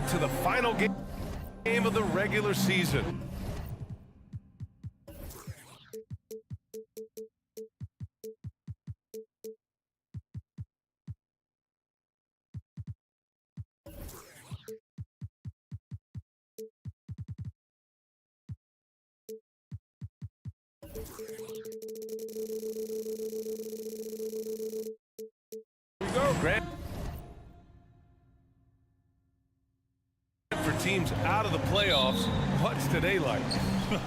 To the final game of the regular season. Here we go, Grant. For teams out of the playoffs, what's today like?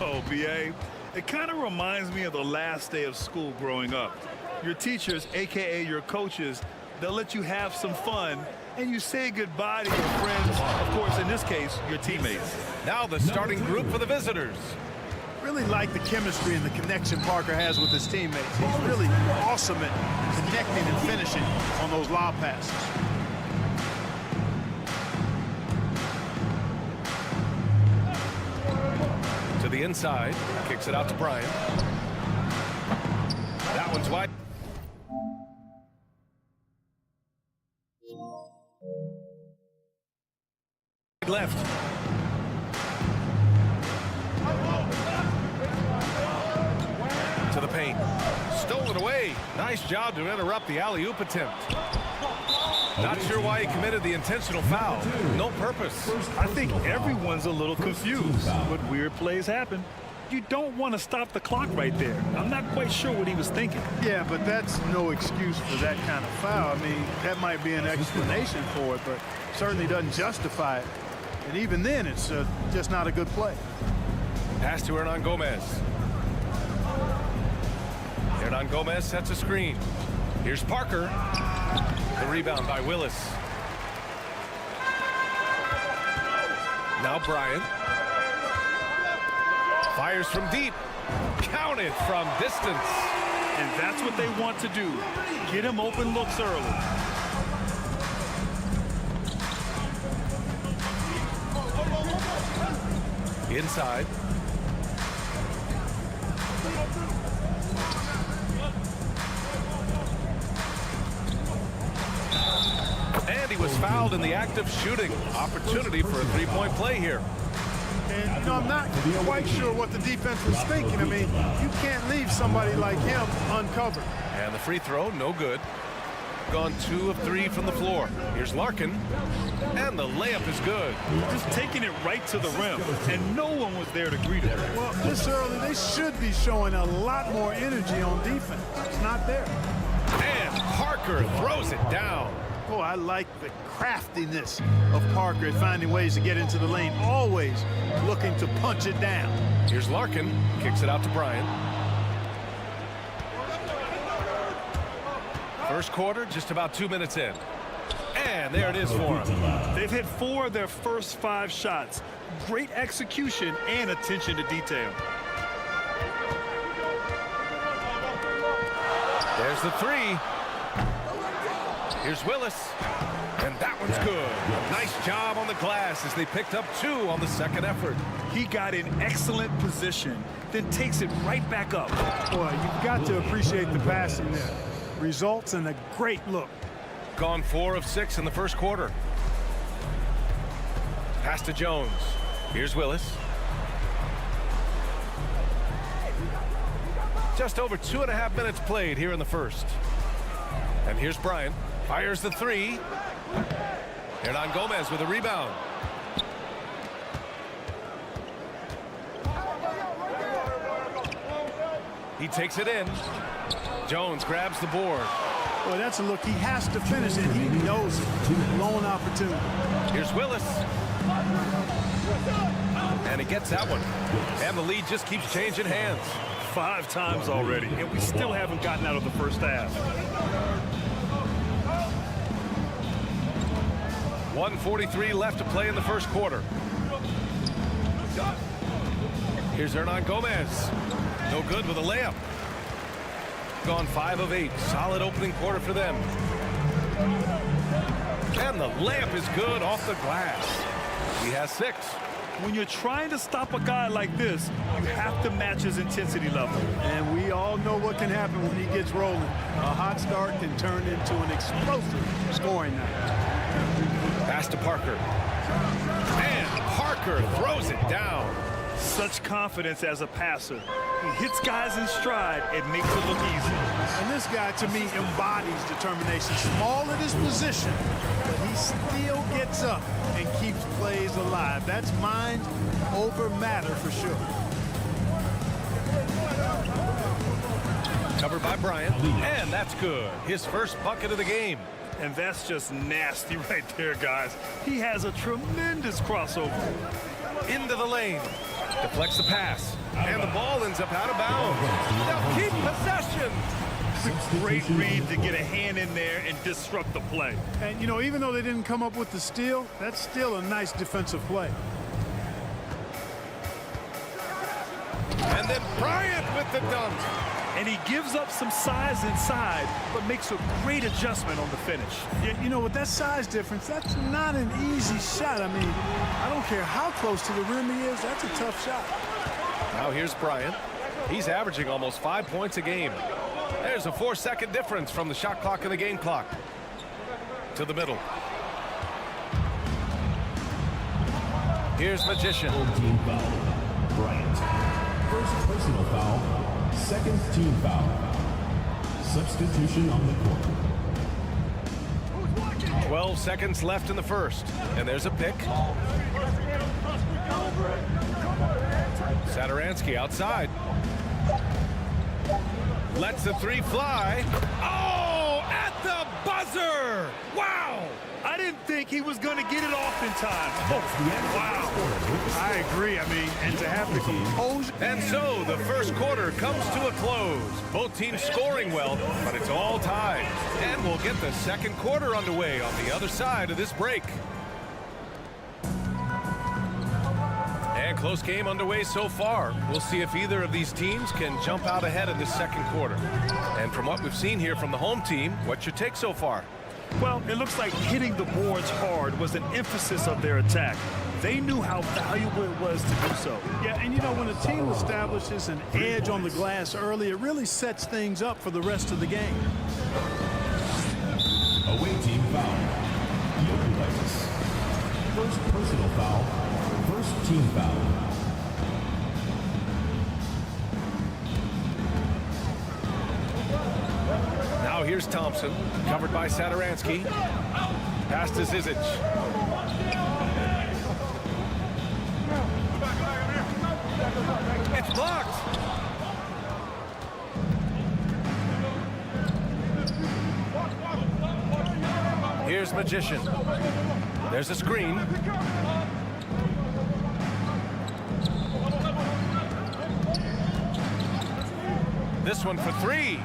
Oh, BA, it kind of reminds me of the last day of school growing up. Your teachers, a.k.a. your coaches, they'll let you have some fun, and you say goodbye to your friends, of course, in this case, your teammates. Now the starting group for the visitors. Really like the chemistry and the connection Parker has with his teammates. He's really awesome at connecting and finishing on those lob passes. To the inside, kicks it out to Bryant. That one's wide. Left. To the paint. Stolen away. Nice job to interrupt the alley-oop attempt. Not sure why he committed the intentional foul. No purpose. I think everyone's a little confused, but weird plays happen. You don't want to stop the clock right there. I'm not quite sure what he was thinking. Yeah, but that's no excuse for that kind of foul. I mean, that might be an explanation for it, but certainly doesn't justify it. And even then, it's just not a good play. Pass to Hernan Gomez. Hernan Gomez sets a screen. Here's Parker. The rebound by Willis. Now Bryant. Fires from deep. Counted from distance. And that's what they want to do. Get him open looks early. Inside. And he was fouled in the act of shooting. Opportunity for a three-point play here. And, you know, I'm not quite sure what the defense was thinking. I mean, you can't leave somebody like him uncovered. And the free throw, no good. Gone 2 of 3 from the floor. Here's Larkin. And the layup is good. Just taking it right to the rim. And no one was there to greet him. Well, this early, they should be showing a lot more energy on defense. It's not there. And Parker throws it down. Oh, I like the craftiness of Parker at finding ways to get into the lane, always looking to punch it down. Here's Larkin, kicks it out to Bryant. First quarter, just about 2 minutes in. And there it is for them. They've hit 4 of their first 5 shots. Great execution and attention to detail. There's the 3. Here's Willis. And that one's good. Nice job on the glass as they picked up 2 on the second effort. He got in excellent position, then takes it right back up. Boy, you've got to appreciate the passing there. Results in a great look. Gone 4 of 6 in the first quarter. Pass to Jones. Here's Willis. Just over 2.5 minutes played here in the first. And here's Bryant. Fires the 3. Hernan Gomez with a rebound. He takes it in. Jones grabs the board. Boy, that's a look he has to finish, and he knows it. Lone opportunity. Here's Willis. And he gets that one. And the lead just keeps changing hands. 5 times already, and we still haven't gotten out of the first half. 1:43 left to play in the first quarter. Here's Hernan Gomez. No good with a layup. Gone 5 of 8. Solid opening quarter for them. And the layup is good off the glass. He has 6. When you're trying to stop a guy like this, you have to match his intensity level. And we all know what can happen when he gets rolling. A hot start can turn into an explosive scoring night. Pass to Parker. And Parker throws it down. Such confidence as a passer. He hits guys in stride. It makes it look easy. And this guy, to me, embodies determination. Small at his position, but he still gets up and keeps plays alive. That's mind over matter for sure. Covered by Bryant, and that's good. His first bucket of the game. And that's just nasty right there, guys. He has a tremendous crossover. Into the lane. Deflects the pass. And the ball ends up out of bounds. They'll keep possession. Great read to get a hand in there and disrupt the play. And, you know, even though they didn't come up with the steal, that's still a nice defensive play. And then Bryant with the dunk. And he gives up some size inside, but makes a great adjustment on the finish. Yeah, you know, with that size difference, that's not an easy shot. I mean, I don't care how close to the rim he is, that's a tough shot. Now here's Bryant. He's averaging almost 5 points a game. There's a 4-second difference from the shot clock and the game clock. To the middle. Here's Magician. Team foul. Bryant. First personal foul. Second team foul. Substitution on the court. 12 seconds left in the first. And there's a pick. Satoransky outside. Lets the 3 fly. Oh, at the buzzer! Wow! I didn't think he was going to get it off in time. Wow. I agree. I mean, and to have the composure. And so the first quarter comes to a close. Both teams scoring well, but it's all tied. And we'll get the second quarter underway on the other side of this break. And close game underway so far. We'll see if either of these teams can jump out ahead in this second quarter. And from what we've seen here from the home team, what's your take so far? Well, it looks like hitting the boards hard was an emphasis of their attack. They knew how valuable it was to do so. Yeah, and you know, when a team establishes an edge on the glass early, it really sets things up for the rest of the game. Away team foul. Eurolexis. First personal foul. First team foul. Now here's Thompson, covered by Satoransky. Pass to Zizic. It's blocked. Here's Magician. There's a screen. This one for 3.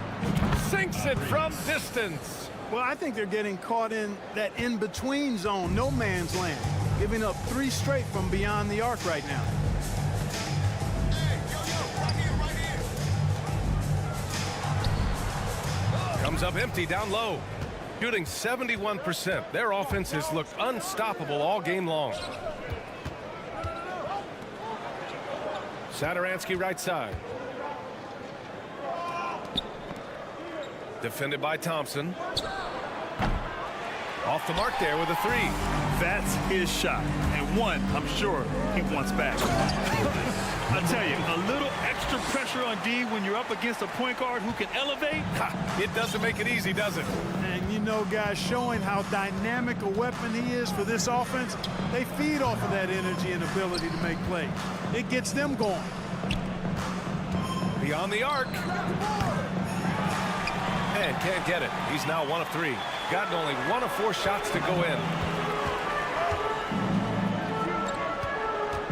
Sinks it from distance. Well, I think they're getting caught in that in-between zone, no man's land, giving up 3 straight from beyond the arc right now. Comes up empty down low. Shooting 71%. Their offense has looked unstoppable all game long. Satoransky right side. Defended by Thompson. Off the mark there with a 3. That's his shot, and one I'm sure he wants back. I tell you, a little extra pressure on D when you're up against a point guard who can elevate. It doesn't make it easy, does it? And you know, guys, showing how dynamic a weapon he is for this offense, they feed off of that energy and ability to make plays. It gets them going. Beyond the arc. And can't get it. He's now 1 of 3. Gotten only 1 of 4 shots to go in.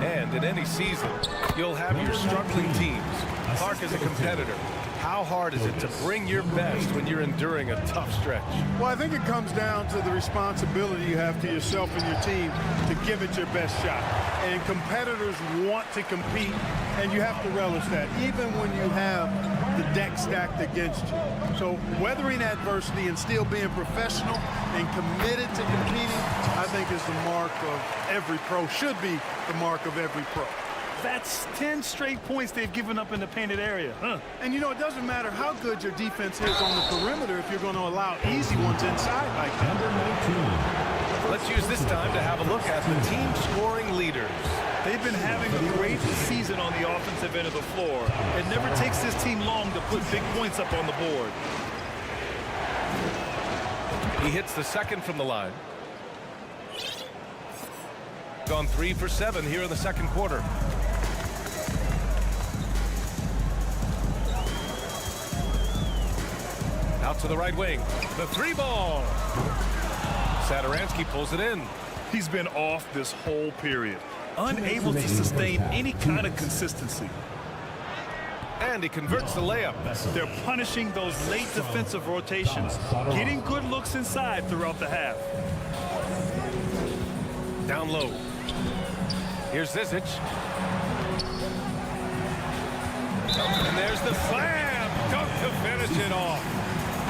And in any season, you'll have your struggling teams. Clark is a competitor. How hard is it to bring your best when you're enduring a tough stretch? Well, I think it comes down to the responsibility you have to yourself and your team to give it your best shot. And competitors want to compete, and you have to relish that, even when you have the deck stacked against you. So weathering adversity and still being professional and committed to competing, I think is the mark of every pro, should be the mark of every pro. That's 10 straight points they've given up in the painted area. And you know, it doesn't matter how good your defense is on the perimeter if you're going to allow easy ones inside like that. Number 19. Let's use this time to have a look at the team scoring leaders. They've been having a great season on the offensive end of the floor. It never takes this team long to put big points up on the board. He hits the second from the line. Gone 3 for 7 here in the second quarter. Out to the right wing. The 3-ball. Satoransky pulls it in. He's been off this whole period, unable to sustain any kind of consistency. And he converts the layup. They're punishing those late defensive rotations, getting good looks inside throughout the half. Down low. Here's Zizic. And there's the slam. Dunk to finish it off.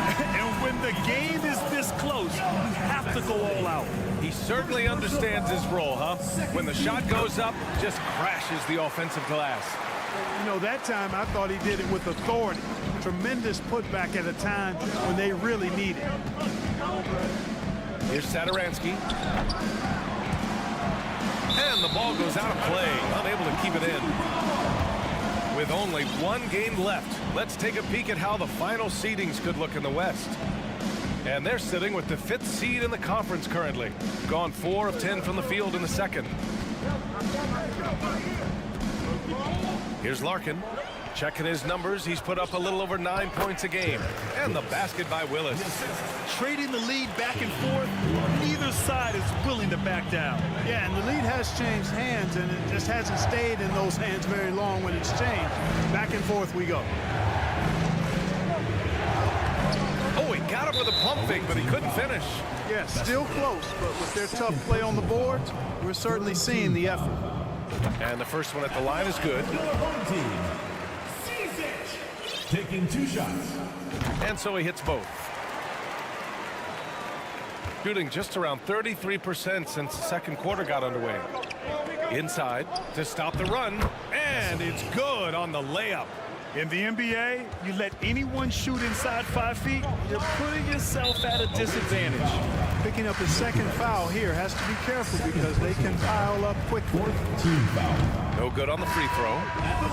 And when the game is this close, you have to go all out. He certainly understands his role, huh? When the shot goes up, just crashes the offensive glass. You know, that time I thought he did it with authority. Tremendous putback at a time when they really need it. Here's Satoransky. And the ball goes out of play, unable to keep it in. With only one game left, let's take a peek at how the final seedings could look in the West. And they're sitting with the 5th seed in the conference currently. Gone 4 of 10 from the field in the second. Here's Larkin. Checking his numbers, he's put up a little over 9 points a game. And the basket by Willis. Trading the lead back and forth, neither side is willing to back down. Yeah, and the lead has changed hands, and it just hasn't stayed in those hands very long when it's changed. Back and forth we go. Oh, he got him with a pump fake, but he couldn't finish. Yeah, still close, but with their tough play on the boards, we're certainly seeing the effort. And the first one at the line is good. Taking 2 shots. And so he hits both. Shooting just around 33% since the second quarter got underway. Inside to stop the run. And it's good on the layup. In the NBA, you let anyone shoot inside 5 feet, you're putting yourself at a disadvantage. Picking up his second foul here, has to be careful because they can pile up quickly. 4th team foul. No good on the free throw.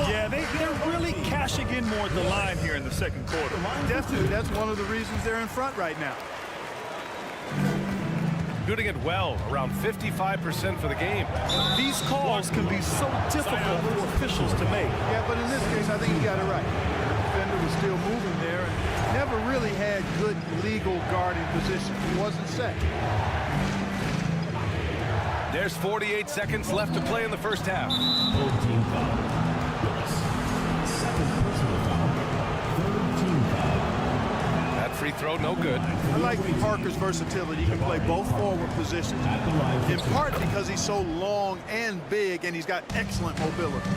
Yeah, they're really cashing in more at the line here in the second quarter. Definitely, that's one of the reasons they're in front right now. Shooting it well, around 55% for the game. These calls can be so difficult for officials to make. Yeah, but in this case, I think he got it right. The defender was still moving there and never really had good legal guarding position. He wasn't set. There's 48 seconds left to play in the first half. 4th team foul. Willis. 2nd personal foul. 3rd team foul. That free throw, no good. I like Parker's versatility. He can play both forward positions, in part because he's so long and big, and he's got excellent mobility.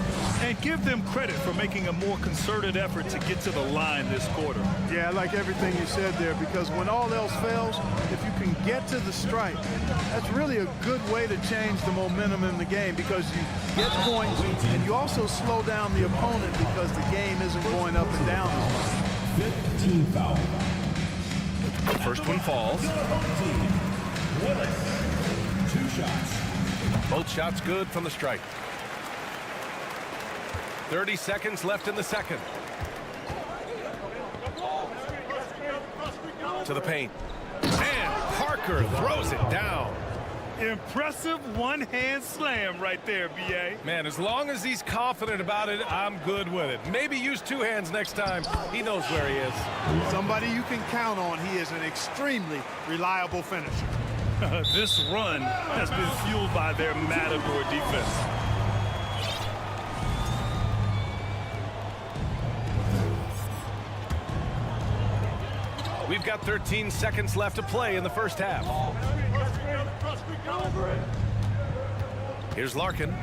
And give them credit for making a more concerted effort to get to the line this quarter. Yeah, I like everything you said there, because when all else fails, if you can get to the stripe, that's really a good way to change the momentum in the game, because you get points and you also slow down the opponent because the game isn't going up and down as much. 5th team foul. The first one falls. Willis. 2 shots. Both shots good from the stripe. 30 seconds left in the second. To the paint. And Parker throws it down. Impressive one-hand slam right there, B.A. Man, as long as he's confident about it, I'm good with it. Maybe use 2 hands next time. He knows where he is. Somebody you can count on. He is an extremely reliable finisher. This run has been fueled by their Matador defense. We've got 13 seconds left to play in the first half. Here's Larkin.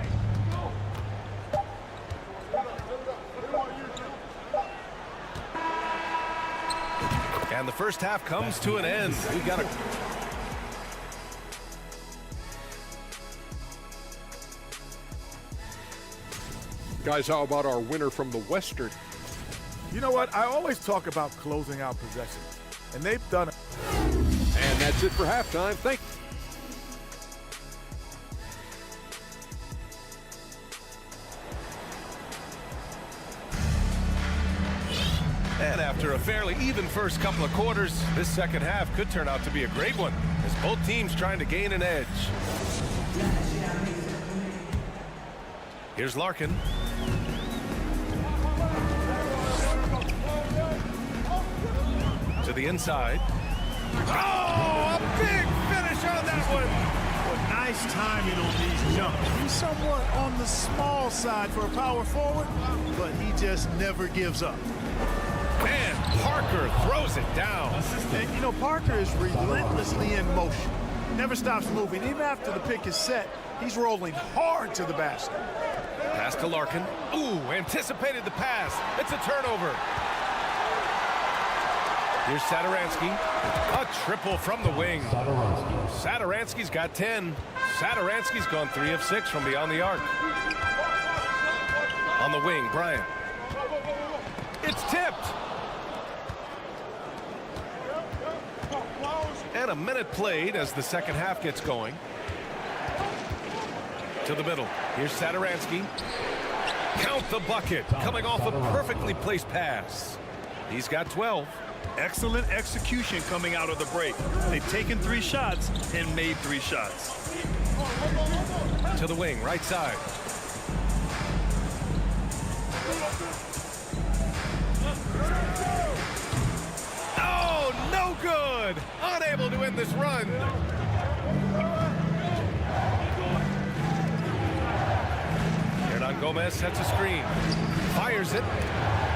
And the first half comes to an end. We've got a... Guys, how about our winner from the Western? You know what? I always talk about closing out possessions, and they've done it. And that's it for halftime. Thank you. And after a fairly even first couple of quarters, this second half could turn out to be a great one, as both teams trying to gain an edge. Here's Larkin. To the inside. Oh, a big finish on that one. Well, nice timing on these jumps. He's somewhat on the small side for a power forward, but he just never gives up. And Parker throws it down. And, you know, Parker is relentlessly in motion. Never stops moving. Even after the pick is set, he's rolling hard to the basket. Pass to Larkin. Ooh, anticipated the pass. It's a turnover. Here's Satoransky. A triple from the wing. Satoransky's got 10. Satoransky's gone 3 of 6 from beyond the arc. On the wing, Bryant. It's tipped. And a minute played as the second half gets going. To the middle. Here's Satoransky. Count the bucket. Coming off a perfectly placed pass. He's got 12. Excellent execution coming out of the break. They've taken 3 shots and made 3 shots. To the wing, right side. Oh, no good. Unable to end this run. Hernan Gomez sets a screen. Fires it.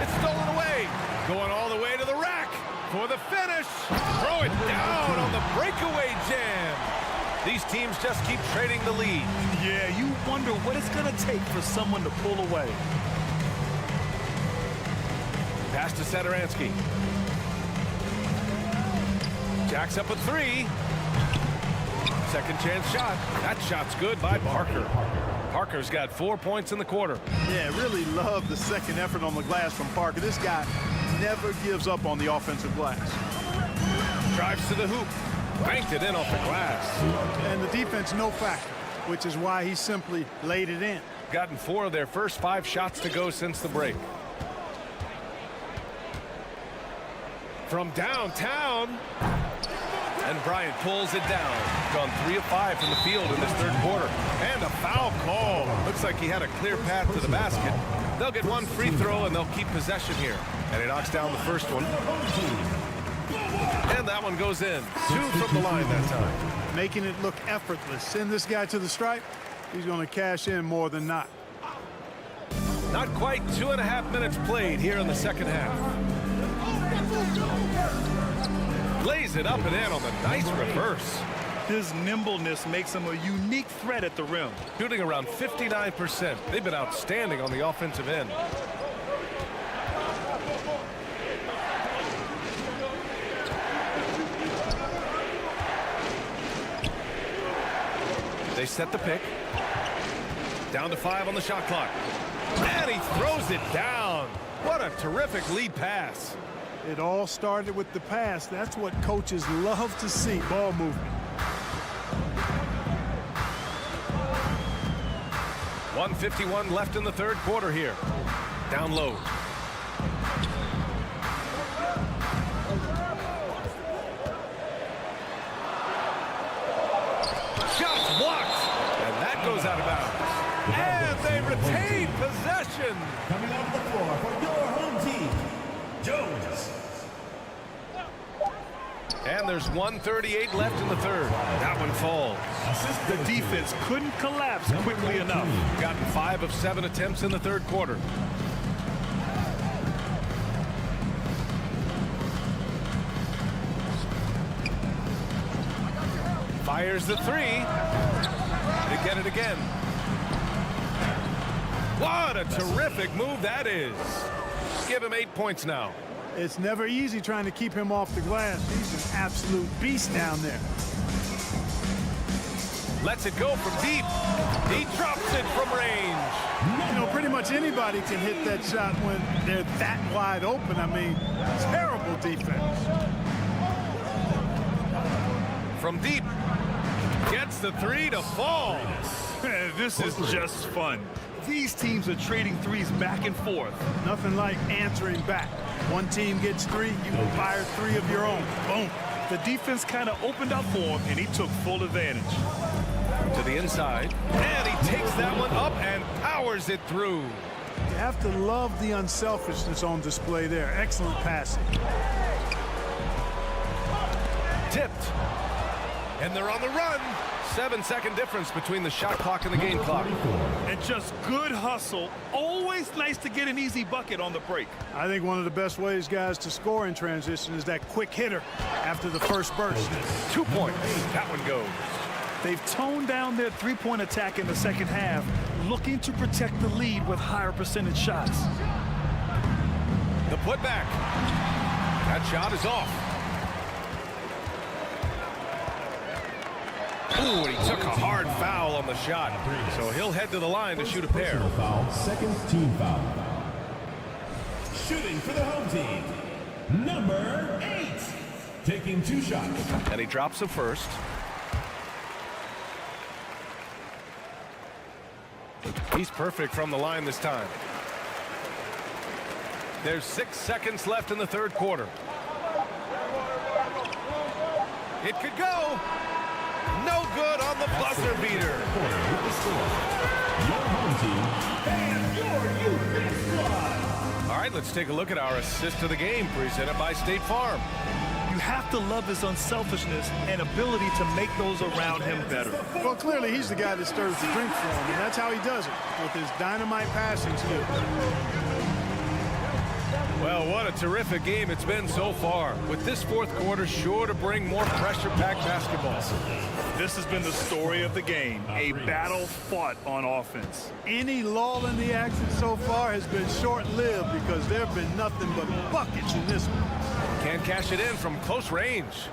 It's stolen away. Going all the way to the rack for the finish. Throw it down on the breakaway jam. These teams just keep trading the lead. Yeah, you wonder what it's going to take for someone to pull away. Pass to Satoransky. Jacks up a 3. Second chance shot. That shot's good by Parker. Parker's got 4 points in the quarter. Yeah, really love the second effort on the glass from Parker. This guy never gives up on the offensive glass. Drives to the hoop. Banked it in off the glass. And the defense no factor, which is why he simply laid it in. Gotten 4 of their first 5 shots to go since the break. From downtown. And Bryant pulls it down. Gone 3 of 5 from the field in this third quarter. And a foul call. Looks like he had a clear path to the basket. They'll get 1 free throw and they'll keep possession here. And he knocks down the first one. And that one goes in. 2 from the line that time. Making it look effortless. Send this guy to the stripe. He's going to cash in more than not. Not quite 2.5 minutes played here in the second half. Lays it up and in on the nice reverse. His nimbleness makes him a unique threat at the rim. Shooting around 59%. They've been outstanding on the offensive end. They set the pick. Down to 5 on the shot clock. And he throws it down. What a terrific lead pass. It all started with the pass. That's what coaches love to see, ball movement. 1:51 left in the third quarter here. Down low. Shots blocked. And that goes out of bounds. And they retain possession. Coming off the floor for your home team, Jones. And there's 1:38 left in the third. That one falls. The defense couldn't collapse quickly enough. Gotten 5 of 7 attempts in the third quarter. Fires the three. To get it again. What a terrific move that is. Give him 8 points now. It's never easy trying to keep him off the glass. He's an absolute beast down there. Lets it go from deep. He drops it from range. You know, pretty much anybody can hit that shot when they're that wide open. I mean, terrible defense. From deep. Gets the three to fall. This is just fun. These teams are trading threes back and forth. Nothing like answering back. One team gets three, you fire three of your own. Boom. The defense kind of opened up for him, and he took full advantage. To the inside. And he takes that one up and powers it through. You have to love the unselfishness on display there. Excellent passing. Tipped. And they're on the run. 7-second difference between the shot clock and the game clock. And just good hustle. Always nice to get an easy bucket on the break. I think one of the best ways, guys, to score in transition is that quick hitter after the first burst. 2 points. That one goes. They've toned down their three-point attack in the second half, looking to protect the lead with higher percentage shots. The putback. That shot is off. Ooh, and he took a hard foul on the shot. So he'll head to the line to shoot a pair. Personal foul, second team foul. Shooting for the home team, number 8. Taking 2 shots. And he drops the first. He's perfect from the line this time. There's 6 seconds left in the third quarter. It could go. No good on the buzzer beater. With the score, your home team and your youth squad. All right, let's take a look at our assist to the game presented by State Farm. You have to love his unselfishness and ability to make those around him better. Well, clearly he's the guy that stirs the drink for him, and that's how he does it, with his dynamite passing skill. Well, what a terrific game it's been so far, with this fourth quarter sure to bring more pressure-packed basketball. This has been the story of the game, a battle fought on offense. Any lull in the action so far has been short-lived because there have been nothing but buckets in this one. Can't cash it in from close range.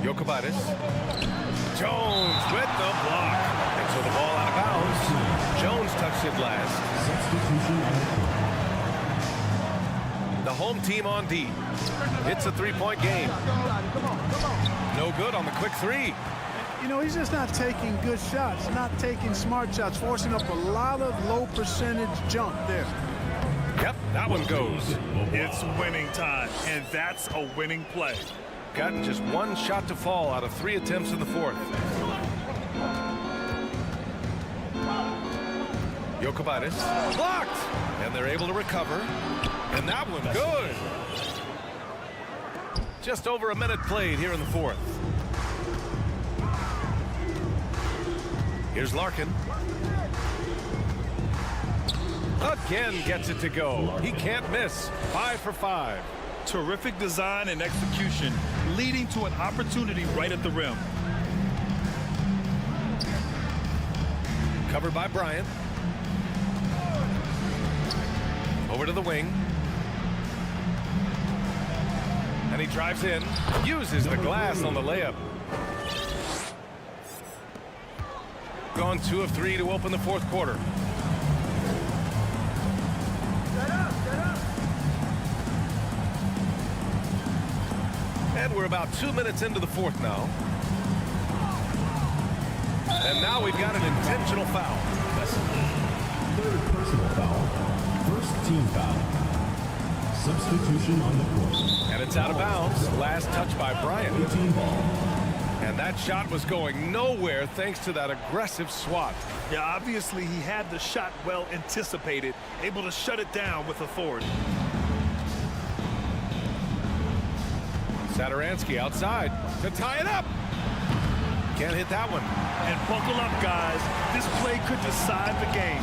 Jokic. Jones with the block. And so the ball out of bounds. Jones touched it last. The home team on D. It's a three-point game. No good on the quick three. You know, he's just not taking good shots, not taking smart shots, forcing up a lot of low percentage jump there. Yep, that one goes. It's winning time, and that's a winning play. Got just one shot to fall out of 3 attempts in the fourth. Jokic blocked, and they're able to recover. And that one good. Just over a minute played here in the fourth. Here's Larkin. Again gets it to go. He can't miss. 5 for 5. Terrific design and execution, leading to an opportunity right at the rim. Covered by Bryant. Over to the wing. And he drives in. Uses the glass on the layup. Gone 2 of 3 to open the fourth quarter. And we're about 2 minutes into the fourth now. And now we've got an intentional foul. Third personal foul. First team foul. Substitution on the court. And it's out of bounds. Last touch by Bryant. 18 ball. And that shot was going nowhere thanks to that aggressive swat. Yeah, obviously he had the shot well anticipated, able to shut it down with authority. Satoransky outside to tie it up. Can't hit that one. And buckle up, guys. This play could decide the game.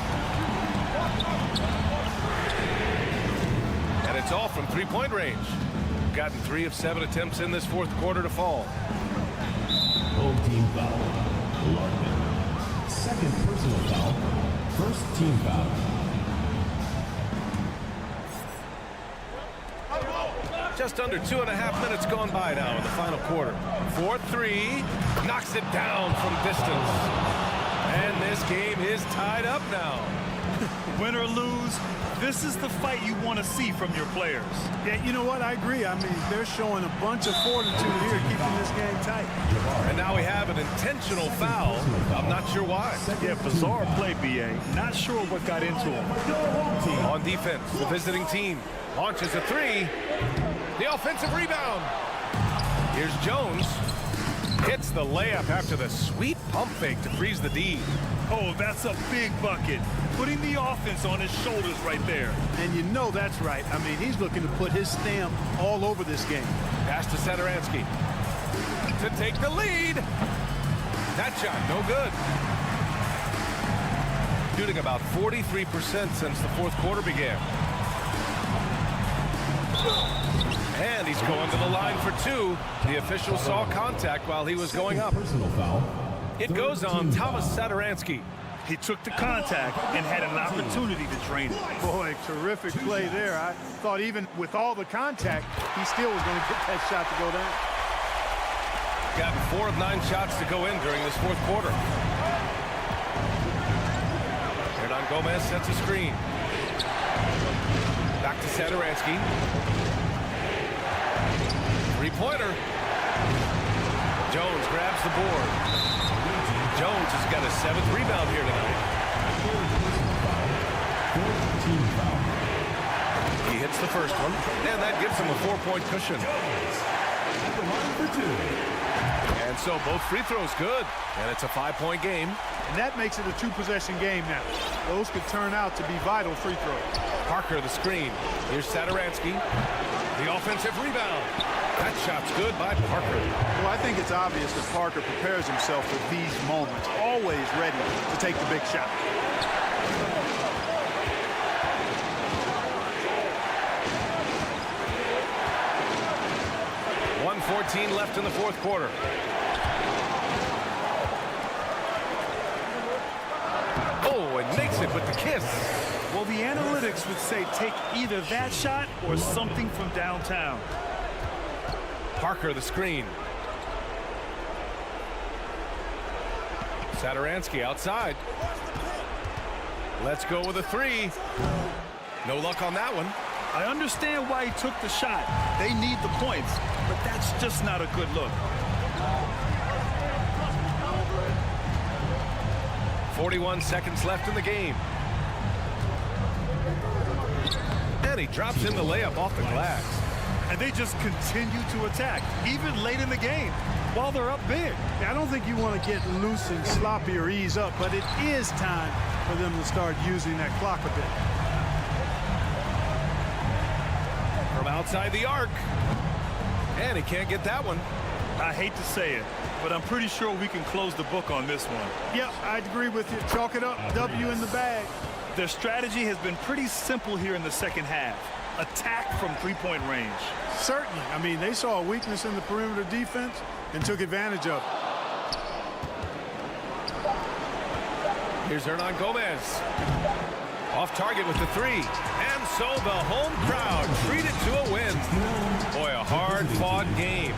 And it's It's all from three-point range. Gotten 3 of 7 attempts in this fourth quarter to fall. Home team foul. Larkin. Second personal foul. First team foul. Just under 2.5 minutes gone by now in the final quarter. 4-3. Knocks it down from distance. And this game is tied up now. Win or lose, this is the fight you want to see from your players. Yeah, you know what? I agree. I mean, they're showing a bunch of fortitude here, keeping this game tight. And now we have an intentional foul. I'm not sure why. Yeah, bizarre play, BA. Not sure what got into him. On defense, the visiting team launches a 3. The offensive rebound. Here's Jones. Hits the layup after the sweet pump fake to freeze the D. Oh, that's a big bucket. Putting the offense on his shoulders right there. And you know that's right. I mean, he's looking to put his stamp all over this game. Pass to Satoransky to take the lead. That shot, no good. Shooting about 43% since the fourth quarter began. And he's going to the line for 2. The official saw contact while he was going up. Personal foul. It goes on Thomas Satoransky. He took the contact and had an opportunity to drain it. Boy, terrific play there. I thought even with all the contact, he still was going to get that shot to go down. Gotten 4 of 9 shots to go in during this fourth quarter. Hernan Gomez sets a screen. Back to Satoransky. Three-pointer. Jones grabs the board. Jones has got a 7th rebound here tonight. He hits the first one, and that gives him a 4-point cushion. And so both free throws good, and it's a 5-point game. And that makes it a 2-possession game now. Those could turn out to be vital free throws. Parker the screen. Here's Satoransky. The offensive rebound. That shot's good by Parker. Well, I think it's obvious that Parker prepares himself for these moments, always ready to take the big shot. .114 left in the fourth quarter. Oh, and makes it with the kiss. Well, the analytics would say take either that shot or something from downtown. Parker the screen. Satoransky outside. Let's go with a 3. No luck on that one. I understand why he took the shot. They need the points, but that's just not a good look. 41 seconds left in the game. And he drops in the layup off the glass. And they just continue to attack, even late in the game, while they're up big. I don't think you want to get loose and sloppy or ease up, but it is time for them to start using that clock a bit. From outside the arc. And he can't get that one. I hate to say it, but I'm pretty sure we can close the book on this one. Yep, I'd agree with you. Chalk it up. W in the bag. Their strategy has been pretty simple here in the second half. Attack from three-point range. Certainly. I mean, they saw a weakness in the perimeter defense and took advantage of it. Here's Hernan Gomez. Off target with the 3. And so the home crowd treated to a win. Boy, a hard-fought game.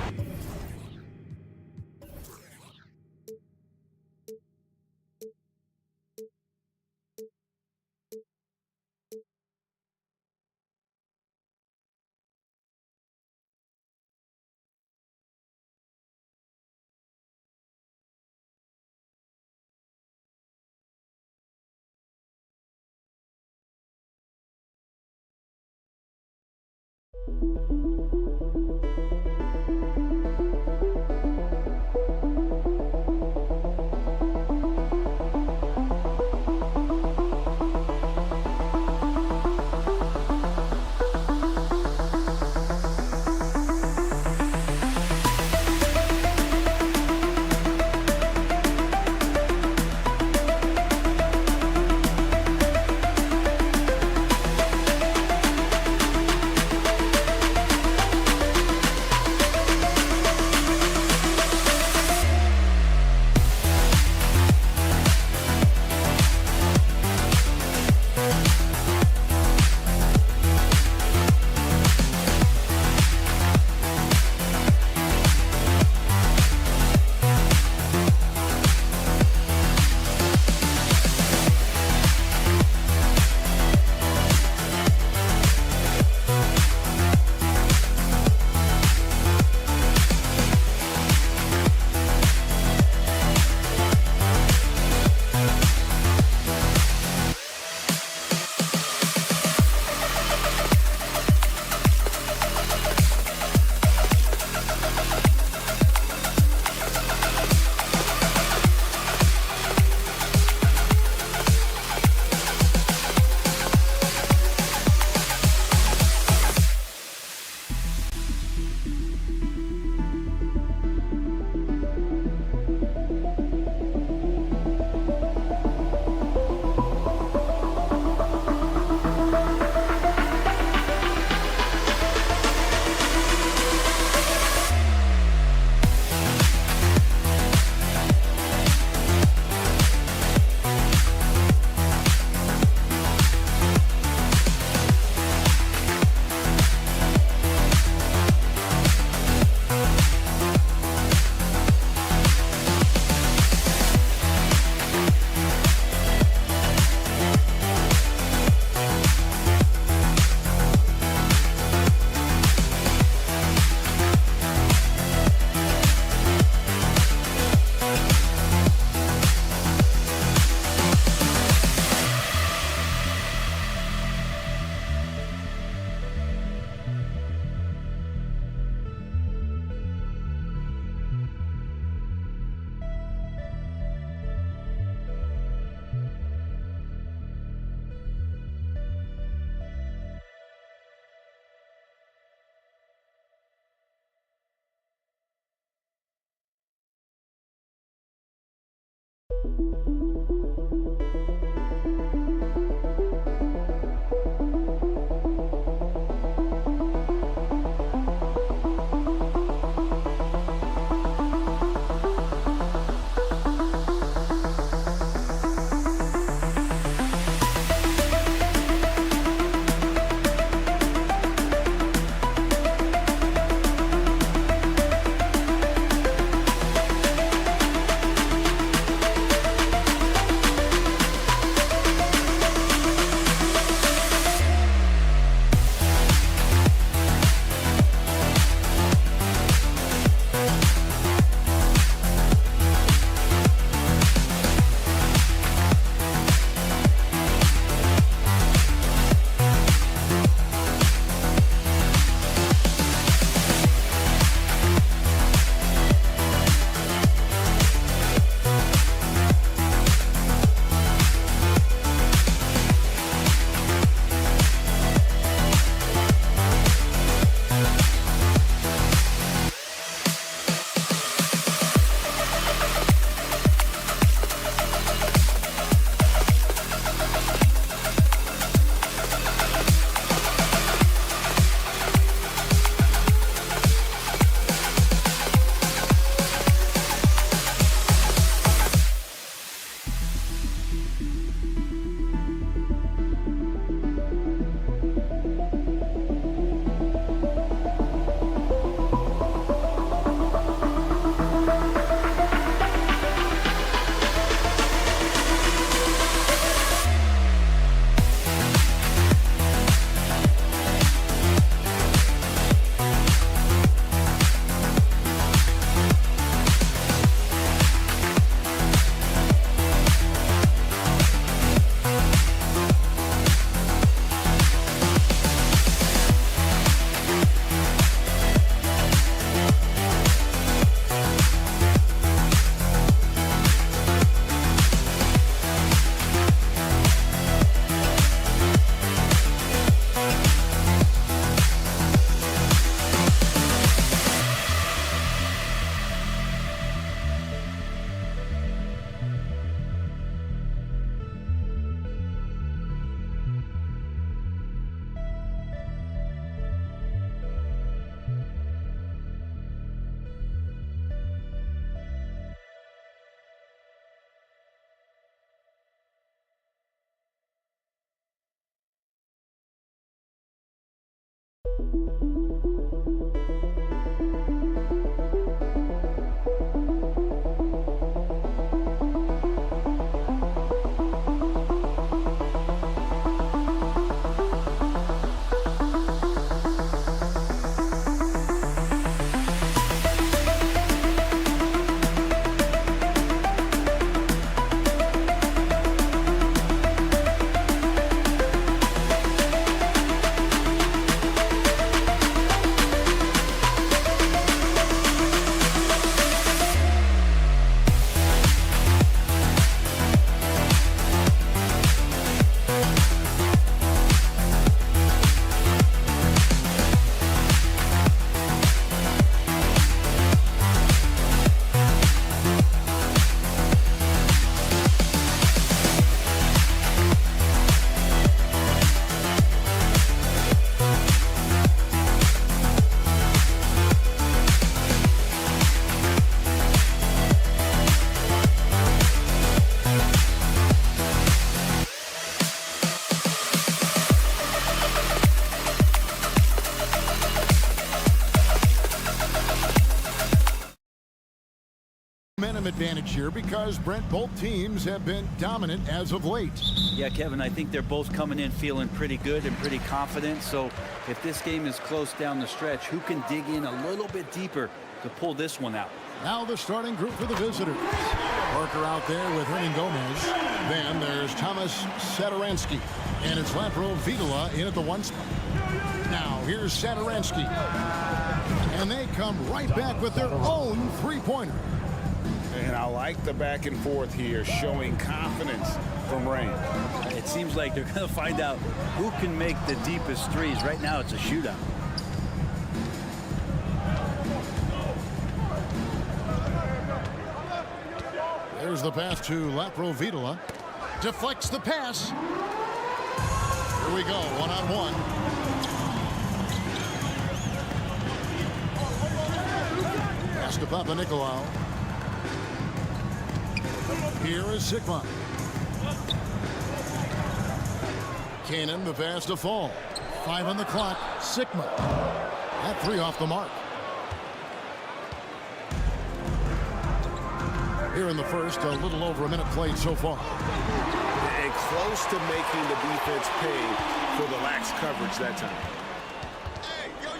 Momentum advantage here because, Brent, both teams have been dominant as of late. Yeah, Kevin, I think they're both coming in feeling pretty good and pretty confident. So if this game is close down the stretch, who can dig in a little bit deeper to pull this one out? Now the starting group for the visitors. Parker out there with Hernan Gomez. Then there's Thomas Satoransky. And it's Bjelica in at the 1 spot. Now here's Satoransky. And they come right back with their own three-pointer. And I like the back and forth here, showing confidence from Rain. It seems like they're going to find out who can make the deepest threes. Right now, it's a shootout. There's the pass to Bjelica. Deflects the pass. Here we go, one-on-one. Pass to Papanikolaou. Here is Sigma. Cannon, the pass to Fall. 5 on the clock. Sigma. That 3 off the mark. Here in the first, a little over a minute played so far. And close to making the defense pay for the lax coverage that time.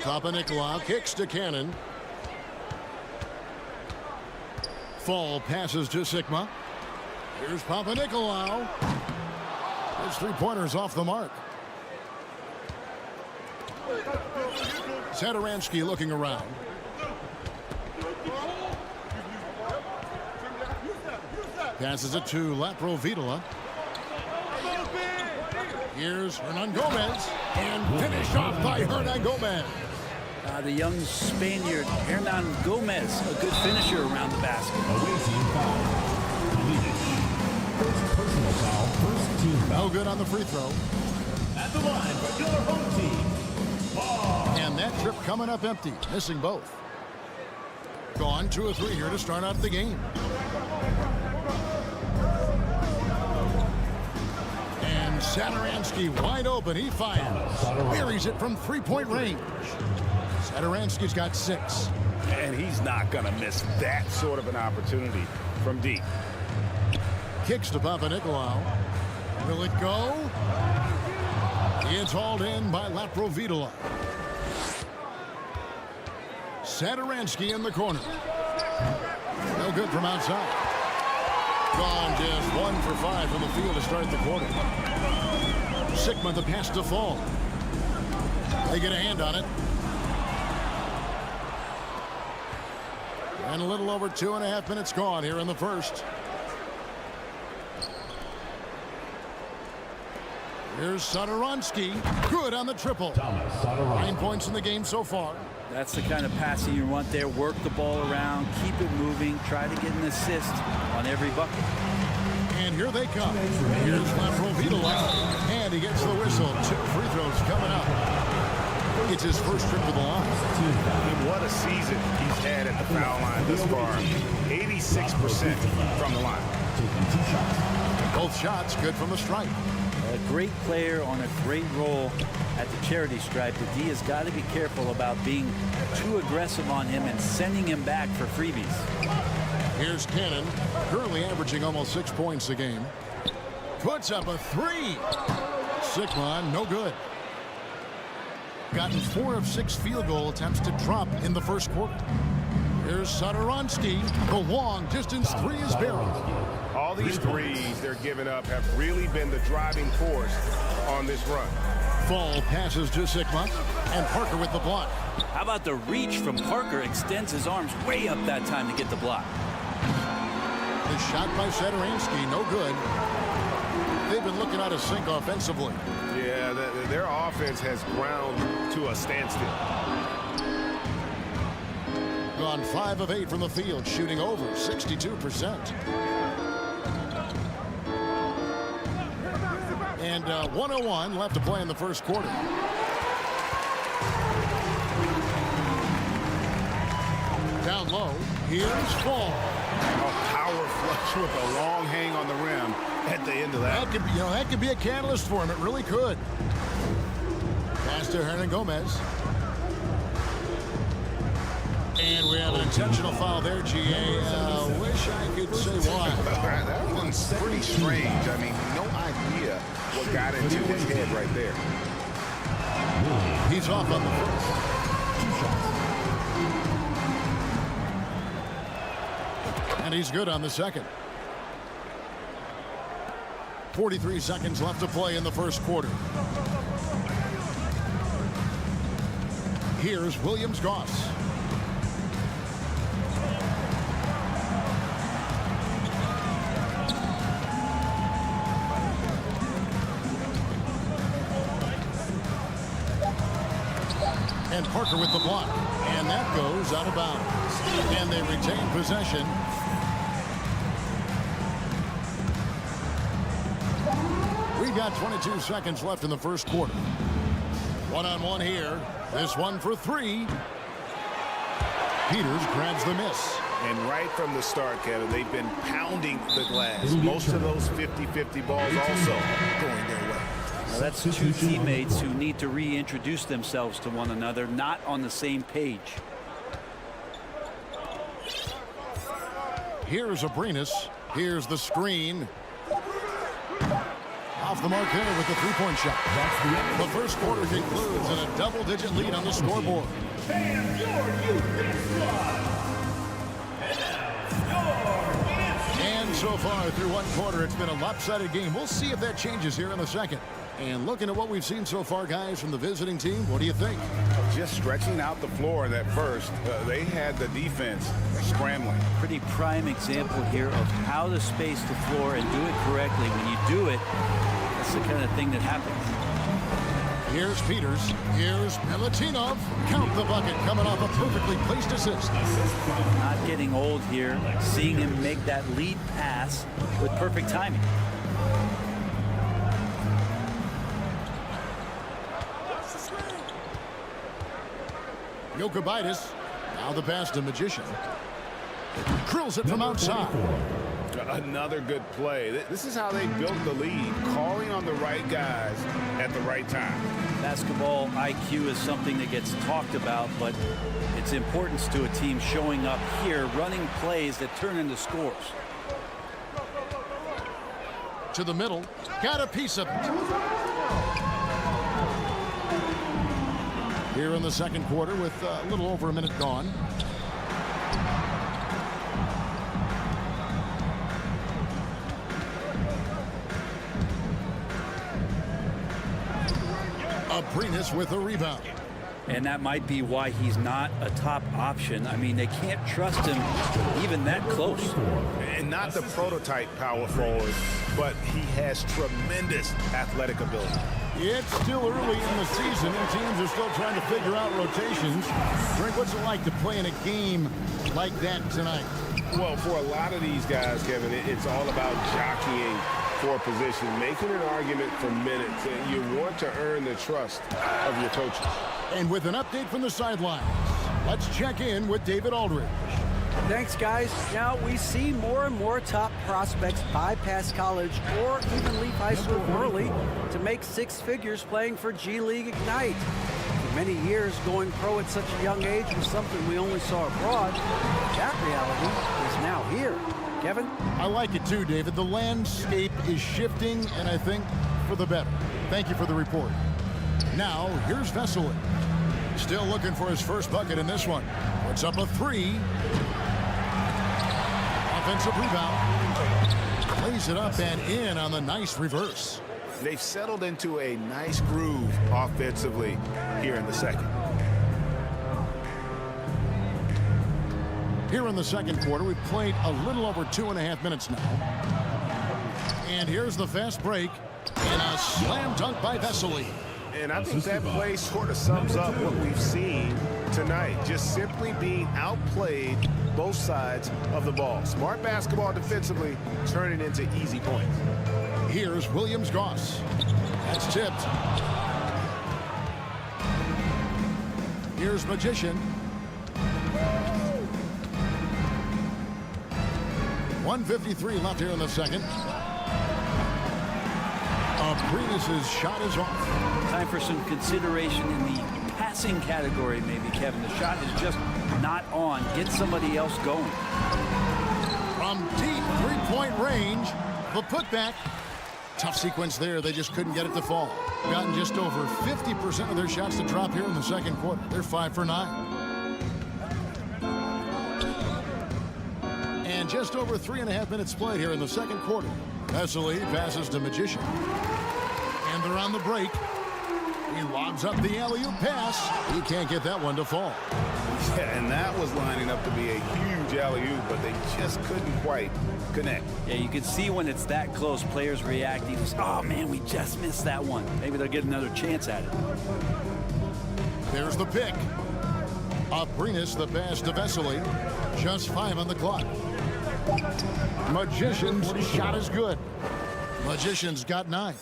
Papanikolaou kicks to Cannon. Fall passes to Sigma. Here's Papanikolaou. His three-pointers off the mark. Satoransky looking around. Passes it to Bjelica. Here's Hernan Gomez. And finished off by Hernan Gomez. The young Spaniard, Hernan Gomez, a good finisher around the basket. Away team foul. First personal foul, first team foul. No good on the free throw. At the line for your home team. Ball. And that trip coming up empty, missing both. Gone 2 of 3 here to start out the game. And Satoransky wide open. He fires. Buries it from three-point range. Satoransky's got 6. And he's not going to miss that sort of an opportunity from deep. Kicks to Papanikolaou. Will it go? It's hauled in by Bjelica. Satoransky in the corner. No good from outside. Gone just 1 for 5 from the field to start the quarter. Sigma the pass to Fall. They get a hand on it. And a little over 2.5 minutes gone here in the first. Here's Satoransky. Good on the triple. 9 points in the game so far. That's the kind of passing you want there. Work the ball around, keep it moving, try to get an assist on every bucket. And here they come. Here's Bjelica. And he gets the whistle. 2 free throws coming up. It's his first trip to the line. And what a season he's had at the foul line thus far. 86% from the line. Both shots good from the stripe. A great player on a great role at the charity stripe. The D has got to be careful about being too aggressive on him and sending him back for freebies. Here's Cannon, currently averaging almost 6 points a game. Puts up a three. Sigma, no good. Gotten 4 of 6 field goal attempts to drop in the first quarter. Here's Satoransky. The long distance three is buried. All these threes they're giving up have really been the driving force on this run. Fall passes to Sigma, and Parker with the block. How about the reach from Parker? Extends his arms way up that time to get the block. The shot by Satoransky, no good. They've been looking out of sync offensively. Yeah, their offense has ground to a standstill. Gone 5 of 8 from the field, shooting over 62%. And 1:01 left to play in the first quarter. Down low, here's Fall. A power flush with a long hang on the rim at the end of that. That could be a catalyst for him. It really could. Pass to Hernan Gomez. And we have an intentional foul there, GA. Wish I could say why. That one's pretty strange. I mean, no idea what got into his head right there. He's off on the first. 2 shots. And he's good on the second. 43 seconds left to play in the first quarter. Here's Williams-Goss. And Parker with the block. And that goes out of bounds. And they retain possession. We've got 22 seconds left in the first quarter. 1-on-1 here. This one for 3. Peters grabs the miss. And right from the start, Kevin, they've been pounding the glass. Most of those 50-50 balls also going their way. Well, that's 2 teammates who need to reintroduce themselves to one another, not on the same page. Here's Abrinas. Here's the screen. Off the mark there with the 3-point shot. The first quarter concludes in a double-digit lead on the scoreboard. And so far through one quarter, it's been a lopsided game. We'll see if that changes here in the second. And looking at what we've seen so far, guys, from the visiting team, what do you think? Just stretching out the floor in that first. They had the defense scrambling. Pretty prime example here of how to space the floor and do it correctly. When you do it, that's the kind of thing that happens. Here's Peters. Here's Milutinov. Count the bucket coming off a perfectly placed assist. Not getting old here. Seeing him make that lead pass with perfect timing. Jokubaitis. Now the pass to Magician. Drills it from outside. Another good play. This is how they built the lead, calling on the right guys at the right time. Basketball IQ is something that gets talked about, but its importance to a team showing up here, running plays that turn into scores. To the middle. Got a piece of it. Here in the second quarter with a little over a minute gone. Abrinas with a rebound. And that might be why he's not a top option. I mean, they can't trust him even that close. And not the prototype power forward, but he has tremendous athletic ability. It's still early in the season, and teams are still trying to figure out rotations. Frank, what's it like to play in a game like that tonight? Well, for a lot of these guys, Kevin, it's all about jockeying for position, making an argument for minutes. And you want to earn the trust of your coaches. And with an update from the sidelines, let's check in with David Aldridge. Thanks, guys. Now, we see more and more top prospects bypass college or even leave high school early to make six figures playing for G League Ignite. For many years, going pro at such a young age was something we only saw abroad. That reality is now here. Kevin? I like it too, David. The landscape is shifting, and I think for the better. Thank you for the report. Now, here's Vesely. Still looking for his first bucket in this one. Puts up a three. Offensive rebound. Lays it up and in on the nice reverse. They've settled into a nice groove offensively here in the second. Here in the second quarter, we've played a little over 2.5 minutes now. And here's the fast break. And a slam dunk by Vesely. And I think that play sort of sums up what we've seen tonight. Just simply being outplayed both sides of the ball. Smart basketball defensively, turning into easy points. Here's Williams-Goss. That's tipped. Here's Magician. 1:53 left here in the second. Aprinas' shot is off. Time for some consideration in the passing category, maybe, Kevin. The shot is just not on. Get somebody else going. From deep three-point range, the putback. Tough sequence there. They just couldn't get it to fall. Gotten just over 50% of their shots to drop here in the second quarter. They're 5 for 9. And just over 3.5 minutes played here in the second quarter. Vesely passes to Magician. And they're on the break. He lobs up the alley-oop pass. He can't get that one to fall. Yeah, and that was lining up to be a huge alley-oop, but they just couldn't quite connect. Yeah, you can see when it's that close, players reacting. Oh, man, we just missed that one. Maybe they'll get another chance at it. There's the pick. Aprinas the pass to Vesely. Just 5 on the clock. Magician's shot is good. Magician's got 9.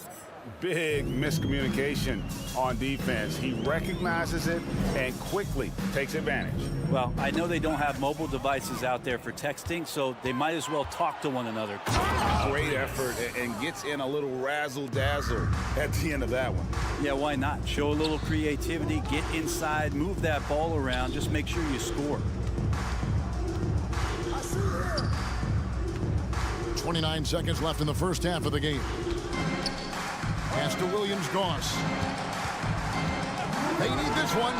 Big miscommunication on defense. He recognizes it and quickly takes advantage. Well, I know they don't have mobile devices out there for texting, so they might as well talk to one another. Great effort and gets in a little razzle-dazzle at the end of that one. Yeah, why not? Show a little creativity, get inside, move that ball around, just make sure you score. 29 seconds left in the first half of the game. Pass to Williams-Goss. They need this one.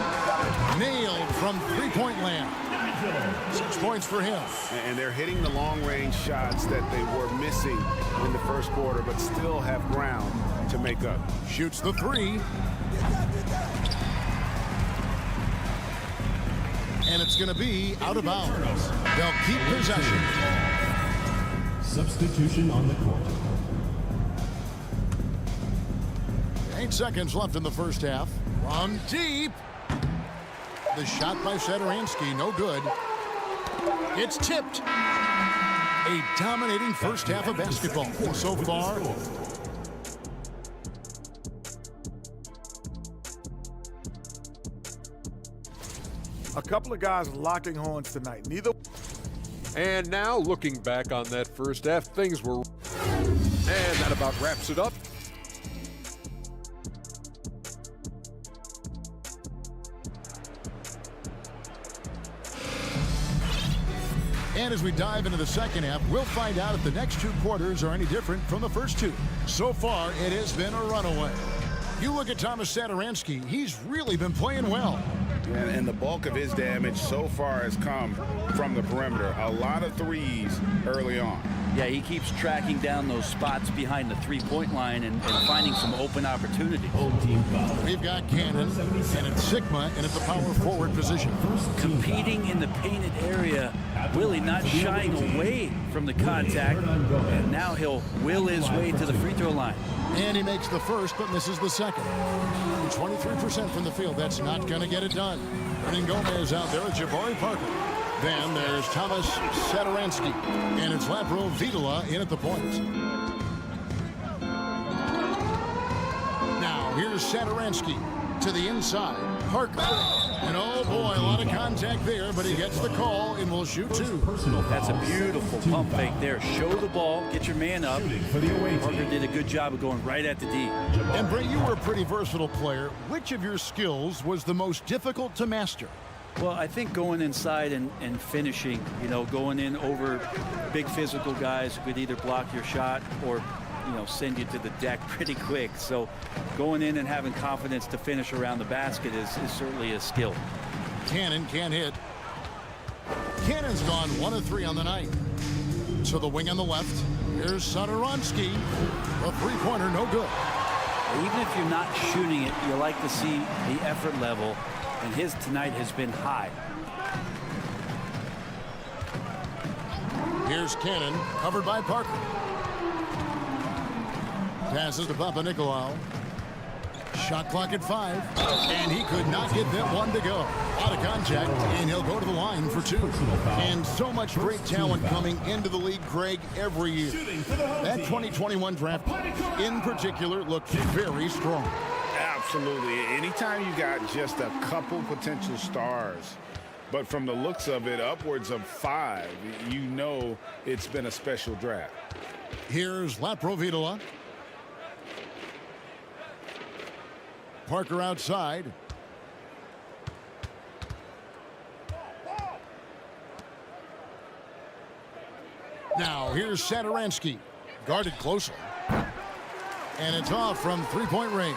Nailed from three-point land. 6 points for him. And they're hitting the long-range shots that they were missing in the first quarter, but still have ground to make up. Shoots the three. And it's going to be out of bounds. They'll keep possession. Substitution on the court. 8 seconds left in the first half. From deep. The shot by Satoransky, no good. It's tipped. A dominating first half of basketball. And so far, a couple of guys locking horns tonight. Neither. And now, looking back on that first half, things were... And that about wraps it up. and as we dive into the second half, we'll find out if the next 2 quarters are any different from the first 2. So far, it has been a runaway. You look at Thomas Satoransky, he's really been playing well. And the bulk of his damage so far has come from the perimeter. A lot of threes early on. Yeah, he keeps tracking down those spots behind the three-point line and finding some open opportunities. We've got Cannon, and it's Sigma, and at the power forward position. Competing in the painted area, Willie not shying away from the contact, and now he'll will his way to the free throw line. And he makes the first, but misses the second. 23% from the field. That's not going to get it done. Hernan Gomez out there with Jabari Parker. Then there's Thomas Satoransky. And it's Lapro Vitola in at the point. Now here's Satoransky. To the inside, Parker. And oh boy, a lot of contact there, but he gets the call and will shoot two. That's a beautiful pump fake there. Show the ball, get your man up. Parker did a good job of going right at the D. And Brett, you were a pretty versatile player. Which of your skills was the most difficult to master? Well, I think going inside and finishing, going in over big physical guys who could either block your shot or send you to the deck pretty quick. So going in and having confidence to finish around the basket is certainly a skill. Cannon can't hit. Cannon's gone 1 of 3 on the night. So the wing on the left. Here's Satoransky. A three-pointer, no good. Even if you're not shooting it, you like to see the effort level, and his tonight has been high. Here's Cannon, covered by Parker. Passes to Papanikolaou. Shot clock at 5, and he could not get that one to go. Out of contact, and he'll go to the line for 2. And so much great talent coming into the league, Greg, every year. That 2021 draft, in particular, looks very strong. Absolutely. Anytime you got just a couple potential stars, but from the looks of it, upwards of 5, you know it's been a special draft. Here's Vitola. Parker outside. Now here's Satoransky, guarded closely. And it's off from three-point range.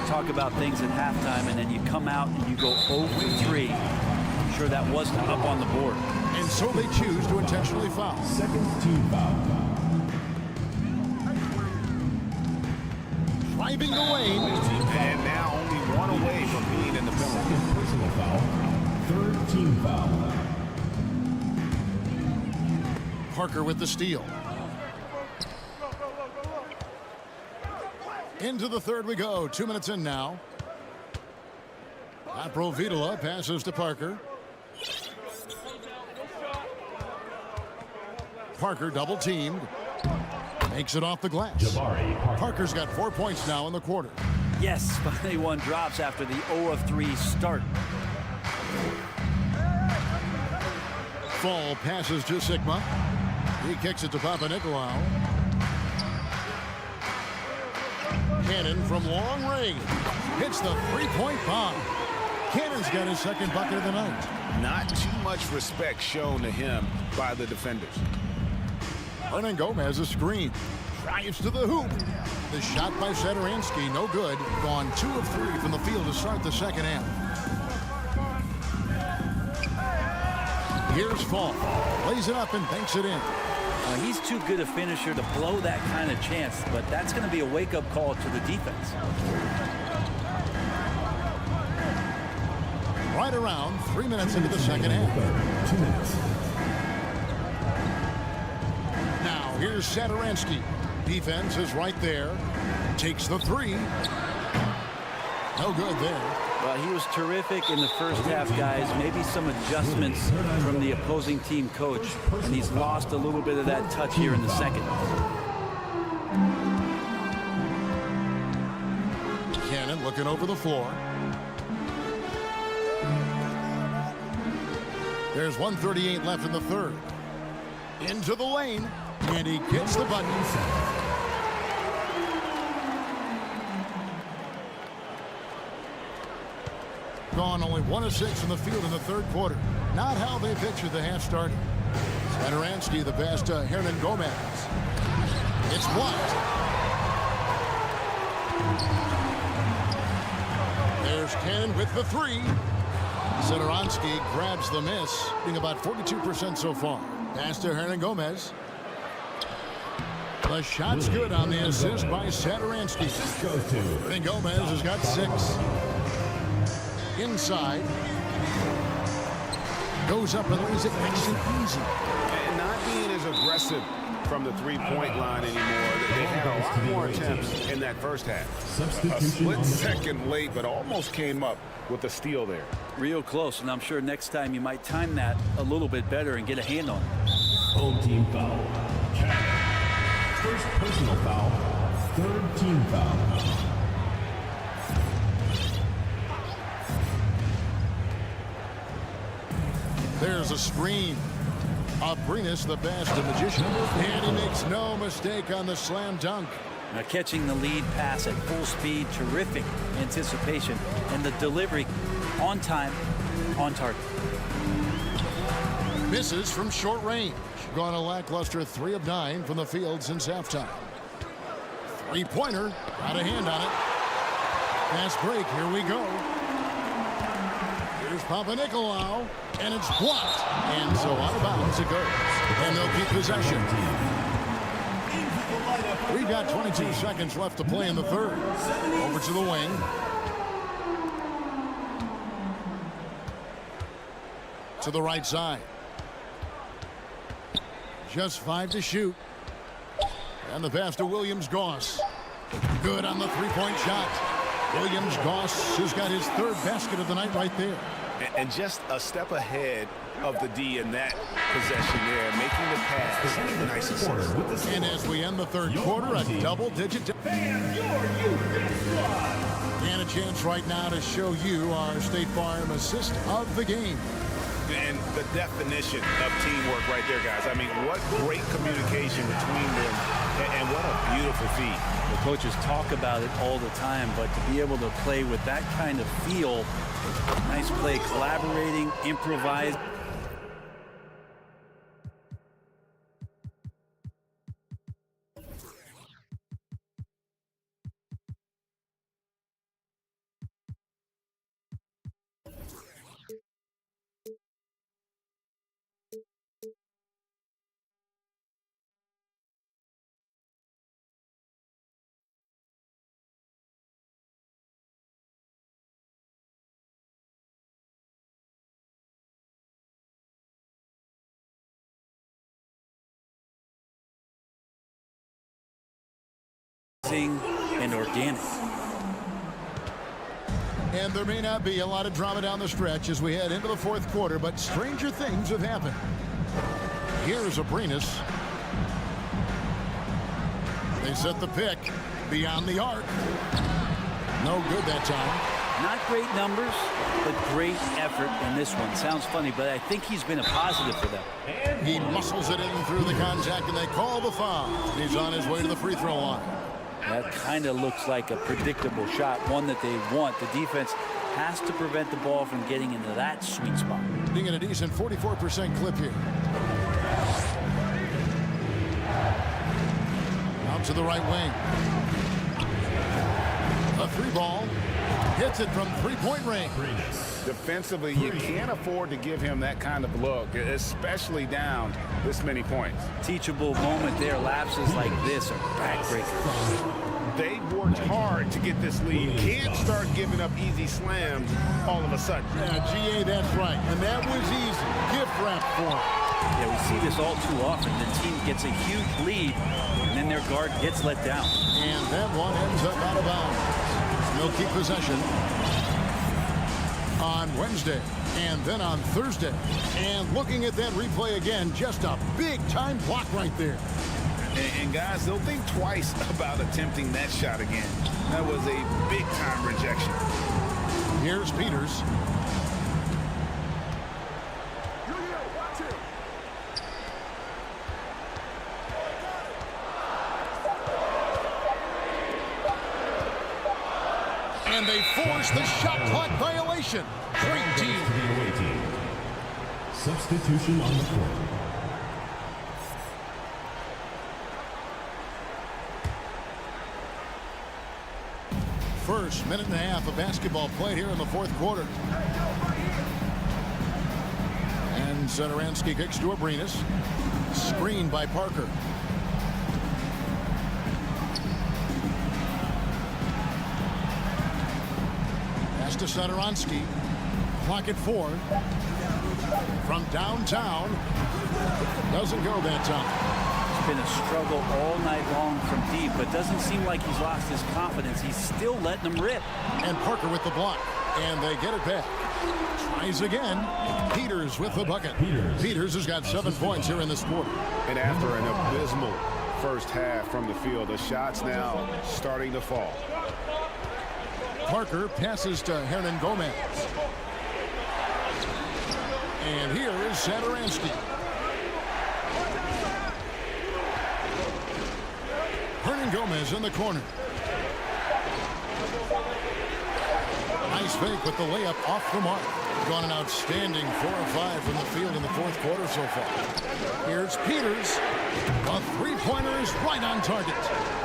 Talk about things at halftime, and then you come out and you go 0 for 3. I'm sure that wasn't up on the board. And so they choose to intentionally foul. Second team foul. Driving the lane. And now only 1 away from being in the penalty. Second personal foul. Third team foul. Parker with the steal. Into the third we go. 2 minutes in now. Vitola passes to Parker. Parker double teamed. Makes it off the glass. Parker's got 4 points now in the quarter. Yes, finally one drops after the 0 of 3 start. Fall passes to Sigma. He kicks it to Papanikolaou. Cannon from long range hits the three-point bomb. Cannon's got his second bucket of the night. Not too much respect shown to him by the defenders. Gomez a screen. Drives to the hoop. The shot by Satoransky, no good. Gone 2 of 3 from the field to start the second half. Here's Fall. Lays it up and banks it in. He's too good a finisher to blow that kind of chance, but that's going to be a wake-up call to the defense. Right around 3 minutes into the second half. 2 minutes. Now here's Satoransky. Defense is right there. Takes the 3. No good there. Well, he was terrific in the first half, guys. Maybe some adjustments from the opposing team coach, and he's lost a little bit of that touch here in the second. Cannon looking over the floor. There's 1:38 left in the third. Into the lane, and he gets the button. Gone only 1 of 6 in the field in the third quarter. Not how they pictured the half started. Satoransky the pass to Hernan Gomez. It's blocked. There's Cannon with the 3. Satoransky grabs the miss, being about 42% so far. Pass to Hernan Gomez. The shot's good on the assist by Satoransky. Hernan Gomez has got 6. Inside. Goes up and lays it nice and easy. And not being as aggressive from the three-point line anymore. They had a lot more attempts in that first half. A split second late, but almost came up with a steal there. Real close, and I'm sure next time you might time that a little bit better and get a hand on it. Home team foul. First personal foul. Third team foul. Here's a screen. Abrinas, the bastard magician. And he makes no mistake on the slam dunk. Now catching the lead pass at full speed, terrific anticipation, and the delivery on time, on target. Misses from short range. Gone a lackluster 3 of 9 from the field since halftime. Three-pointer, got a hand on it. Fast break, here we go. Here's Papanikolaou, and it's blocked. And so out of bounds it goes. And they'll keep possession. We've got 22 seconds left to play in the third. Over to the wing. To the right side. Just 5 to shoot. And the pass to Williams-Goss. Good on the three-point shot. Williams-Goss has got his 3rd basket of the night right there. And just a step ahead of the D in that possession there, making the pass. Nice assist. And as we end the third quarter, a double-digit. And a chance right now to show you our State Farm assist of the game. And the definition of teamwork right there, guys. I mean, what great communication between them, and what a beautiful feat. The coaches talk about it all the time, but to be able to play with that kind of feel, nice play, collaborating, improvising. And organic. And there may not be a lot of drama down the stretch as we head into the fourth quarter, but stranger things have happened. Here's Abrinas. They set the pick beyond the arc. No good that time. Not great numbers, but great effort in this one. Sounds funny, but I think he's been a positive for them. He muscles it in through the contact, and they call the foul. He's on his way to the free throw line. That kind of looks like a predictable shot, one that they want. The defense has to prevent the ball from getting into that sweet spot. Being at a decent 44% clip here. Out to the right wing. A 3-ball. Hits it from three-point range. Defensively, you can't afford to give him that kind of look, especially down this many points. Teachable moment there. Lapses like this are backbreakers. They've worked hard to get this lead. Can't start giving up easy slams all of a sudden. Yeah, GA, that's right. And that was easy. Gift wrap for him. Yeah, we see this all too often. The team gets a huge lead, and then their guard gets let down. And that one ends up out of bounds. They'll keep possession on Wednesday and then on Thursday. And looking at that replay again, just a big-time block right there. And guys, they'll think twice about attempting that shot again. That was a big-time rejection. Here's Peters. And they force the shot clock violation. Great team. Substitution on the court. First minute and a half of basketball played here in the fourth quarter. And Satoransky kicks to Abrinas. Screened by Parker. Pass to Satoransky. Clock at 4. From downtown. Doesn't go that time. Been a struggle all night long from deep, but doesn't seem like he's lost his confidence. He's still letting them rip. And Parker with the block, and they get it back. Tries again. Peters with the bucket. Peters has got 7 points here in this quarter. And after an abysmal first half from the field, the shots now starting to fall. Parker passes to Hernan Gomez. And here is Satoransky. Hernan Gomez in the corner. Nice fake with the layup off the mark. Gone an outstanding 4 of 5 from the field in the fourth quarter so far. Here's Peters. A three-pointer is right on target.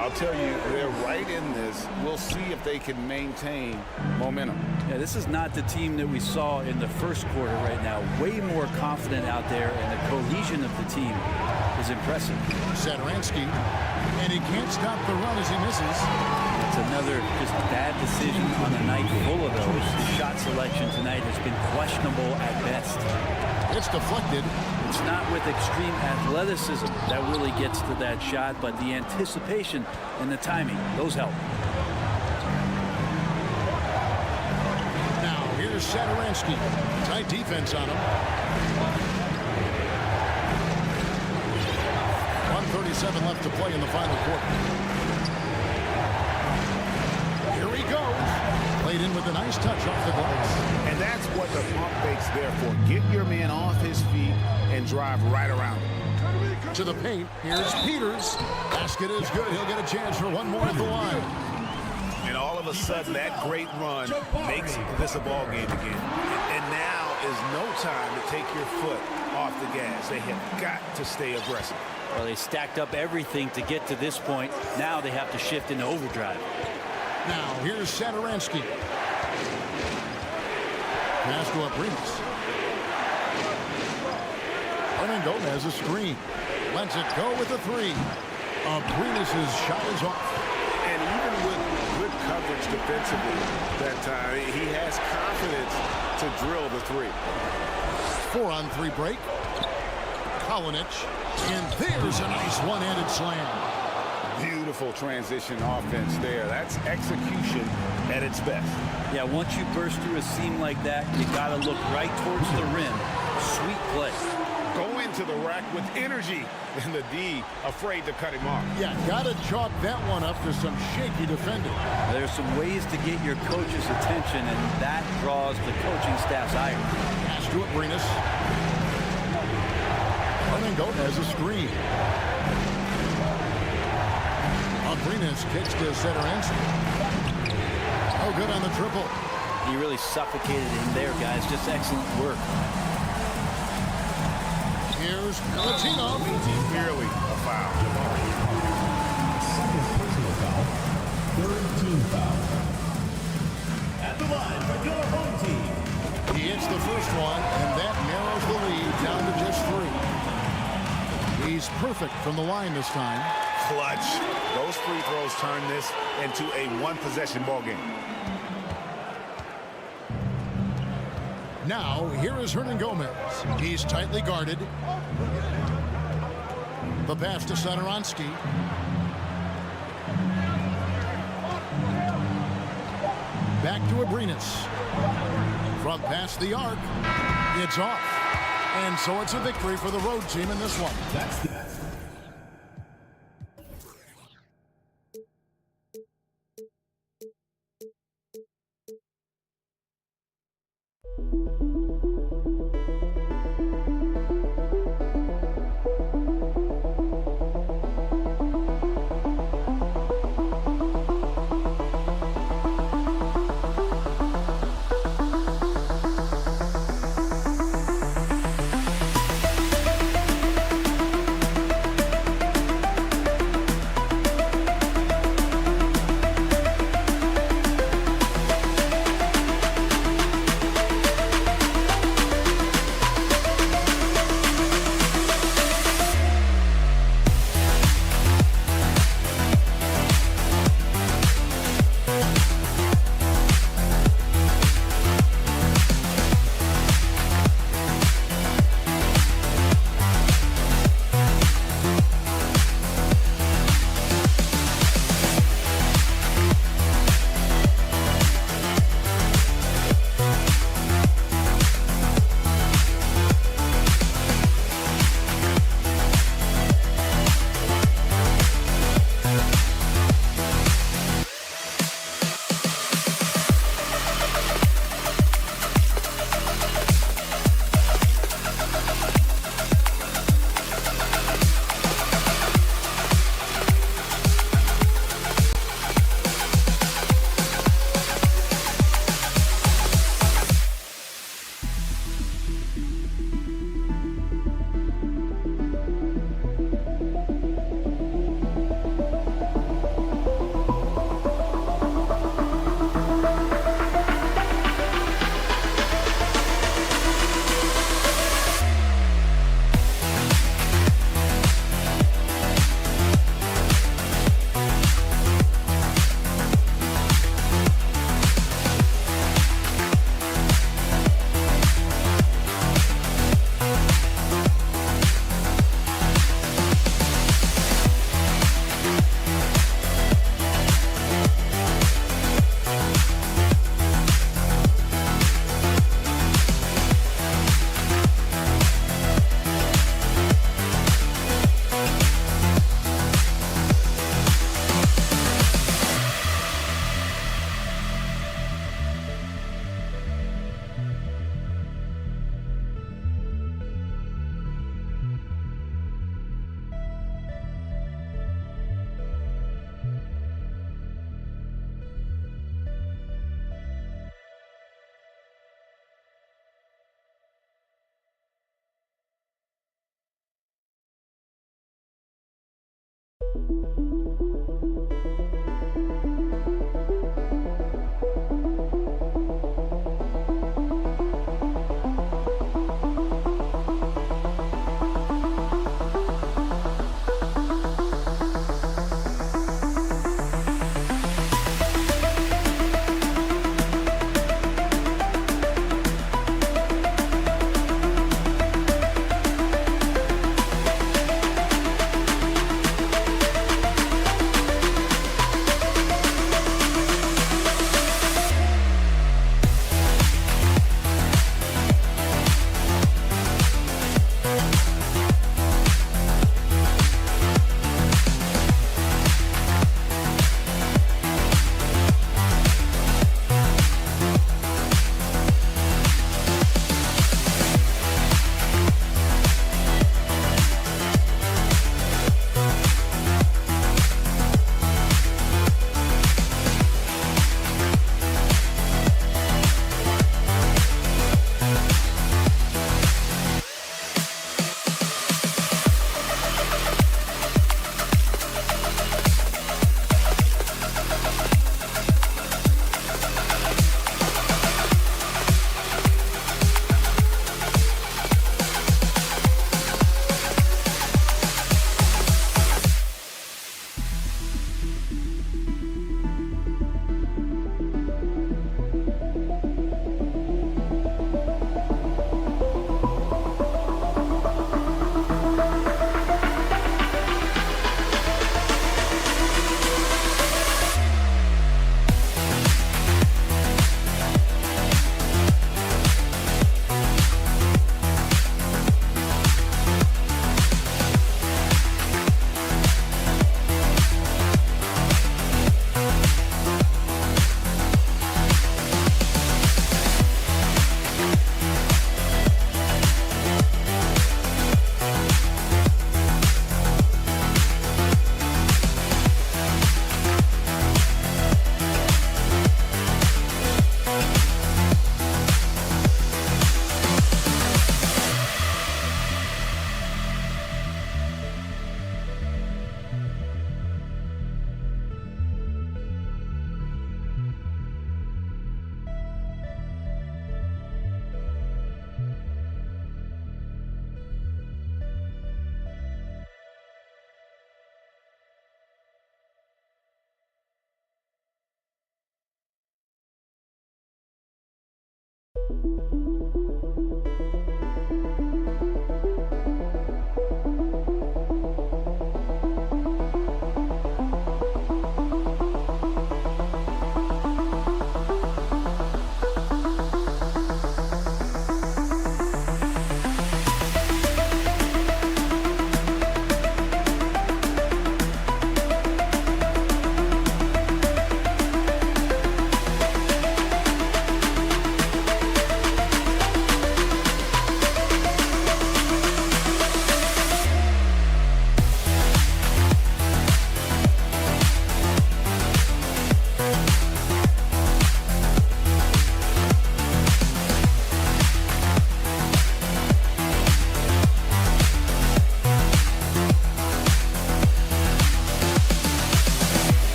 I'll tell you, they're right in this. We'll see if they can maintain momentum. Yeah, this is not the team that we saw in the first quarter right now. Way more confident out there, and the cohesion of the team is impressive. Satoransky, and he can't stop the run as he misses. It's another just bad decision on a night full of those. The shot selection tonight has been questionable at best. It's deflected. It's not with extreme athleticism that really gets to that shot, but the anticipation and the timing, those help. Now here's Satoransky. Tight defense on him. 1:37 left to play in the final quarter. Here he goes. Played in with a nice touch off the glass. And that's what the pump fake's there for. Get your man off his feet and drive right around him. To the paint. Here's Peters. Basket is good. He'll get a chance for one more at the line. And all of a sudden, that great run makes this a ball game again. And now is no time to take your foot off the gas. They have got to stay aggressive. Well, they stacked up everything to get to this point. Now they have to shift into overdrive. Now here's Satoransky. Pass to Abrinas. Hernan Gomez a screen. Lets it go with a three. Abrinas' shot is off. And even with good coverage defensively that time, he has confidence to drill the three. 4-on-3 break. Kalinic. And there's a nice one-handed slam. Beautiful transition offense there. That's execution at its best. Yeah, once you burst through a seam like that, you got to look right towards the rim. Sweet play. Go into the rack with energy, and the D afraid to cut him off. Yeah, got to chalk that one up to some shaky defending. There's some ways to get your coach's attention, and that draws the coaching staff's ire. Pass to Abrinas. Hernan Gomez a screen. Abrinas kicks to Satoransky. Oh, good on the triple. He really suffocated him there, guys. Just excellent work. Here's Latino. Clearly a foul. Second personal foul. Third team foul. At the line for your home team. He hits the first one, and that narrows the lead down to just 3. He's perfect from the line this time. Clutch. Those free throws turn this into a one-possession ball game. Now, here is Hernan Gomez. He's tightly guarded. The pass to Satoransky. Back to Abrinas. From past the arc, it's off. And so it's a victory for the road team in this one. That's the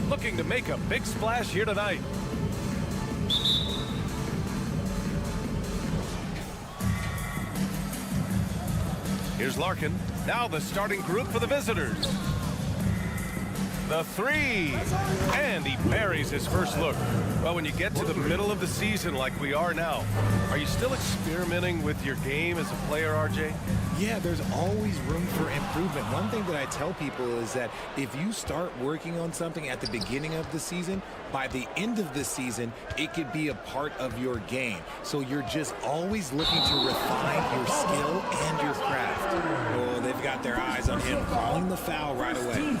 Looking to make a big splash here tonight. Here's Larkin. Now the starting group for the visitors. The three. And he buries his first look. Well, when you get to the middle of the season like we are now, are you still experimenting with your game as a player, RJ? Yeah, there's always room for improvement. One thing that I tell people is that if you start working on something at the beginning of the season, by the end of the season, it could be a part of your game. So you're just always looking to refine your skill and your craft. Oh, they've got their eyes on him, calling the foul right away.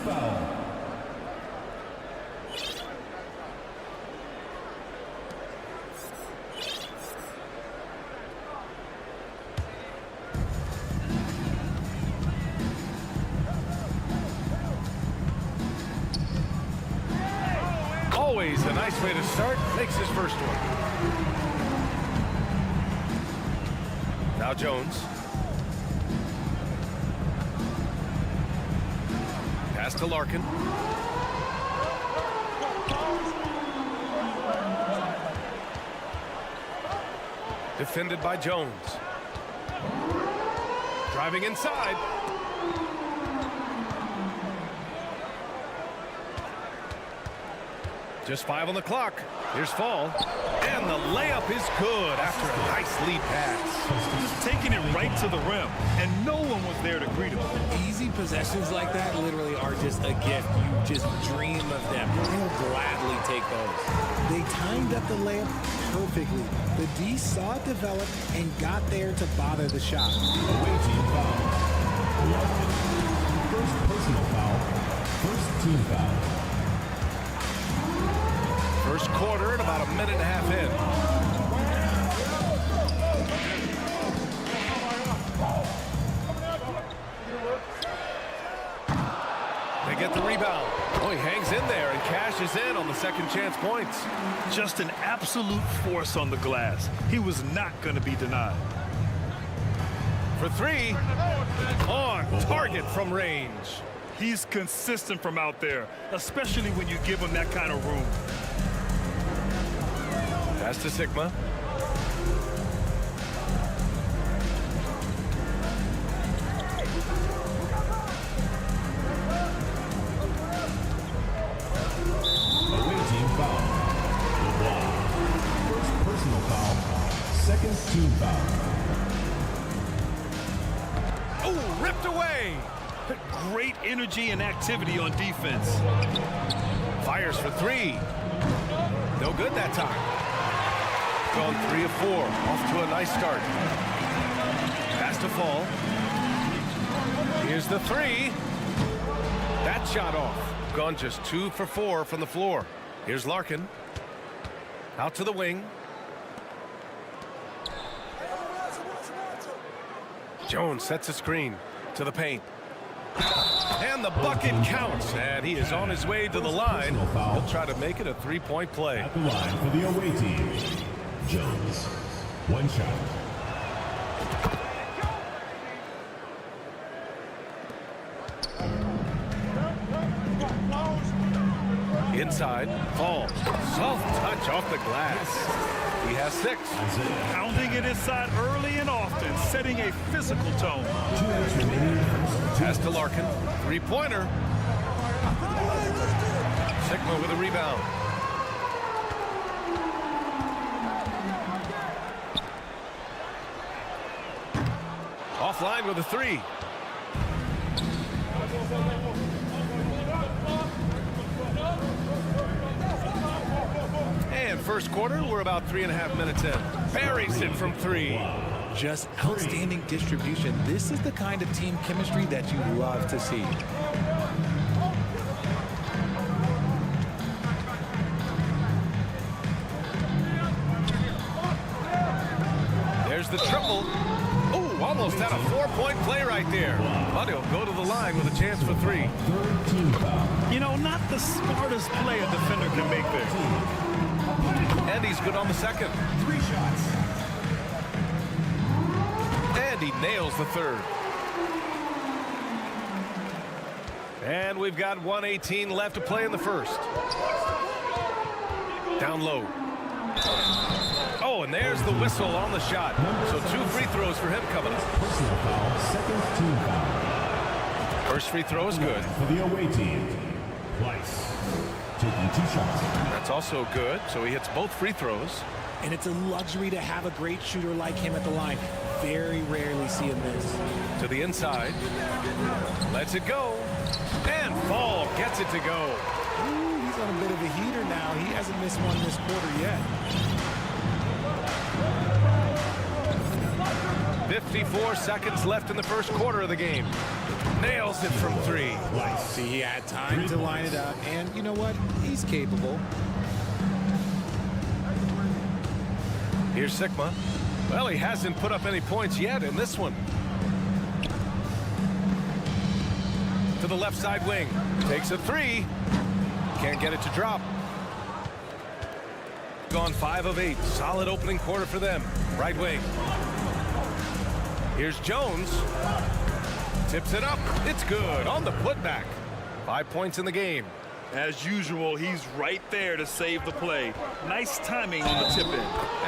Always a nice way to start. Makes his first one. Now Jones. Pass to Larkin. Defended by Jones. Driving inside. Just 5 on the clock. Here's Fall. And the layup is good after a nice lead pass. Just taking it right to the rim, and no one was there to greet him. Easy possessions like that literally are just a gift. You just dream of them. He'll gladly take those. They timed up the layup perfectly. The D saw it develop and got there to bother the shot. Away team foul. First personal foul. First team foul. First quarter and about a minute and a half in. They get the rebound. Oh, he hangs in there and cashes in on the second chance points. Just an absolute force on the glass. He was not going to be denied. For three. On target from range. He's consistent from out there, especially when you give him that kind of room. Pass to Sigma. Away team foul. First personal foul. Second team foul. Oh, ripped away. Great energy and activity on defense. Fires for three. No good that time. Gone 3 of 4. Off to a nice start. Pass to Fall. Here's the three. That shot off. Gone just 2 for 4 from the floor. Here's Larkin. Out to the wing. Jones sets a screen to the paint. And the bucket counts. And he is on his way to the line. He'll try to make it a 3-point play. At the line for the away team. Jones. One shot. Inside. Fall. Soft touch off the glass. He has 6. Pounding it inside early and often, setting a physical tone. Pass to Larkin. 3-pointer. Sigma with a rebound. Offline with a 3. And first quarter, we're about 3.5 minutes in. Buries it from 3. Just outstanding distribution. This is the kind of team chemistry that you love to see. There's the triple. Oh, Almost had a 4-point play right there. But he'll go to the line with a chance for 3. You know, not the smartest play a defender can make there. And he's good on the second. 3 shots. And he nails the third. And we've got 1:18 left to play in the first. Down low. Oh, and there's the whistle on the shot. So 2 free throws for him coming up. Personal foul, second team foul. First free throw is good. For the away team, Weiss taking 2 shots. That's also good. So he hits both free throws. And it's a luxury to have a great shooter like him at the line. Very rarely see him miss. To the inside. Lets it go. And Fall gets it to go. Ooh, he's on a bit of a heater now. He hasn't missed one this quarter yet. 54 seconds left in the first quarter of the game. Nails it from 3. See, he had time to line it up. And you know what? He's capable. Here's Sigma. Well, he hasn't put up any points yet in this one. To the left side wing. Takes a 3. Can't get it to drop. Gone 5 of 8. Solid opening quarter for them. Right wing. Here's Jones. Tips it up. It's good on the putback. 5 points in the game. As usual, he's right there to save the play. Nice timing on the tip-in.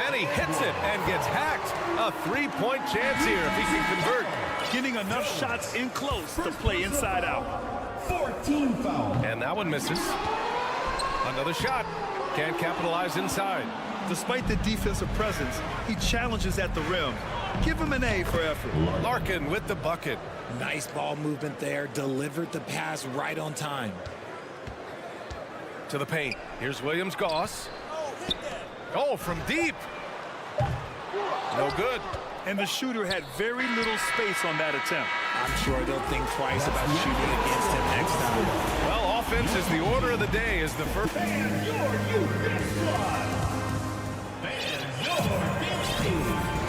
And he hits it and gets hacked. A 3-point chance here if he can convert. Getting enough shots in close to play inside out. 14 foul. And that one misses. Another shot. Can't capitalize inside. Despite the defensive presence, he challenges at the rim. Give him an A for effort. Larkin with the bucket. Nice ball movement there. Delivered the pass right on time. To the paint. Here's Williams Goss. Oh, from deep. No good. And the shooter had very little space on that attempt. I'm sure they'll think twice about shooting against him next time. Well, offense is the order of the day as the first.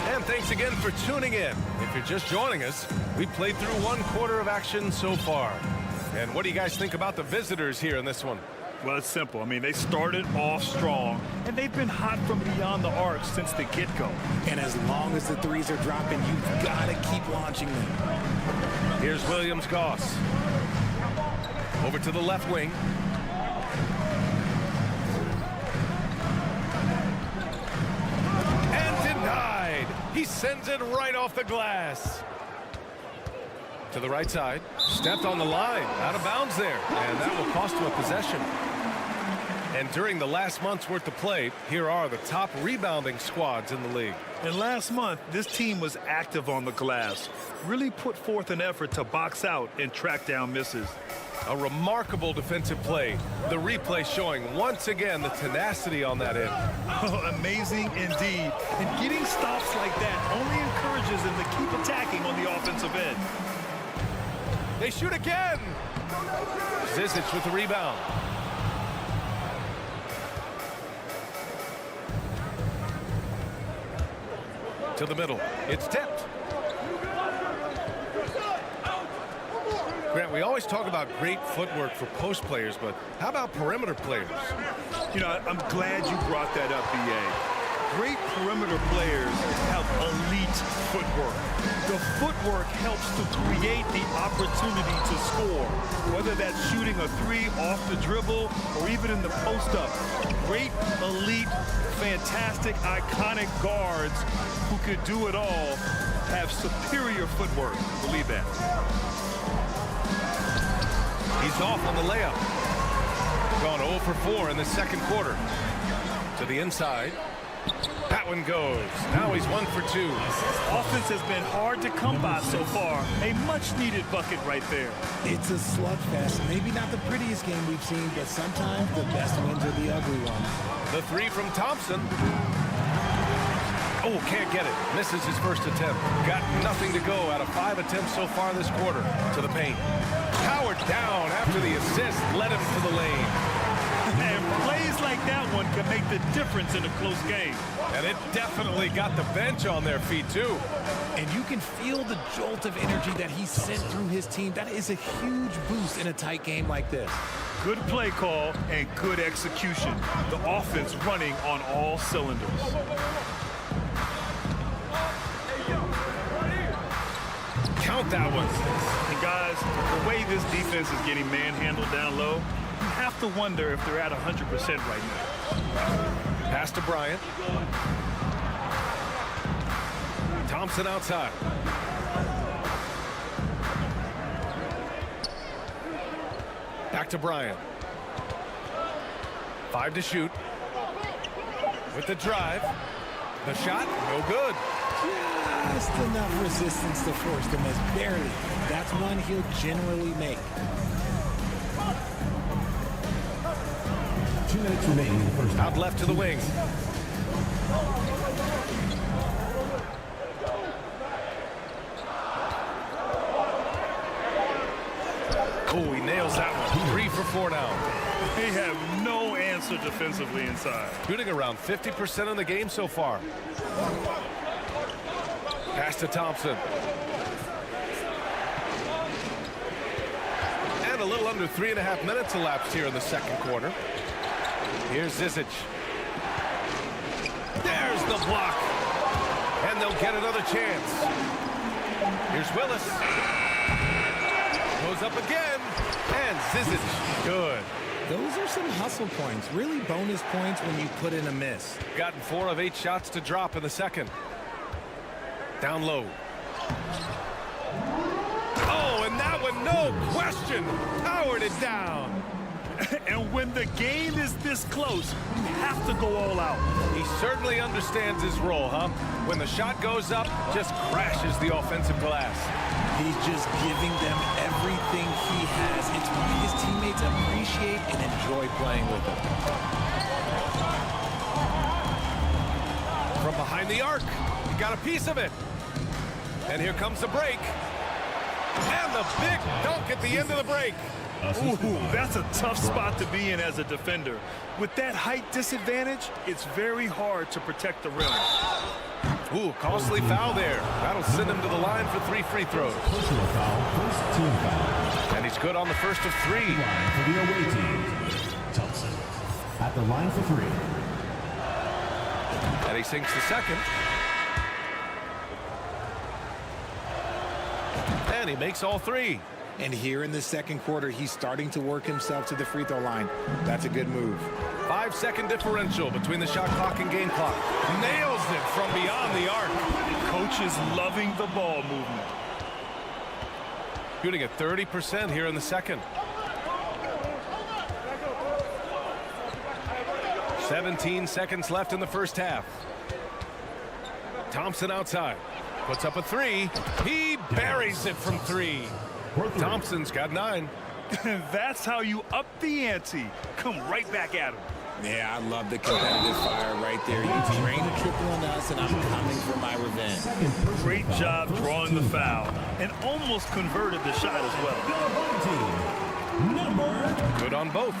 And thanks again for tuning in. If you're just joining us, we played through 1 quarter of action so far. And what do you guys think about the visitors here in this one? Well, it's simple. I mean, they started off strong, and they've been hot from beyond the arc since the get-go. And as long as the threes are dropping, you've got to keep launching them. Here's Williams Goss. Over to the left wing. And denied. He sends it right off the glass. To the right side. Stepped on the line. Out of bounds there. And that will cost him a possession. And during the last month's worth of play, here are the top rebounding squads in the league. And last month, this team was active on the glass. Really put forth an effort to box out and track down misses. A remarkable defensive play. The replay showing once again the tenacity on that end. Oh, amazing indeed. And getting stops like that only encourages them to keep attacking on the offensive end. They shoot again. Zizic with the rebound. To the middle. It's tipped. Grant, we always talk about great footwork for post players, but how about perimeter players? You know, I'm glad you brought that up, B.A. Great perimeter players have elite footwork. The footwork helps to create the opportunity to score, whether that's shooting a 3 off the dribble or even in the post-up. Great, elite, fantastic, iconic guards who could do it all have superior footwork. Believe that. He's off on the layup. Gone 0 for 4 in the second quarter. To the inside. That one goes. Now he's 1 for 2. Offense has been hard to come by so far. A much-needed bucket right there. It's a slugfest. Maybe not the prettiest game we've seen, but sometimes the best wins are the ugly ones. The 3 from Thompson. Oh, can't get it. Misses his first attempt. Got nothing to go out of 5 attempts so far this quarter. To the paint. Powered down after the assist led him to the lane. And plays like that one can make the difference in a close game. And it definitely got the bench on their feet, too. And you can feel the jolt of energy that he sent through his team. That is a huge boost in a tight game like this. Good play call and good execution. The offense running on all cylinders. Count that one. And guys, the way this defense is getting manhandled down low, you have to wonder if they're at 100% right now. Pass to Bryant. Thompson outside. Back to Bryant. 5 to shoot. With the drive. The shot, no good. Just enough resistance to force the miss. Barely. That's one he'll generally make. 2 minutes remaining in the first half. Out left to the wing. Oh, he nails that one. 3 for 4 now. They have no answer defensively inside. Shooting around 50% in the game so far. Pass to Thompson. And a little under 3.5 minutes elapsed here in the second quarter. Here's Zizic. There's the block. And they'll get another chance. Here's Willis. Goes up again. And Zizic. Good. Those are some hustle points. Really bonus points when you put in a miss. Gotten 4 of 8 shots to drop in the second. Down low. Oh, and that one, no question, powered it down. And when the game is this close, you have to go all out. He certainly understands his role, huh? When the shot goes up, just crashes the offensive glass. He's just giving them everything he has. It's why his teammates appreciate and enjoy playing with him. From behind the arc, he got a piece of it. And here comes the break. And the big dunk at the end of the break. Ooh, that's a tough spot to be in as a defender. With that height disadvantage, it's very hard to protect the rim. Ooh, costly foul there. That'll send him to the line for 3 free throws. Personal foul, first team foul. And he's good on the first of 3. Line for the away team. Thompson at the line for 3. And he sinks the second. And he makes all 3. And here in the second quarter, he's starting to work himself to the free throw line. That's a good move. 5-second differential between the shot clock and game clock. Nails it from beyond the arc. Coach is loving the ball movement. Shooting at 30% here in the second. 17 seconds left in the first half. Thompson outside. Puts up a 3. He buries it from 3. Thompson's got 9. That's how you up the ante. Come right back at him. Yeah, I love the competitive fire right there. You drain a triple on us, and I'm coming for my revenge. Great job drawing the foul, and almost converted the shot as well. Good on both.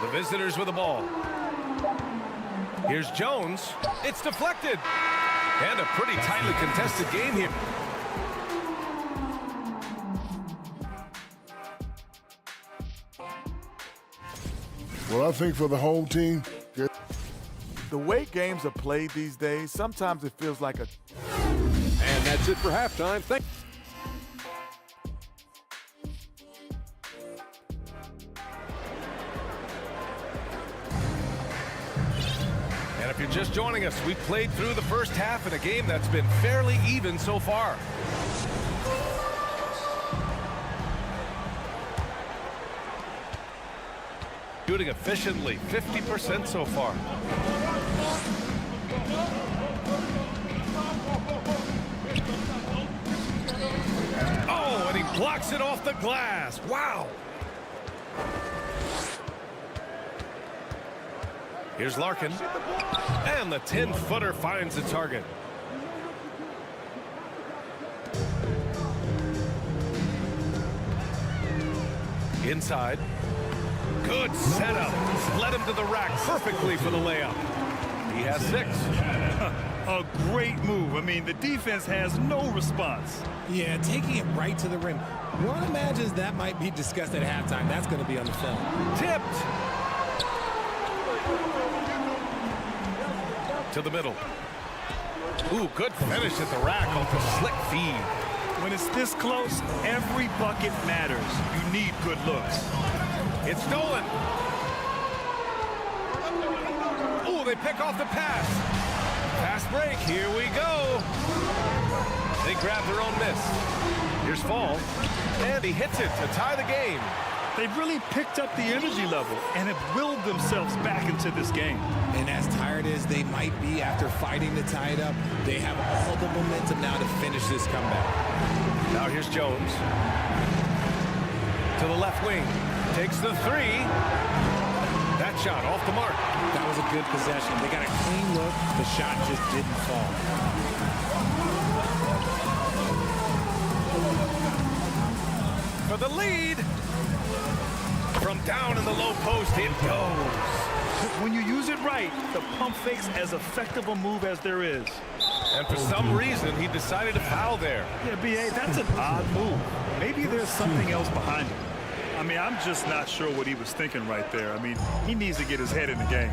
The visitors with the ball. Here's Jones. It's deflected. And a pretty tightly contested game here. Well, I think for the home team, the way games are played these days, sometimes it feels like a... And that's it for halftime. And if you're just joining us, we played through the first half in a game that's been fairly even so far. Shooting efficiently, 50% so far. Oh, and he blocks it off the glass. Wow. Here's Larkin. And the 10-footer finds the target. Inside. Good setup. Led him to the rack perfectly for the layup. He has 6. A great move. I mean, the defense has no response. Yeah, taking it right to the rim. One imagines that might be discussed at halftime. That's going to be on the film. Tipped. To the middle. Ooh, good finish at the rack off the slick feed. When it's this close, every bucket matters. You need good looks. It's stolen. Ooh, they pick off the pass. Fast break, here we go. They grab their own miss. Here's Fall, and he hits it to tie the game. They've really picked up the energy level and have willed themselves back into this game. And as tired as they might be after fighting to tie it up, they have all the momentum now to finish this comeback. Now here's Jones. To the left wing. Takes the 3. That shot off the mark. That was a good possession. They got a clean look. The shot just didn't fall. For the lead. From down in the low post, it goes. When you use it right, the pump fake's as effective a move as there is. And for some reason, he decided to foul there. Yeah, B.A., that's an odd move. Maybe there's something else behind it. I mean, I'm just not sure what he was thinking right there. I mean, he needs to get his head in the game.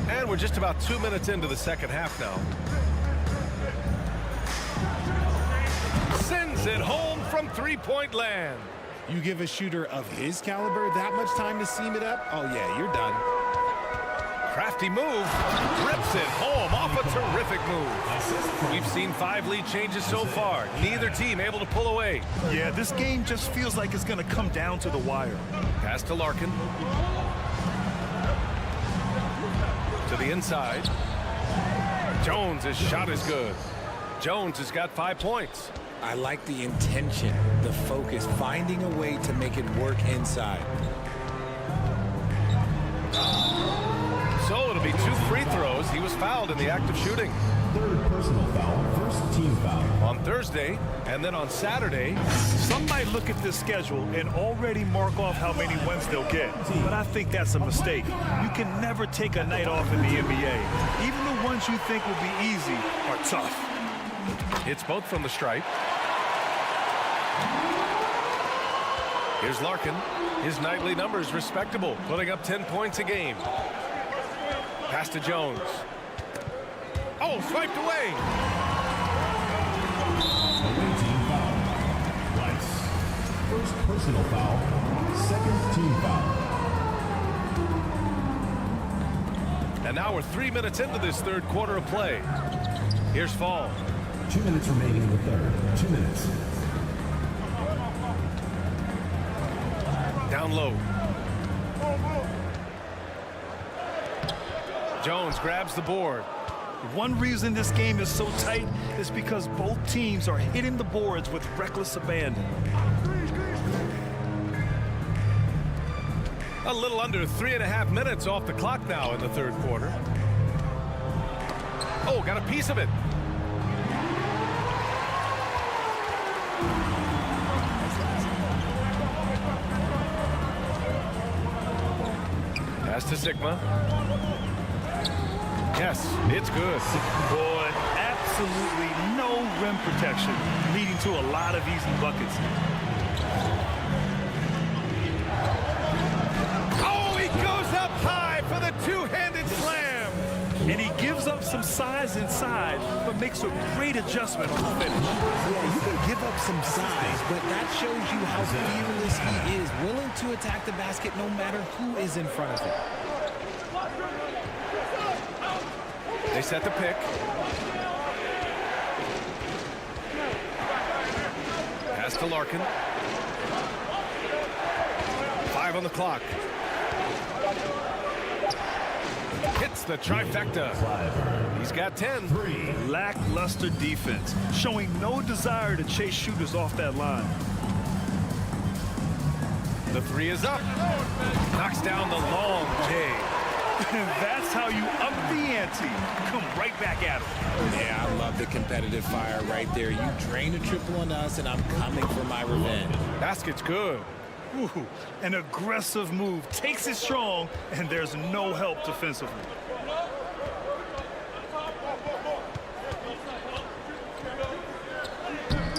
And we're just about 2 minutes into the second half now. Sends it home from three-point land. You give a shooter of his caliber that much time to seam it up? Oh, yeah, you're done. Crafty move. Rips it home off a terrific move. We've seen 5 lead changes so far. Neither team able to pull away. Yeah, this game just feels like it's going to come down to the wire. Pass to Larkin. To the inside. Jones' shot is good. Jones has got 5 points. I like the intention, the focus, finding a way to make it work inside. So it'll be 2 free throws. He was fouled in the act of shooting. 3rd personal foul, 1st team foul. On Thursday, and then on Saturday. Some might look at this schedule and already mark off how many wins they'll get. But I think that's a mistake. You can never take a night off in the NBA. Even the ones you think will be easy are tough. It's both from the stripe. Here's Larkin. His nightly numbers respectable, putting up 10 points a game. Pass to Jones. Oh, swiped away. Away team foul. Rice. 1st personal foul. 2nd team foul. And now we're 3 minutes into this 3rd quarter of play. Here's Fall. 2 minutes remaining in the 3rd. 2 minutes. Down low. Jones grabs the board. One reason this game is so tight is because both teams are hitting the boards with reckless abandon. A little under 3.5 minutes off the clock now in the 3rd quarter. Oh, got a piece of it. Pass to Sigma. Yes, it's good. Boy, absolutely no rim protection, leading to a lot of easy buckets. Oh, he goes up high for the 2-handed slam. And he gives up some size inside, but makes a great adjustment on the finish. Yeah, you can give up some size, but that shows you how fearless he is, willing to attack the basket no matter who is in front of him. They set the pick. Pass to Larkin. 5 on the clock. Hits the trifecta. He's got 10. Lackluster defense, showing no desire to chase shooters off that line. The 3 is up. Knocks down the long J. That's how you up the that team. Come right back at them. Yeah, I love the competitive fire right there. You drain a triple on us, and I'm coming for my revenge. Basket's good. Ooh, an aggressive move. Takes it strong, and there's no help defensively.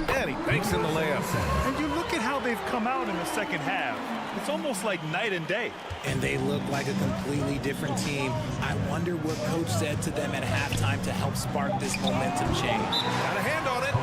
And he banks in the layup. And you look at how they've come out in the second half. It's almost like night and day. And they look like a completely different team. I wonder what coach said to them at halftime to help spark this momentum change. Got a hand on it.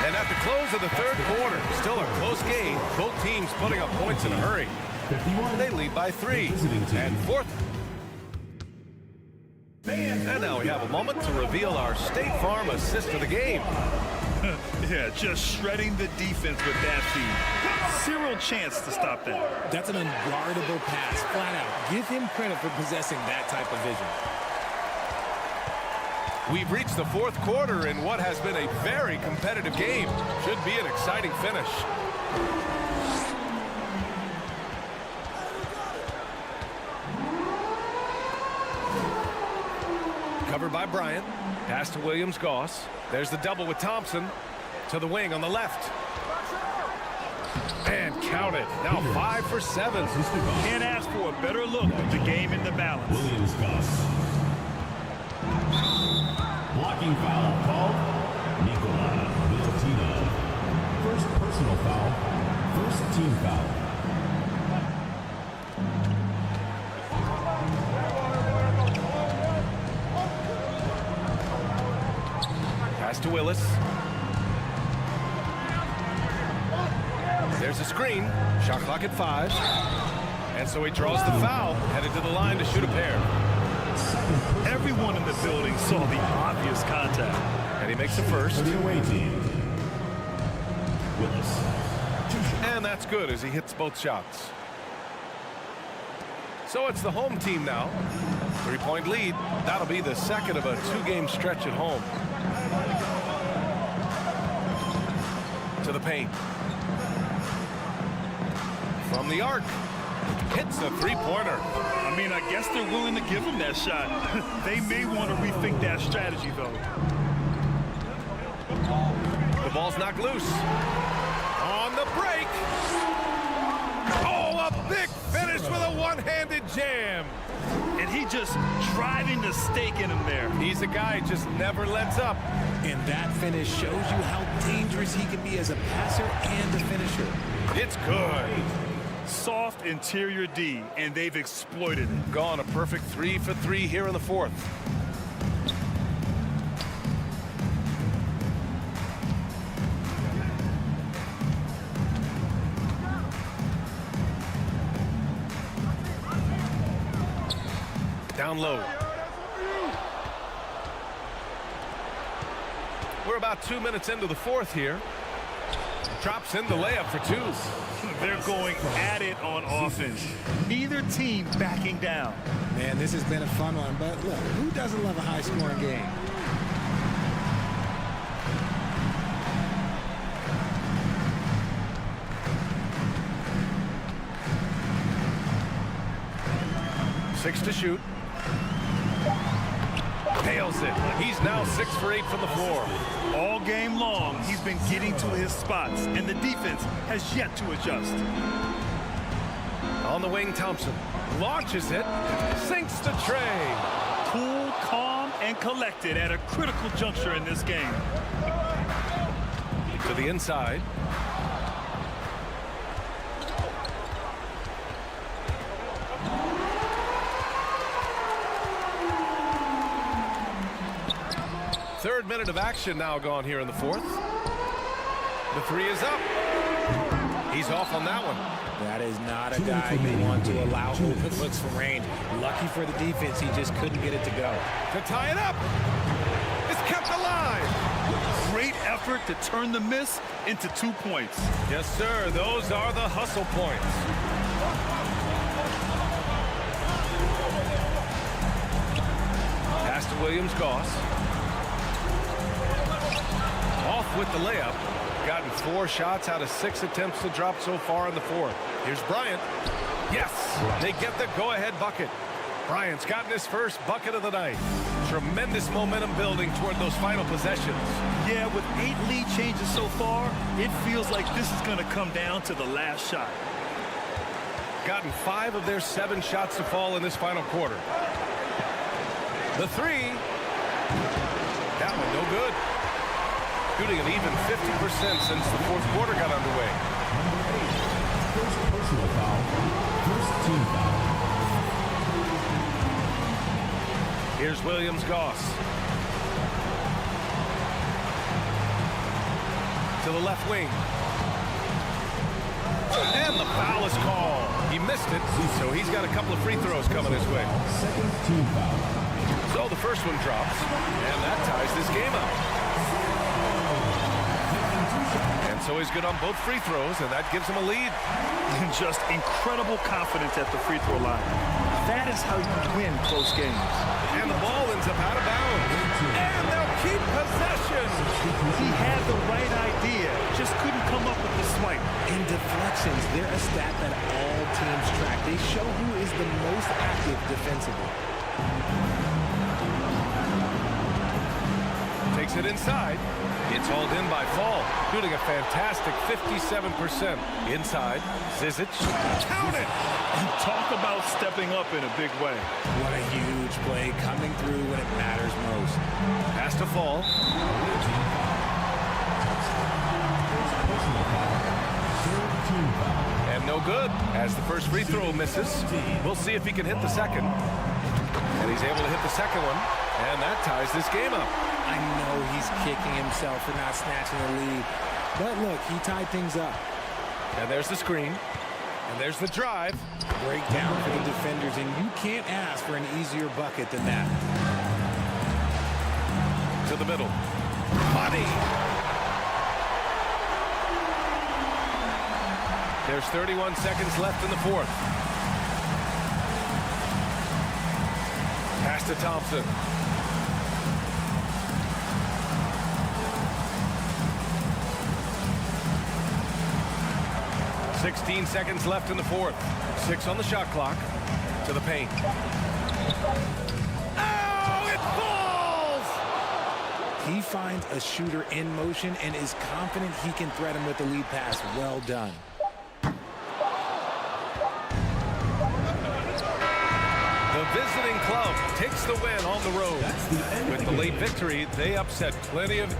And at the close of the third quarter, still a close game. Both teams putting up points in a hurry. They lead by 3. And fourth. And now we have a moment to reveal our State Farm assist of the game. Yeah, just shredding the defense with that feed. Zero chance to stop that. That's an unguardable pass, flat out. Give him credit for possessing that type of vision. We've reached the fourth quarter in what has been a very competitive game. Should be an exciting finish. Covered by Bryant. Pass to Williams-Goss. There's the double with Thompson. To the wing on the left. And count it. Now 5 for 7. Can't ask for a better look with the game in the balance. Williams-Goss. Blocking foul called Bjelica. First personal foul. First team foul. Pass to Willis. There's a screen. Shot clock at 5. And so he draws the foul. Headed to the line to shoot a pair. Everyone in the building saw the obvious contact. And he makes the first. For the away team. Willis. And that's good as he hits both shots. So it's the home team now. 3-point lead. That'll be the second of a 2-game stretch at home. To the paint. From the arc. Hits a 3-pointer. I mean, I guess they're willing to give him that shot. They may want to rethink that strategy, though. The ball's knocked loose. On the break. Oh, a big finish with a one-handed jam. And he just driving the stake in him there. He's a guy who just never lets up. And that finish shows you how dangerous he can be as a passer and a finisher. It's good. Soft interior D, and they've exploited it. Gone a perfect 3 for 3 here in the fourth. Down low. We're about 2 minutes into the fourth here. Drops in the layup for 2. They're going at it on offense. Neither team backing down. Man, this has been a fun one, but look, who doesn't love a high-scoring game? Six to shoot. Nails it. He's now 6 for 8 from the floor. All game long, he's been getting to his spots, and the defense has yet to adjust. On the wing, Thompson launches it, sinks the tray. Cool, calm, and collected at a critical juncture in this game. To the inside. Third minute of action now gone here in the fourth. The 3 is up. He's off on that one. That is not a guy you want to allow open looks from range. Lucky for the defense, he just couldn't get it to go. To tie it up. It's kept alive. Great effort to turn the miss into 2 points. Yes, sir. Those are the hustle points. Pass to Williams-Goss. Off with the layup. Gotten 4 shots out of 6 attempts to drop so far in the fourth. Here's Bryant. Yes, they get the go-ahead bucket. Bryant's gotten his first bucket of the night. Tremendous momentum building toward those final possessions. Yeah, with 8 lead changes so far, it feels like this is going to come down to the last shot. Gotten 5 of their 7 shots to fall in this final quarter. The 3. That one no good. Shooting an even 50% since the fourth quarter got underway. First personal foul. First team foul. Here's Williams-Goss. To the left wing. And the foul is called. He missed it, so he's got a couple of free throws coming his way. Second team foul. So the first one drops, and that ties this game up. And so he's good on both free throws, and that gives him a lead. And just incredible confidence at the free throw line. That is how you win close games. And the ball ends up out of bounds. And they'll keep possession. He had the right idea, just couldn't come up with the swipe. In deflections, they're a stat that all teams track. They show who is the most active defensively. Takes it inside. It's hauled in by Fall, shooting a fantastic 57%. Inside, Zizic. Count it! And talk about stepping up in a big way. What a huge play coming through when it matters most. Has to Fall. And no good, as the first free throw misses. We'll see if he can hit the second. And he's able to hit the second one, and that ties this game up. I know he's kicking himself for not snatching the lead. But look, he tied things up. And there's the screen. And there's the drive. Breakdown for the defenders, and you can't ask for an easier bucket than that. To the middle. Money. There's 31 seconds left in the fourth. Pass to Thompson. .16 seconds left in the fourth. 6 on the shot clock. To the paint. Oh, it falls! He finds a shooter in motion and is confident he can threat him with the lead pass. Well done. The visiting club takes the win on the road. With the late victory, they upset plenty of...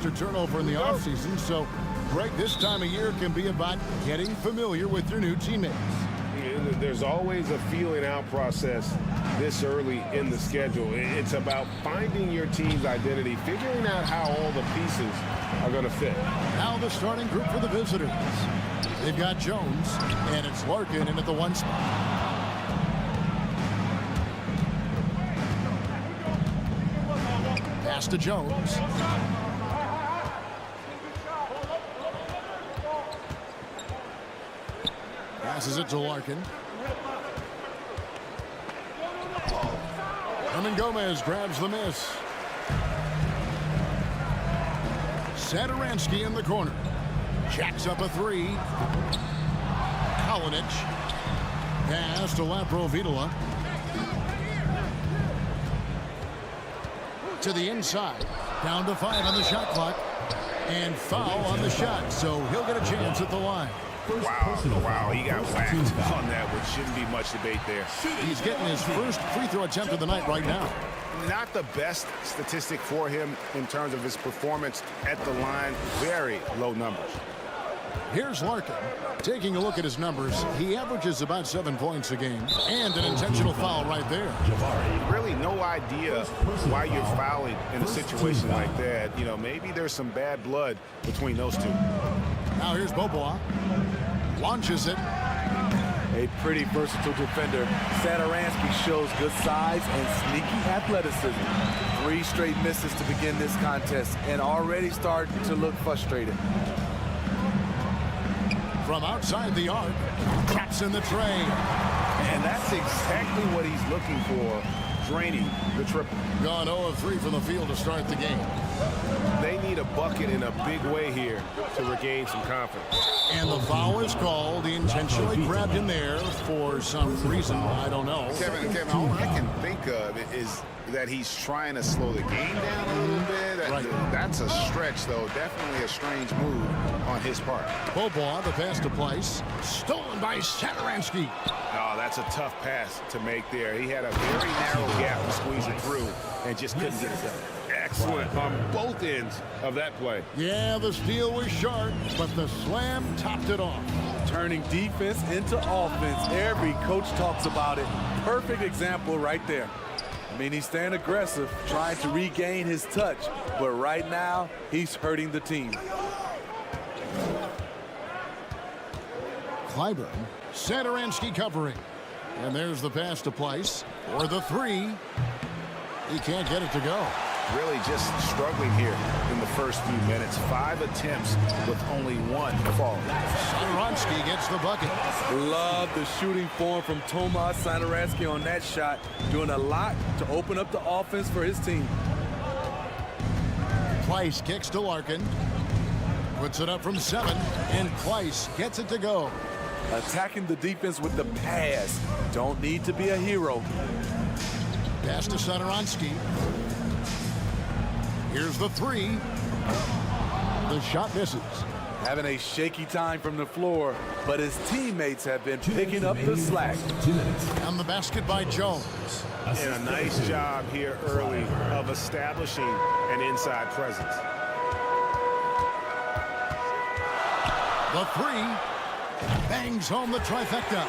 forced a turnover in the offseason, so Greg, this time of year can be about getting familiar with your new teammates. There's always a feeling out process this early in the schedule. It's about finding your team's identity, figuring out how all the pieces are going to fit. Now the starting group for the visitors. They've got Jones, and it's Larkin in at the 1 spot. Pass to Jones. Passes it to Larkin. Herman Gomez grabs the miss. Satoransky in the corner. Jacks up a 3. Kalinic. Pass to Bjelica. To the inside. Down to 5 on the shot clock. And foul on the shot, so he'll get a chance at the line. Wow, he got whacked on that, which shouldn't be much debate there. He's getting his first free throw attempt of the night right now. Not the best statistic for him in terms of his performance at the line. Very low numbers. Here's Larkin. Taking a look at his numbers, he averages about 7 points a game. And an intentional foul right there. Really no idea why you're fouling in a situation like that. You know, maybe there's some bad blood between those two. Now here's Bobois. Launches it. A pretty versatile defender. Satoransky shows good size and sneaky athleticism. 3 straight misses to begin this contest and already starting to look frustrated. From outside the arc, traps in the tray. And that's exactly what he's looking for, draining the triple. Gone 0 of 3 from the field to start the game. They need a bucket in a big way here to regain some confidence. And the foul is called. He intentionally grabbed him there for some reason. I don't know. Kevin, all I can think of is that he's trying to slow the game down a little bit. Right. That's a stretch, though. Definitely a strange move on his part. Bobois, the pass to Place. Stolen by Satoransky. Oh, that's a tough pass to make there. He had a very narrow gap to squeeze it through and just couldn't get it done. Excellent on both ends of that play. Yeah, the steal was short, but the slam topped it off. Turning defense into offense. Every coach talks about it. Perfect example right there. I mean, he's staying aggressive, trying to regain his touch, but right now, he's hurting the team. Clyburn, Satoransky covering. And there's the pass to Place. For the 3. He can't get it to go. Really just struggling here in the first few minutes. 5 attempts with only 1 falling. Satoransky gets the bucket. Love the shooting form from Tomas Satoransky on that shot. Doing a lot to open up the offense for his team. Place kicks to Larkin. Puts it up from 7. And Place gets it to go. Attacking the defense with the pass. Don't need to be a hero. Pass to Satoransky. Here's the 3. The shot misses. Having a shaky time from the floor, but his teammates have been picking up the slack. On the basket by Jones. And a nice job here early of establishing an inside presence. The 3 bangs home the trifecta.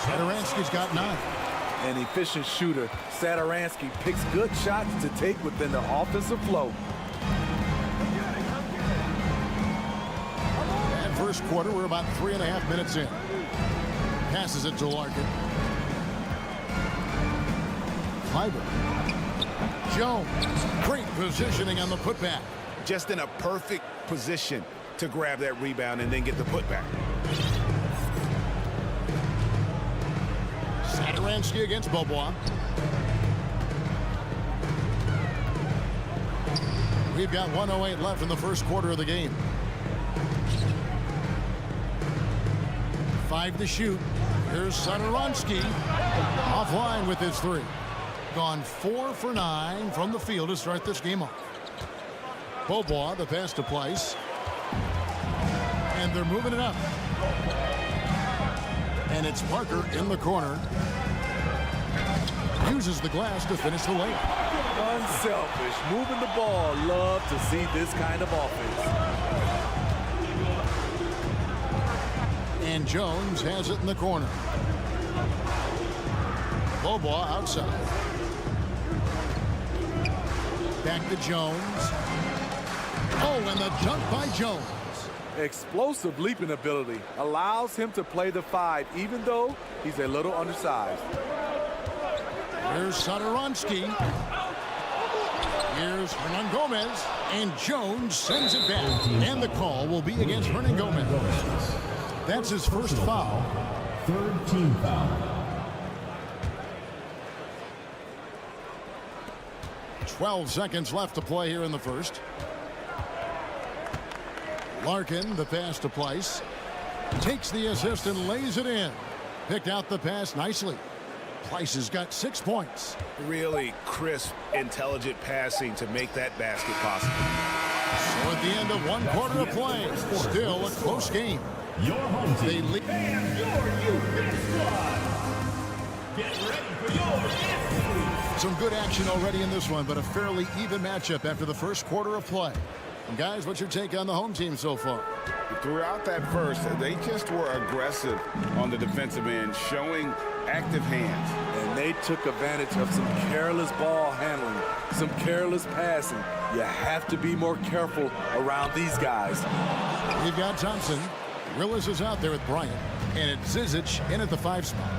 Satoransky's got 9. An efficient shooter, Satoransky picks good shots to take within the offensive flow. And first quarter, we're about 3.5 minutes in. Passes it to Larkin. Clyburn. Jones. Great positioning on the putback. Just in a perfect position to grab that rebound and then get the putback. Satoransky against Bobois. We've got 1:08 left in the first quarter of the game. 5 to shoot. Here's Satoransky. Offline with his 3. Gone 4 for 9 from the field to start this game off. Bobois, the pass to Place. And they're moving it up. And it's Parker in the corner. uses the glass to finish the layup. Unselfish, moving the ball. Love to see this kind of offense. And Jones has it in the corner. Bobois outside. Back to Jones. Oh, and the dunk by Jones. Explosive leaping ability allows him to play the 5, even though he's a little undersized. Here's Satoransky. Here's Hernan Gomez. And Jones sends it back. And the call will be against Hernan Gomez. That's his first foul. Third team foul. 12 seconds left to play here in the first. Larkin, the pass to Pleiss. Takes the assist and lays it in. Picked out the pass nicely. Pleiss has got 6 points. Really crisp, intelligent passing to make that basket possible. So at the end of 1 quarter of play, still a close game. Your home team. They lead. And your squad. Get ready for your Some good action already in this one, but a fairly even matchup after the first quarter of play. And guys, what's your take on the home team so far? Throughout that first, they just were aggressive on the defensive end, showing active hands. And they took advantage of some careless ball handling, some careless passing. You have to be more careful around these guys. We've got Thompson. Willis is out there with Bryant. And it's Zizic in at the 5 spot.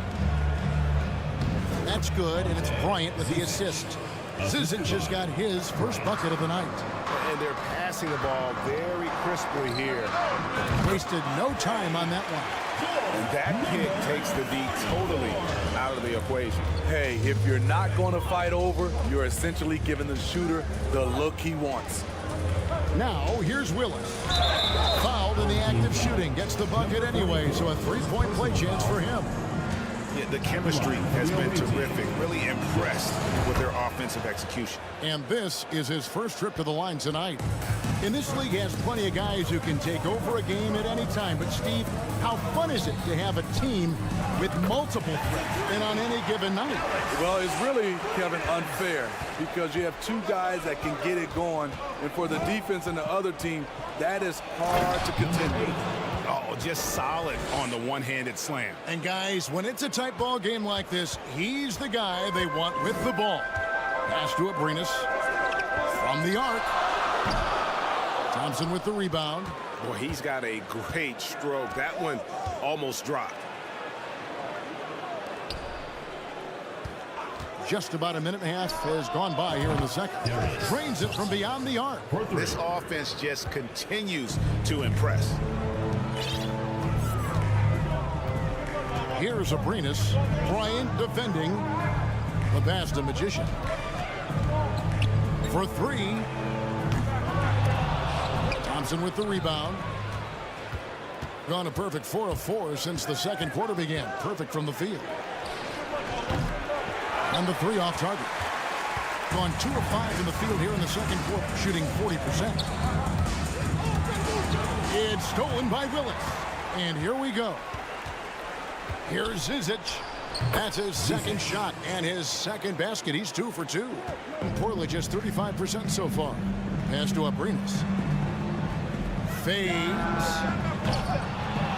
That's good, and it's Bryant with the assist. Zizic has got his first bucket of the night. And they're passing the ball very crisply here. Wasted no time on that one. And that kick takes the D totally out of the equation. Hey, if you're not going to fight over, you're essentially giving the shooter the look he wants. Now, here's Willis. Fouled in the act of shooting. Gets the bucket anyway, so a 3-point play chance for him. Yeah, the chemistry has been terrific. Really impressed with their offensive execution. And this is his first trip to the line tonight. And this league has plenty of guys who can take over a game at any time. But, Steve, how fun is it to have a team with multiple threats and on any given night? Well, it's really, Kevin, unfair because you have 2 guys that can get it going. And for the defense and the other team, that is hard to contend with. Oh, just solid on the one-handed slam. And, guys, when it's a tight ball game like this, he's the guy they want with the ball. Pass to Abrinas from the arc. Thompson with the rebound. Boy, he's got a great stroke. That one almost dropped. Just about a minute and a half has gone by here in the second. Drains it from beyond the arc. This offense just continues to impress. Here's Abrinas. Bryant defending. The pass to Magician. For 3. Thompson with the rebound. Gone a perfect 4 of 4 since the second quarter began. Perfect from the field. And the 3 off target. Gone 2 of 5 in the field here in the second quarter, shooting 40%. It's stolen by Willis. And here we go. Here's Zizic. That's his second shot and his second basket. He's 2 for 2. Portland just 35% so far. Pass to Abrinas. Fades.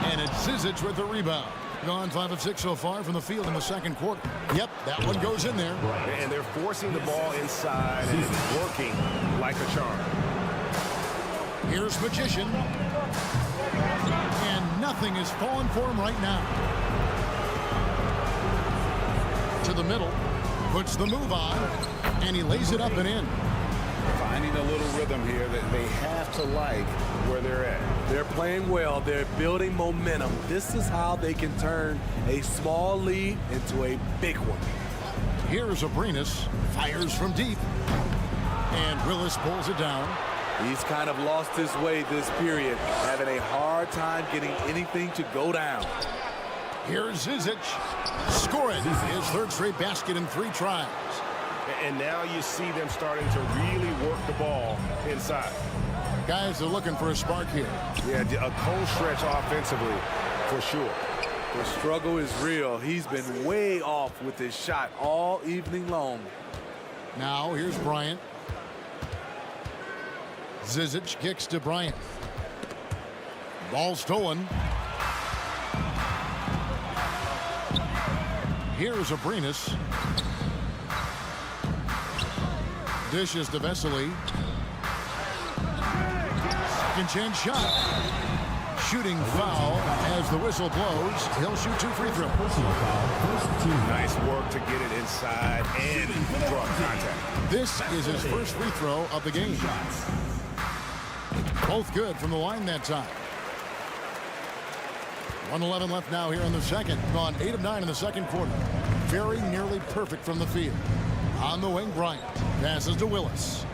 And it's Zizic with the rebound. Gone 5 of 6 so far from the field in the second quarter. Yep, that one goes in there. And they're forcing the ball inside, and it's working like a charm. Here's Magician. And nothing is falling for him right now. To the middle. Puts the move on. And he lays it up and in. Finding a little rhythm here that they have to like where they're at. They're playing well. They're building momentum. This is how they can turn a small lead into a big one. Here's Abrinas. Fires from deep. And Willis pulls it down. He's kind of lost his way this period, having a hard time getting anything to go down. Here's Zizic. Score it. His third straight basket in 3 tries. And now you see them starting to really work the ball inside. Guys are looking for a spark here. Yeah, a cold stretch offensively for sure. The struggle is real. He's been way off with his shot all evening long. Now here's Bryant. Zizic kicks to Bryant. Ball stolen. Here's Abrinas. Dishes to Vesely. Second chance shot. Shooting foul as the whistle blows. He'll shoot 2 free throws. Nice work to get it inside and draw contact. This is his first free throw of the game. Both good from the line that time. 1:11 left now here in the second. Gone 8 of 9 in the second quarter. Very nearly perfect from the field. On the wing, Bryant passes to Willis.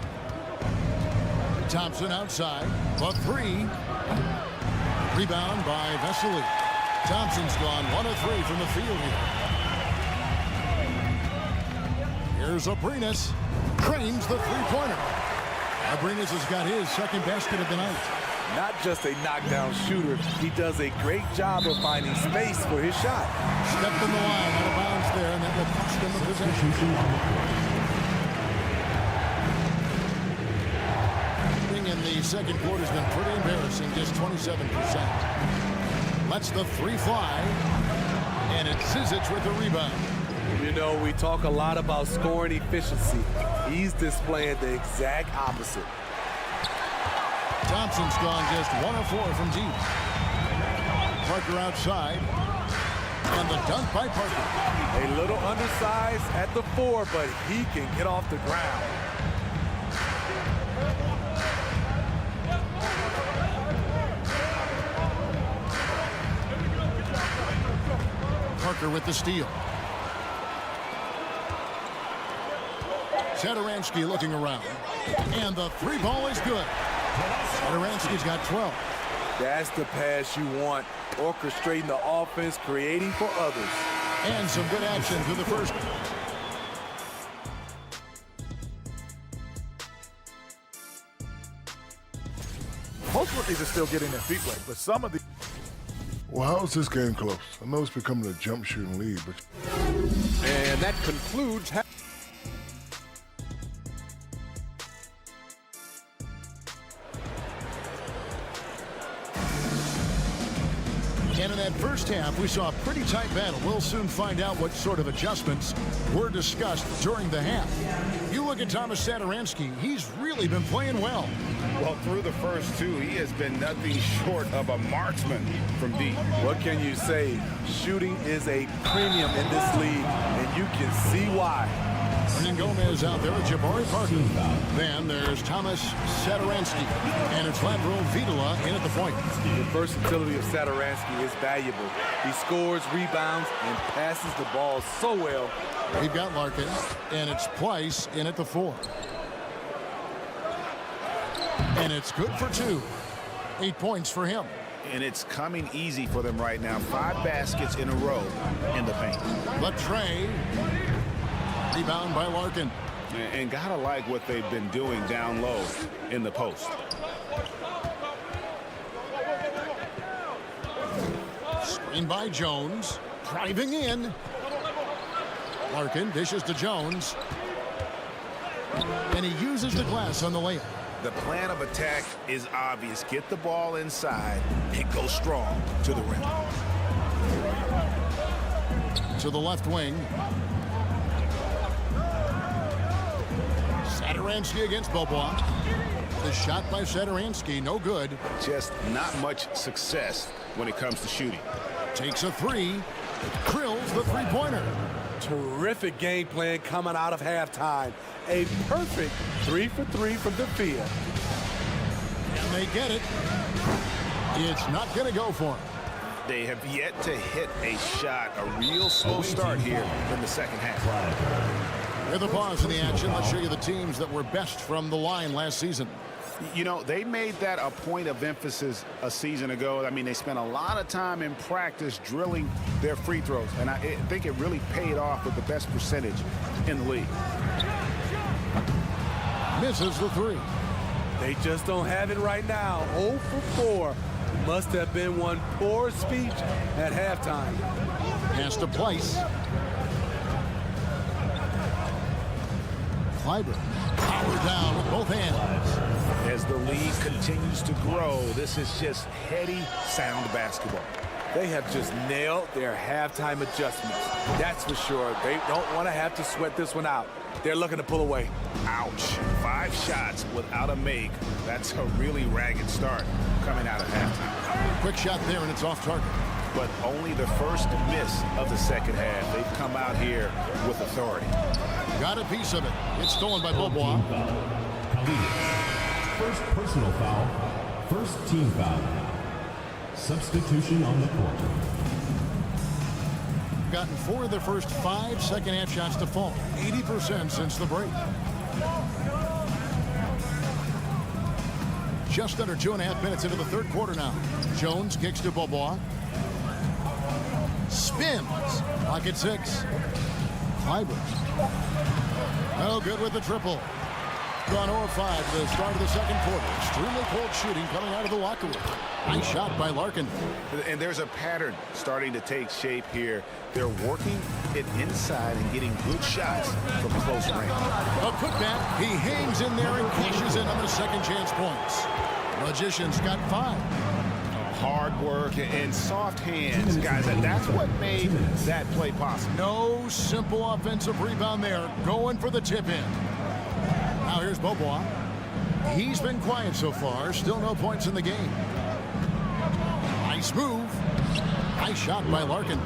Thompson outside. A 3. Rebound by Vesely. Thompson's gone 1 of 3 from the field here. Here's Abrinas. Trains the three-pointer. Abrinas has got his second basket of the night. Not just a knockdown shooter, he does a great job of finding space for his shot. Stepped in the line, out of bounds there, and that will cost him the possession. In the second quarter has been pretty embarrassing, just 27%. Lets the 3 fly, and it's Zizic with the rebound. You know, we talk a lot about scoring efficiency. He's displaying the exact opposite. Thompson's gone just 1 of 4 from deep. Parker outside. And the dunk by Parker. A little undersized at the 4, but he can get off the ground. Parker with the steal. Satoransky looking around. And the 3 ball is good. Satoransky's got 12. That's the pass you want. Orchestrating the offense, creating for others. And some good action to the first. Most rookies are still getting their feet wet, but some of the... Well, how is this game close? I know it's becoming a jump shooting lead, but... And that concludes... And in that first half, we saw a pretty tight battle. We'll soon find out what sort of adjustments were discussed during the half. You look at Thomas Satoransky, he's really been playing well. Well, through the first 2, he has been nothing short of a marksman from deep. What can you say? Shooting is a premium in this league, and you can see why. Hernan Gomez out there with Jabari Parker. Then there's Thomas Satoransky. And it's Landro Vitola in at the point. The versatility of Satoransky is valuable. He scores, rebounds, and passes the ball so well. We've got Larkin, and it's Pleiss in at the 4. And it's good for 2. 8 points for him. And it's coming easy for them right now. 5 baskets in a row in the paint. Latrey. Rebound by Larkin. And gotta like what they've been doing down low in the post. Screen by Jones. Driving in. Larkin dishes to Jones. And he uses the glass on the layup. The plan of attack is obvious. Get the ball inside and go strong to the rim. To the left wing. Satoransky against Bobois. The shot by Satoransky, no good. Just not much success when it comes to shooting. Takes a 3. Drills the 3-pointer. Terrific game plan coming out of halftime. A perfect 3 for 3 from the field. And they get it. It's not going to go for him. They have yet to hit a shot. A real slow start here in the second half. With a pause in the action, let's show you the teams that were best from the line last season. You know, they made that a point of emphasis a season ago. I mean, they spent a lot of time in practice drilling their free throws, and I think it really paid off with the best percentage in the league. Misses the 3. They just don't have it right now. 0 for 4. Must have been one poor speech at halftime. Pass to Place. Kleiber. Power down with both hands. As the league continues to grow, this is just heady, sound basketball. They have just nailed their halftime adjustments. That's for sure. They don't want to have to sweat this one out. They're looking to pull away. Ouch. 5 shots without a make. That's a really ragged start coming out of halftime. Quick shot there, and it's off target. But only the first miss of the second half. They've come out here with authority. Got a piece of it. It's stolen by Beaubois. First personal foul. First team foul. Substitution on the court. Gotten 4 of the first 5 second half shots to fall. 80% since the break. Just under 2.5 minutes into the third quarter now. Jones kicks to Beaubois. Spins. Pocket 6. Kleiber. No good with the triple. Gone 0-5 to the start of the second quarter. Extremely cold shooting coming out of the locker room. Nice shot by Larkin. And there's a pattern starting to take shape here. They're working it inside and getting good shots from close range. A putback. He hangs in there and cashes in on the second chance points. Magician's got 5. Hard work and soft hands, guys. And that's what made that play possible. No simple offensive rebound there. Going for the tip in. Now here's Beaubois. He's been quiet so far. Still no points in the game. Nice move. Nice shot by Larkin.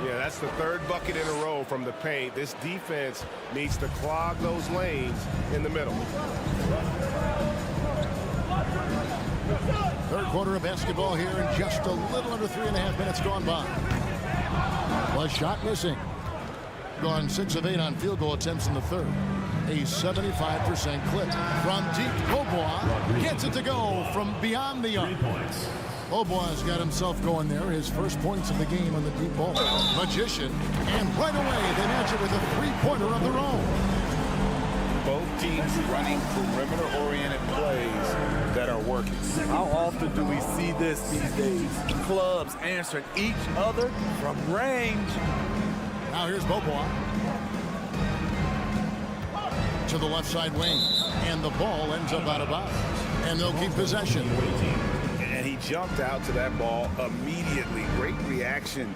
Yeah, that's the 3rd bucket in a row from the paint. This defense needs to clog those lanes in the middle. Third quarter of basketball here and just a little under 3.5 minutes gone by. Was shot missing. Gone 6 of 8 on field goal attempts in the third. A 75% clip. From deep, Beaubois gets it to go from beyond the arc. Beaubois got himself going there. His first points of the game on the deep ball. Magician. And right away, they match it with a 3-pointer of their own. Both teams running perimeter-oriented plays that are working. How often do we see this these days? Clubs answering each other from range. Now here's Beaubois. To the left side wing. And the ball ends up out of bounds. And they'll keep possession. And he jumped out to that ball immediately. Great reaction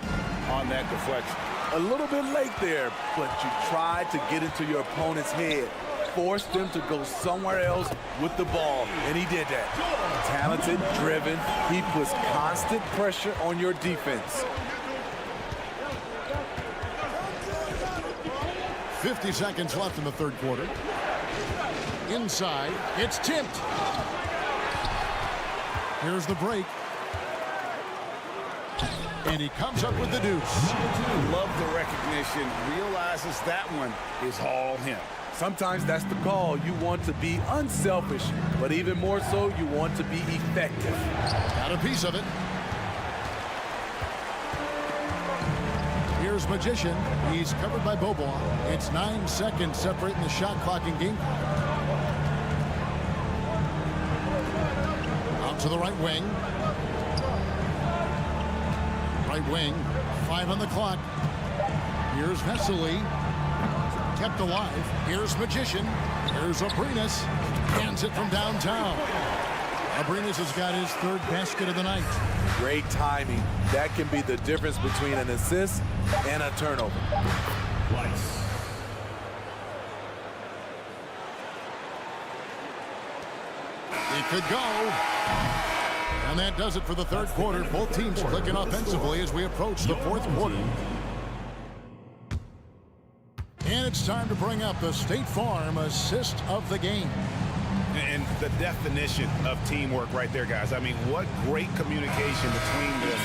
on that deflection. A little bit late there, but you tried to get into your opponent's head. Forced them to go somewhere else with the ball, and he did that. Talented, driven, he puts constant pressure on your defense. 50 seconds left in the third quarter. Inside, it's tipped. Here's the break. And he comes up with the deuce. Love the recognition. Realizes that one is all him. Sometimes that's the call. You want to be unselfish, but even more so, you want to be effective. Got a piece of it. Here's Magician. He's covered by Beaubois. It's 9 seconds separating the shot clock and game clock. Out to the right wing. Right wing. 5 on the clock. Here's Vesely. Kept alive. Here's Magician. Here's Abrinas. Hands it from downtown. Abrinas has got his 3rd basket of the night. Great timing. That can be the difference between an assist and a turnover. It could go. And that does it for the third quarter. Both teams clicking offensively as we approach the fourth quarter. And it's time to bring up the State Farm assist of the game. And the definition of teamwork right there, guys. I mean, what great communication between them,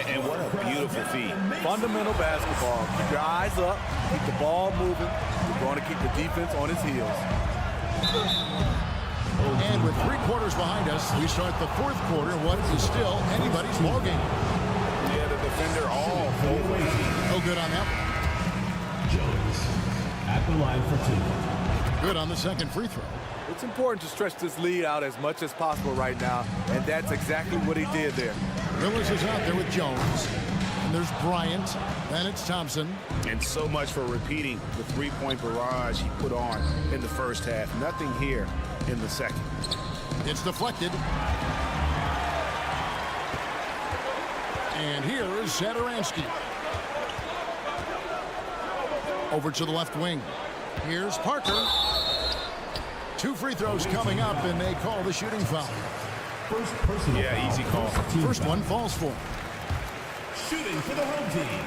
and what a beautiful feed. Fundamental basketball. Keep your eyes up, keep the ball moving. You're going to keep the defense on its heels. And with 3 quarters behind us, we start the fourth quarter. What is still anybody's ball game. Yeah, the defender all full. No good on that one. Jones at the line for 2. Good on the second free throw. It's important to stretch this lead out as much as possible right now, and that's exactly what he did there. Willis is out there with Jones. And there's Bryant. Then it's Thompson. And so much for repeating the three-point barrage he put on in the first half. Nothing here in the second. It's deflected. And here is Satoransky. Over to the left wing. Here's Parker. 2 free throws coming up, and they call the shooting foul. Yeah, easy call. First one falls for him. Shooting for the home team,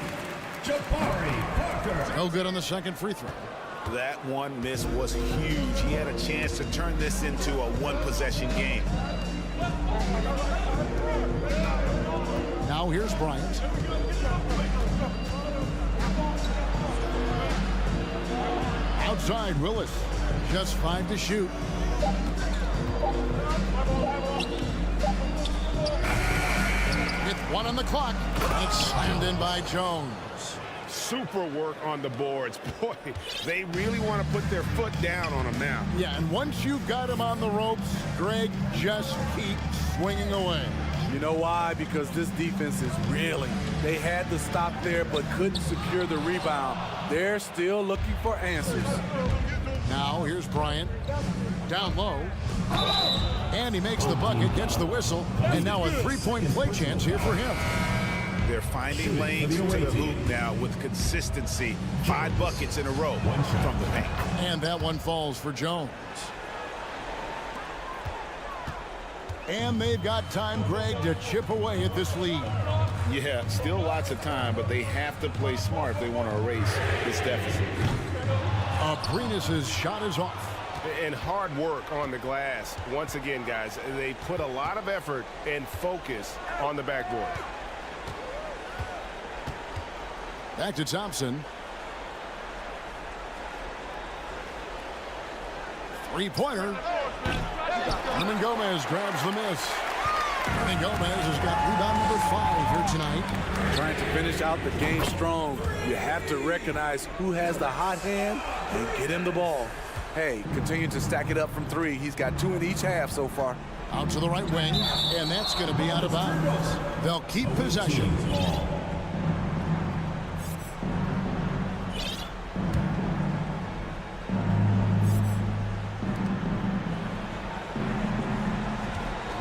Jabari Parker. No good on the second free throw. That one miss was huge. He had a chance to turn this into a one-possession game. Now here's Bryant. Outside Willis. Just 5 to shoot. With 1 on the clock. It's slammed in by Jones. Super work on the boards. Boy, they really want to put their foot down on him now. Yeah, and once you've got him on the ropes, Greg, just keep swinging away. You know why? Because this defense is reeling. They had to stop there but couldn't secure the rebound. They're still looking for answers. Now here's Bryant. Down low. And he makes the bucket, gets the whistle, and now a three-point play chance here for him. They're finding lanes to the hoop now with consistency. 5 buckets in a row from the paint. And that one falls for Jones. And they've got time, Greg, to chip away at this lead. Yeah, still lots of time, but they have to play smart if they want to erase this deficit. Aprinas' shot is off. And hard work on the glass. Once again, guys, they put a lot of effort and focus on the backboard. Back to Thompson. 3-pointer. Hernan Gomez grabs the miss. Hernan Gomez has got rebound number 5 here tonight. Trying to finish out the game strong. You have to recognize who has the hot hand and get him the ball. Hey, continue to stack it up from 3. He's got 2 in each half so far. Out to the right wing, and that's going to be out of bounds. They'll keep possession.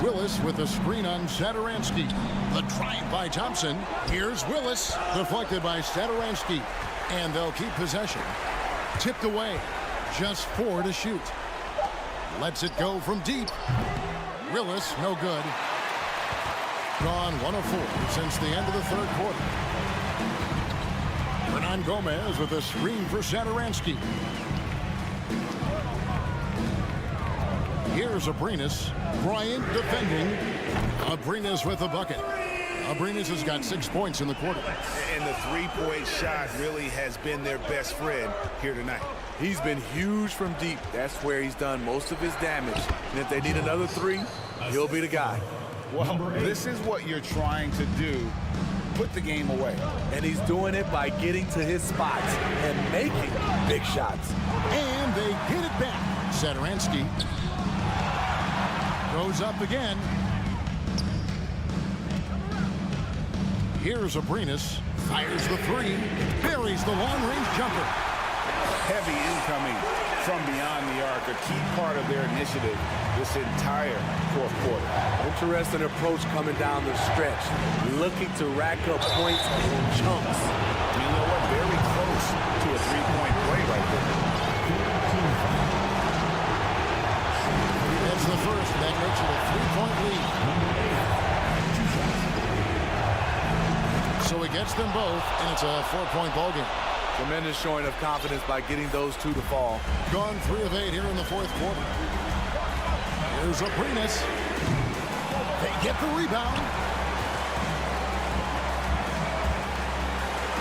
Willis with a screen on Satoransky. The drive by Thompson. Here's Willis. Deflected by Satoransky. And they'll keep possession. Tipped away. Just 4 to shoot. Lets it go from deep. Willis, no good. Gone 1 of 4 since the end of the third quarter. Hernan Gomez with a screen for Satoransky. Here's Aprinas. Bryant defending. Aprinas with a bucket. Aprinas has got 6 points in the quarter. And the three-point shot really has been their best friend here tonight. He's been huge from deep. That's where he's done most of his damage. And if they need another 3, he'll be the guy. Well, this is what you're trying to do. Put the game away. And he's doing it by getting to his spots and making big shots. And they get it back. Satoransky goes up again. Here's Aprinas. Fires the 3. Buries the long-range jumper. Heavy incoming from beyond the arc. A key part of their initiative this entire fourth quarter. Interesting approach coming down the stretch. Looking to rack up points in chunks. You know what? Very close to a three-point play right there. That's the first. That makes it a 3-point lead. So he gets them both, and it's a 4-point ball game. Tremendous showing of confidence by getting those 2 to fall. Gone 3 of 8 here in the fourth quarter. Here's Aprinas. They get the rebound.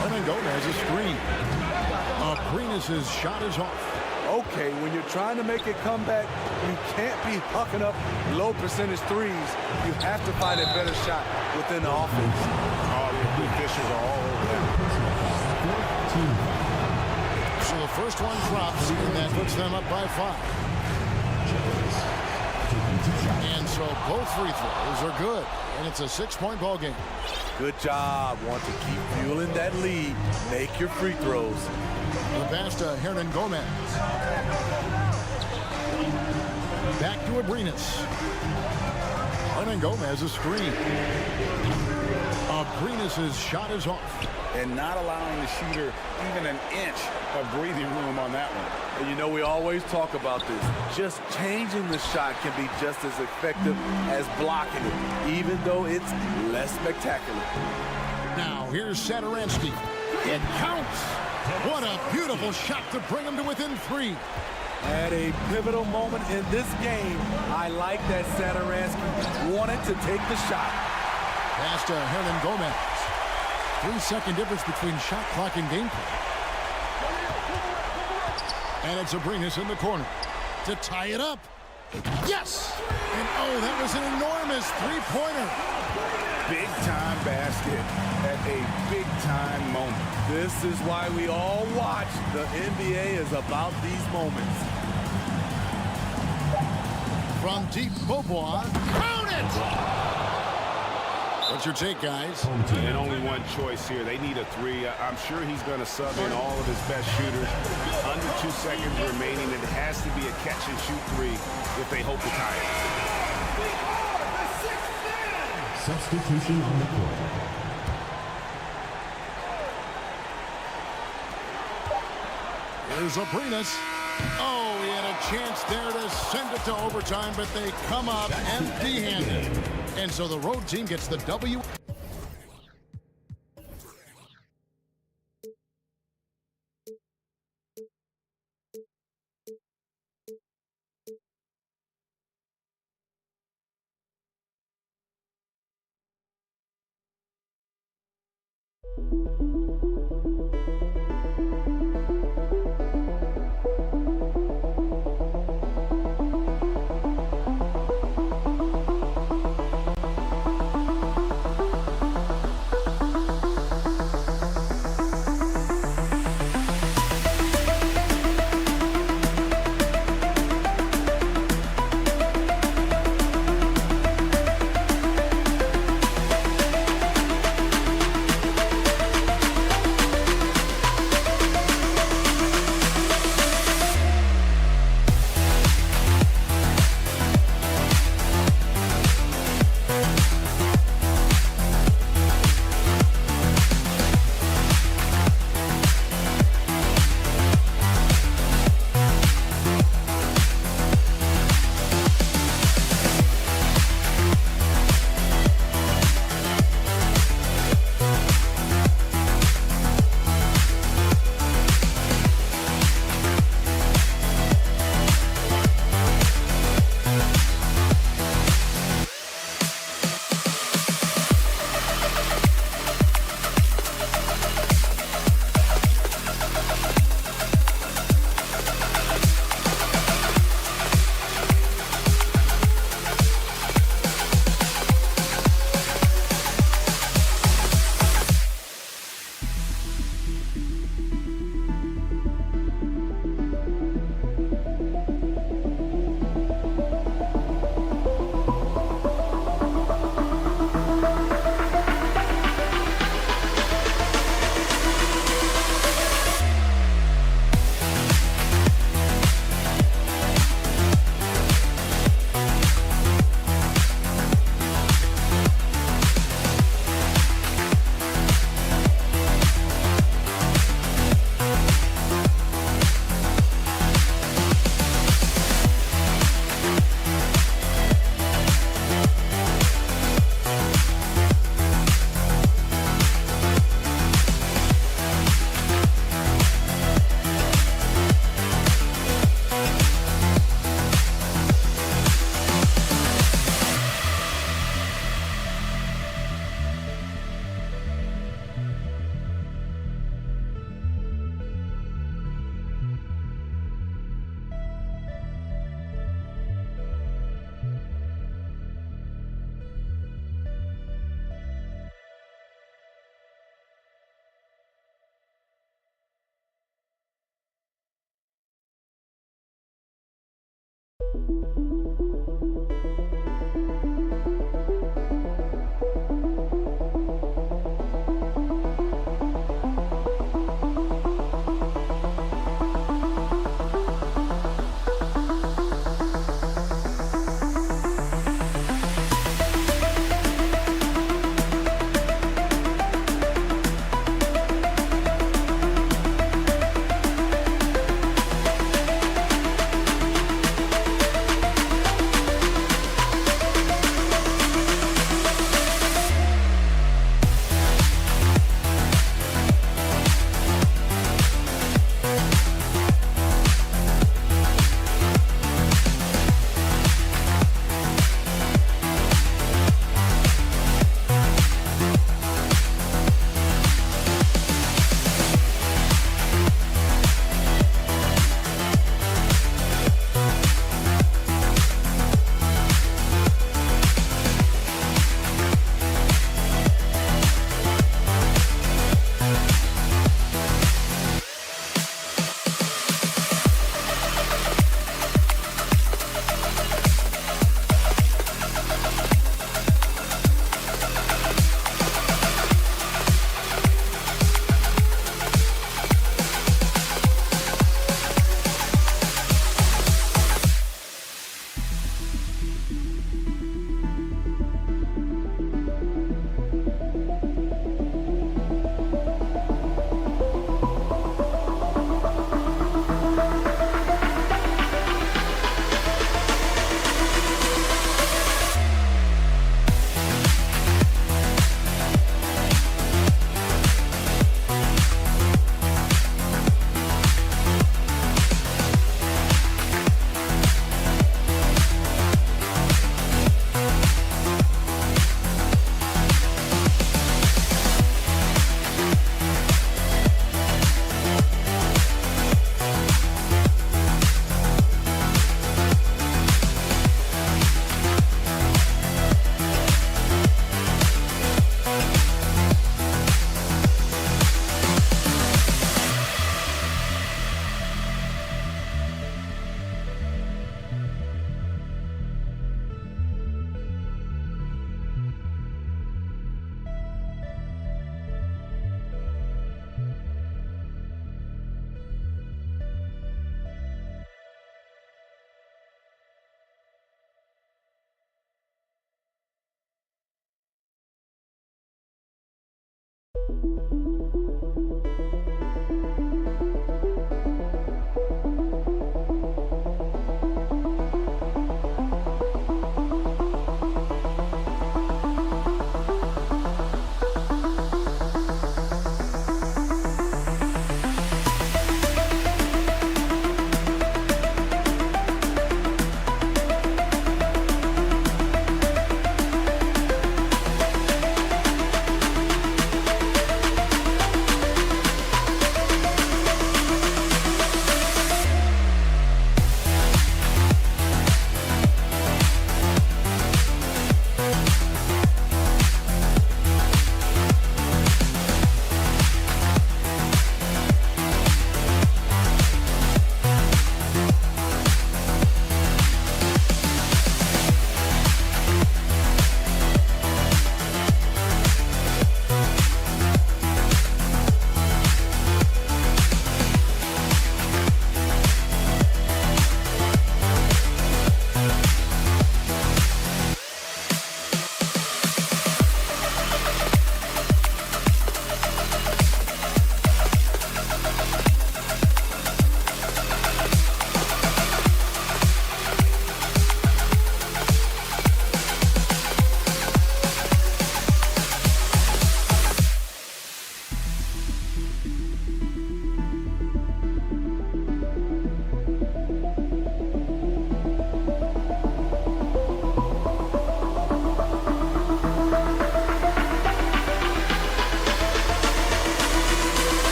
Hernan Gomez a screen. Aprinas' shot is off. Okay, when you're trying to make a comeback, you can't be hucking up low percentage 3s. You have to find a better shot within the offense. Oh, the officials are all over that. So the first one drops, and that puts them up by 5. And so both free throws are good, and it's a 6-point ball game. Good job. Want to keep fueling that lead. Make your free throws. The pass to Hernan Gomez. Back to Abrinas. Hernan Gomez a screen. Abrinas' shot is off. And not allowing the shooter even an inch of breathing room on that one. And you know, we always talk about this. Just changing the shot can be just as effective as blocking it, even though it's less spectacular. Now, here's Satoransky. It counts. What a beautiful shot to bring him to within 3. At a pivotal moment in this game, I like that Satoransky wanted to take the shot. Pass to Hernan Gomez. 3-second difference between shot clock and gameplay. And it's Abrinas in the corner to tie it up. Yes! And oh, that was an enormous three-pointer. Big-time basket at a big-time moment. This is why we all watch. The NBA is about these moments. From deep, Beaubois. Count it! What's your take, guys? And only one choice here. They need a 3. I'm sure he's going to sub in all of his best shooters. Under 2 seconds remaining. It has to be a catch-and-shoot 3 if they hope to tie it. Substitution on the court. Here's Abrinas. Oh, he had a chance there to send it to overtime, but they come up empty-handed. And so the road team gets the W.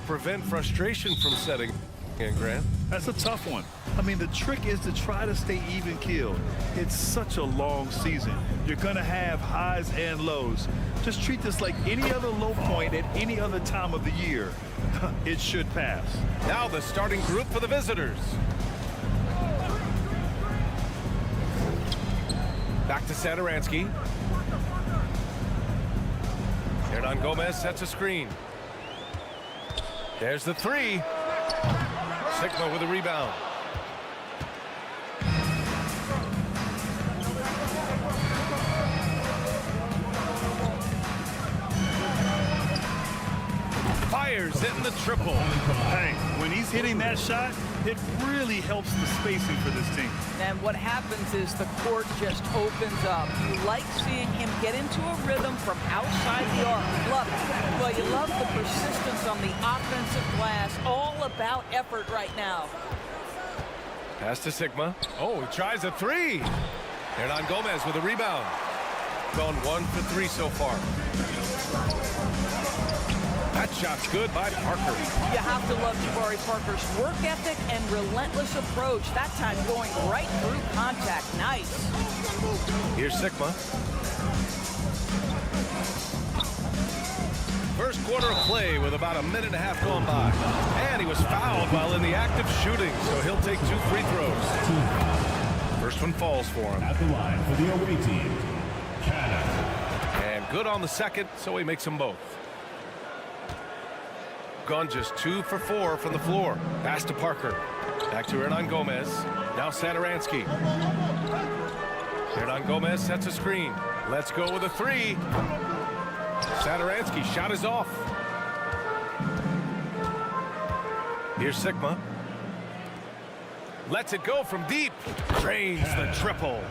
prevent frustration from setting in, Grant? That's a tough one. I mean, the trick is to try to stay even-keeled. It's such a long season. You're going to have highs and lows. Just treat this like any other low point at any other time of the year. It should pass. Now the starting group for the visitors. Back to Satoransky. Hernan Gomez sets a screen. There's the three. Sigma with a rebound. Fires in the triple. Hey, when he's hitting that shot, it really helps the spacing for this team. And what happens is the court just opens up. You like seeing him get into a rhythm from outside the arc. Love it. Well, you love the persistence on the offensive glass. All about effort right now. Pass to Sigma. Oh, he tries a three. Hernan Gomez with a rebound. Gone 1 for 3 so far. That shot's good by Parker. You have to love Jabari Parker's work ethic and relentless approach. That time going right through contact. Nice. Here's Sigma. First quarter of play with about a minute and a half gone by. And he was fouled while in the act of shooting, so he'll take 2 free throws. First one falls for him. At the line for the away team, Canada. And good on the second, so he makes them both. Gone just 2 for 4 from the floor. Pass to Parker. Back to Hernan Gomez. Now Satoransky. Hernan Gomez sets a screen. Let's go with a 3. Satoransky shot is off. Here's Sigma. Lets it go from deep. Drains the triple.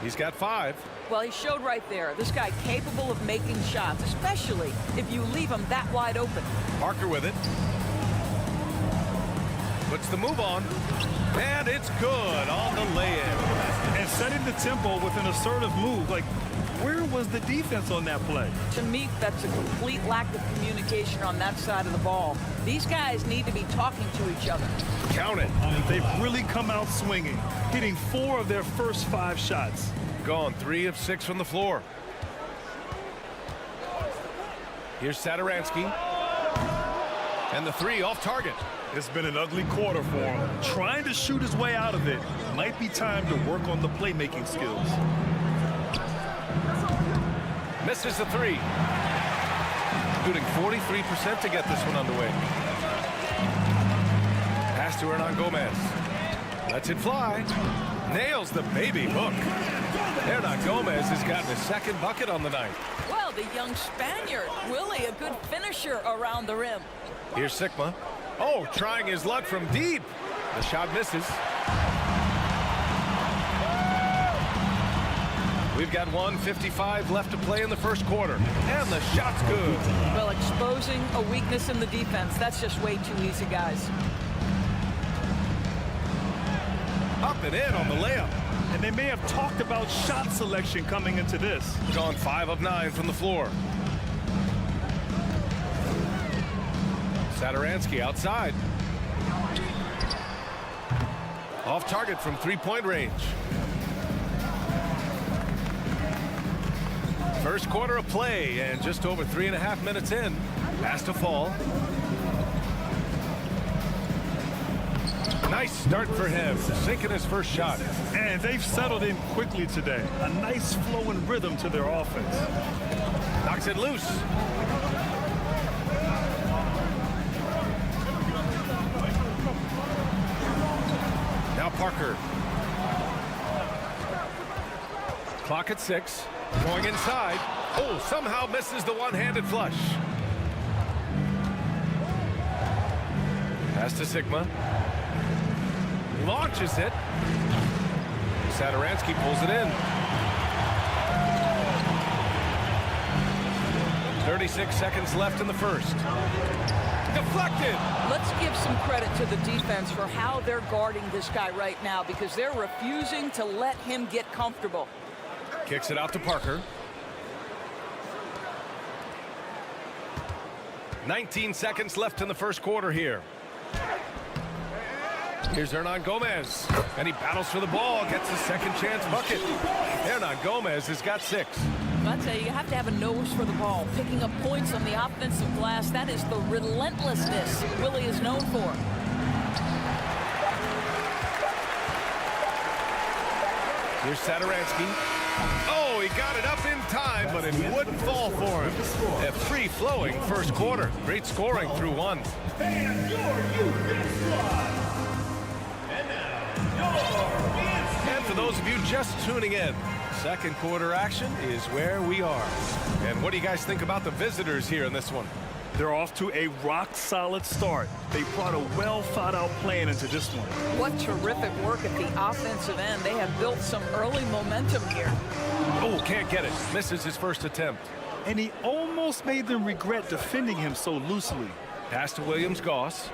He's got 5. Well, he showed right there. This guy capable of making shots, especially if you leave him that wide open. Parker with it. Puts the move on. And it's good on the lay-in. And setting the tempo with an assertive move. Like, where was the defense on that play? To me, that's a complete lack of communication on that side of the ball. These guys need to be talking to each other. Count it. They've really come out swinging, hitting 4 of their first 5 shots. Gone 3 of 6 from the floor. Here's Satoransky. And the 3 off target. It's been an ugly quarter for him. Trying to shoot his way out of it. Might be time to work on the playmaking skills. Misses the 3. Shooting 43% to get this one underway. Pass to Hernan Gomez. Lets it fly. Nails the baby hook. Hernan Gomez has gotten his 2nd bucket on the night. Well, the young Spaniard, Willie, a good finisher around the rim. Here's Sigma. Oh, trying his luck from deep. The shot misses. We've got 1:55 left to play in the first quarter. And the shot's good. Well, exposing a weakness in the defense, that's just way too easy, guys. Up and in on the layup. And they may have talked about shot selection coming into this. Gone 5 of 9 from the floor. Satoransky outside. Off target from 3-point range. First quarter of play and just over 3.5 minutes in. Pass to fall. Nice start for him, sinking his first shot. And they've settled in quickly today. A nice flow and rhythm to their offense. Knocks it loose. Now Parker. Clock at 6. Going inside. Oh, somehow misses the one-handed flush. Pass to Sigma. Launches it. Satoransky pulls it in. 36 seconds left in the first. Deflected. Let's give some credit to the defense for how they're guarding this guy right now, because they're refusing to let him get comfortable. Kicks it out to Parker. 19 seconds left in the first quarter here. Here's Hernan Gomez, and he battles for the ball, gets his second chance bucket. Hernan Gomez has got 6. I tell you, you have to have a nose for the ball. Picking up points on the offensive glass, that is the relentlessness Willie is known for. Here's Satoransky. Oh, he got it up in time, but it wouldn't fall for him. A free-flowing first quarter. Great scoring through 1. And for those of you just tuning in, second quarter action is where we are. And what do you guys think about the visitors here in this one? They're off to a rock-solid start. They brought a well-thought-out plan into this one. What terrific work at the offensive end. They have built some early momentum here. Oh, can't get it. Misses his first attempt. And he almost made them regret defending him so loosely. Pass to Williams-Goss.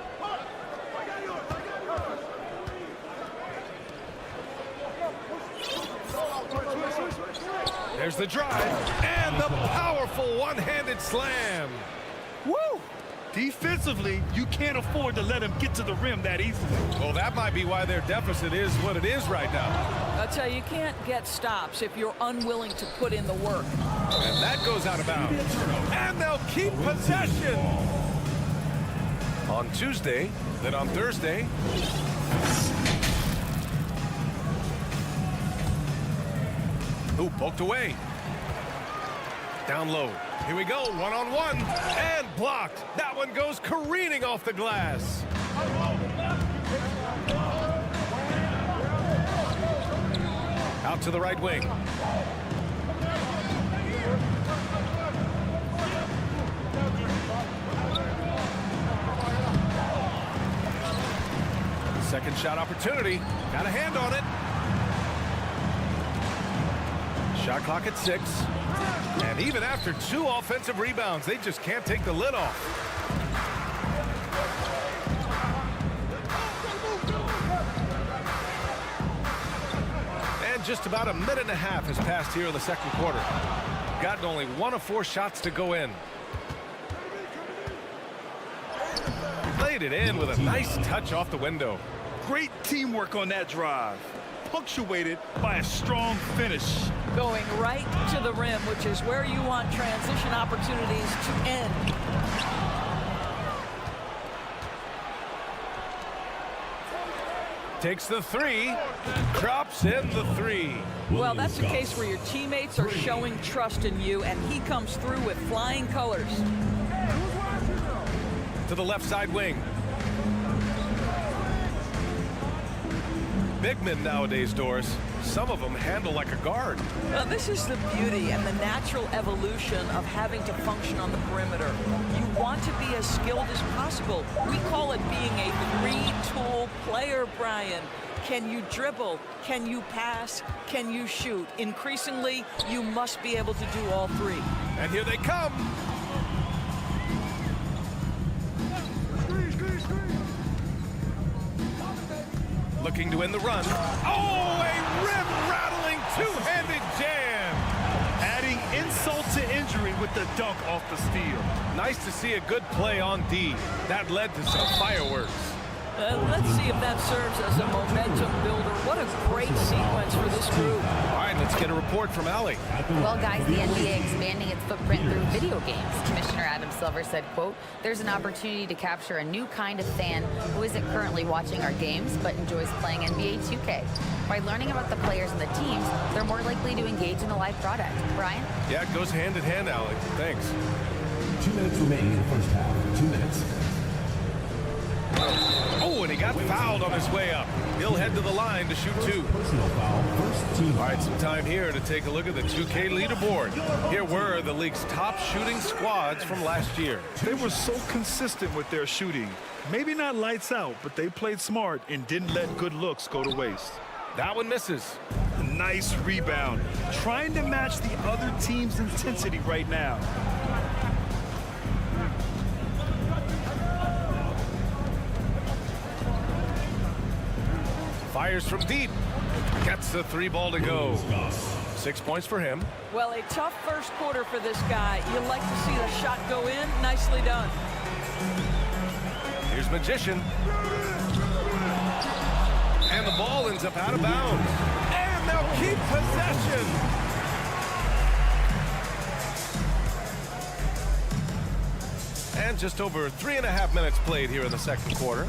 There's the drive. And the powerful one-handed slam. Woo! Defensively, you can't afford to let him get to the rim that easily. Well, that might be why their deficit is what it is right now. I'll tell you, you can't get stops if you're unwilling to put in the work. And that goes out of bounds. And they'll keep possession. On Tuesday, then on Thursday. Ooh, poked away. Down low. Here we go, one-on-one. And blocked. That one goes careening off the glass. Out to the right wing. Second shot opportunity. Got a hand on it. Shot clock at 6. And even after 2 offensive rebounds, they just can't take the lid off. And just about a minute and a half has passed here in the second quarter. Gotten only 1 of 4 shots to go in. Laid it in with a nice touch off the window. Great teamwork on that drive, punctuated by a strong finish. Going right to the rim, which is where you want transition opportunities to end. Takes the 3, drops in the 3. Well, that's a case where your teammates are showing trust in you, and he comes through with flying colors. To the left side wing. Big men nowadays, Doris. Some of them handle like a guard. Well, this is the beauty and the natural evolution of having to function on the perimeter. You want to be as skilled as possible. We call it being a 3-tool player, Brian. Can you dribble? Can you pass? Can you shoot? Increasingly, you must be able to do all 3. And here they come. Looking to win the run. Oh, a rim-rattling two-handed jam. Adding insult to injury with the dunk off the steal. Nice to see a good play on D. That led to some fireworks. Let's see if that serves as a momentum builder. What a great sequence for this group. All right, let's get a report from Allie. Well, guys, the NBA expanding its footprint through video games. Commissioner Adam Silver said, quote, "There's an opportunity to capture a new kind of fan who isn't currently watching our games but enjoys playing NBA 2K. By learning about the players and the teams, they're more likely to engage in the live product." Brian? Yeah, it goes hand in hand, Allie. Thanks. 2 minutes remaining in the first half. 2 minutes. Oh, and he got fouled on his way up. He'll head to the line to shoot 2. Personal foul, first team. All right, some time here to take a look at the 2K leaderboard. Here were the league's top shooting squads from last year. They were so consistent with their shooting. Maybe not lights out, but they played smart and didn't let good looks go to waste. That one misses. Nice rebound. Trying to match the other team's intensity right now. Fires from deep. Gets the 3 ball to go. 6 points for him. Well, a tough first quarter for this guy. You like to see the shot go in. Nicely done. Here's Magician. And the ball ends up out of bounds. And they'll keep possession. And just over 3.5 minutes played here in the second quarter.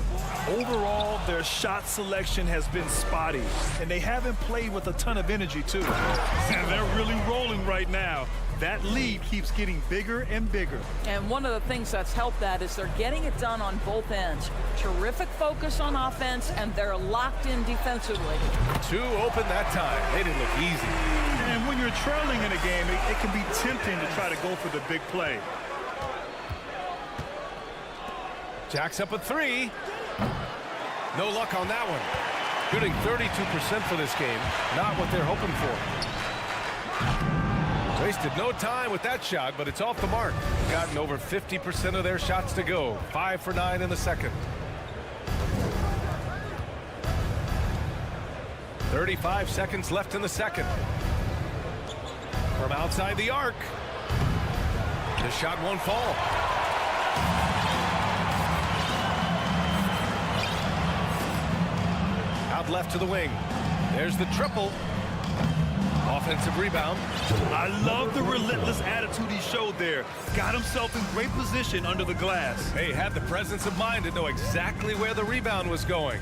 Overall, their shot selection has been spotty, and they haven't played with a ton of energy, too. And they're really rolling right now. That lead keeps getting bigger and bigger. And one of the things that's helped that is they're getting it done on both ends. Terrific focus on offense, and they're locked in defensively. 2 open that time. They didn't look easy. And when you're trailing in a game, it can be tempting to try to go for the big play. Jacks up a 3. No luck on that one. Shooting 32% for this game. Not what they're hoping for. Wasted no time with that shot, but it's off the mark. Gotten over 50% of their shots to go. 5 for 9 in the second. 35 seconds left in the second. From outside the arc. The shot won't fall. Out left to the wing. There's the triple. Offensive rebound. I love the relentless attitude he showed there. Got himself in great position under the glass. He had the presence of mind to know exactly where the rebound was going.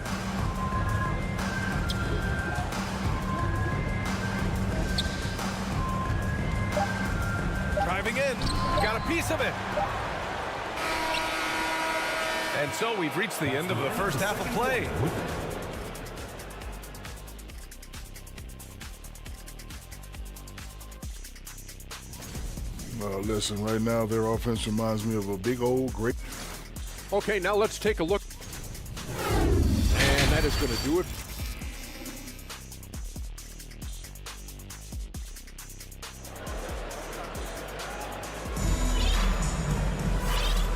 Driving in. Got a piece of it. And so we've reached the end of the first half of play. Listen, right now their offense reminds me of a big old great. Okay, now let's take a look. And that is going to do it.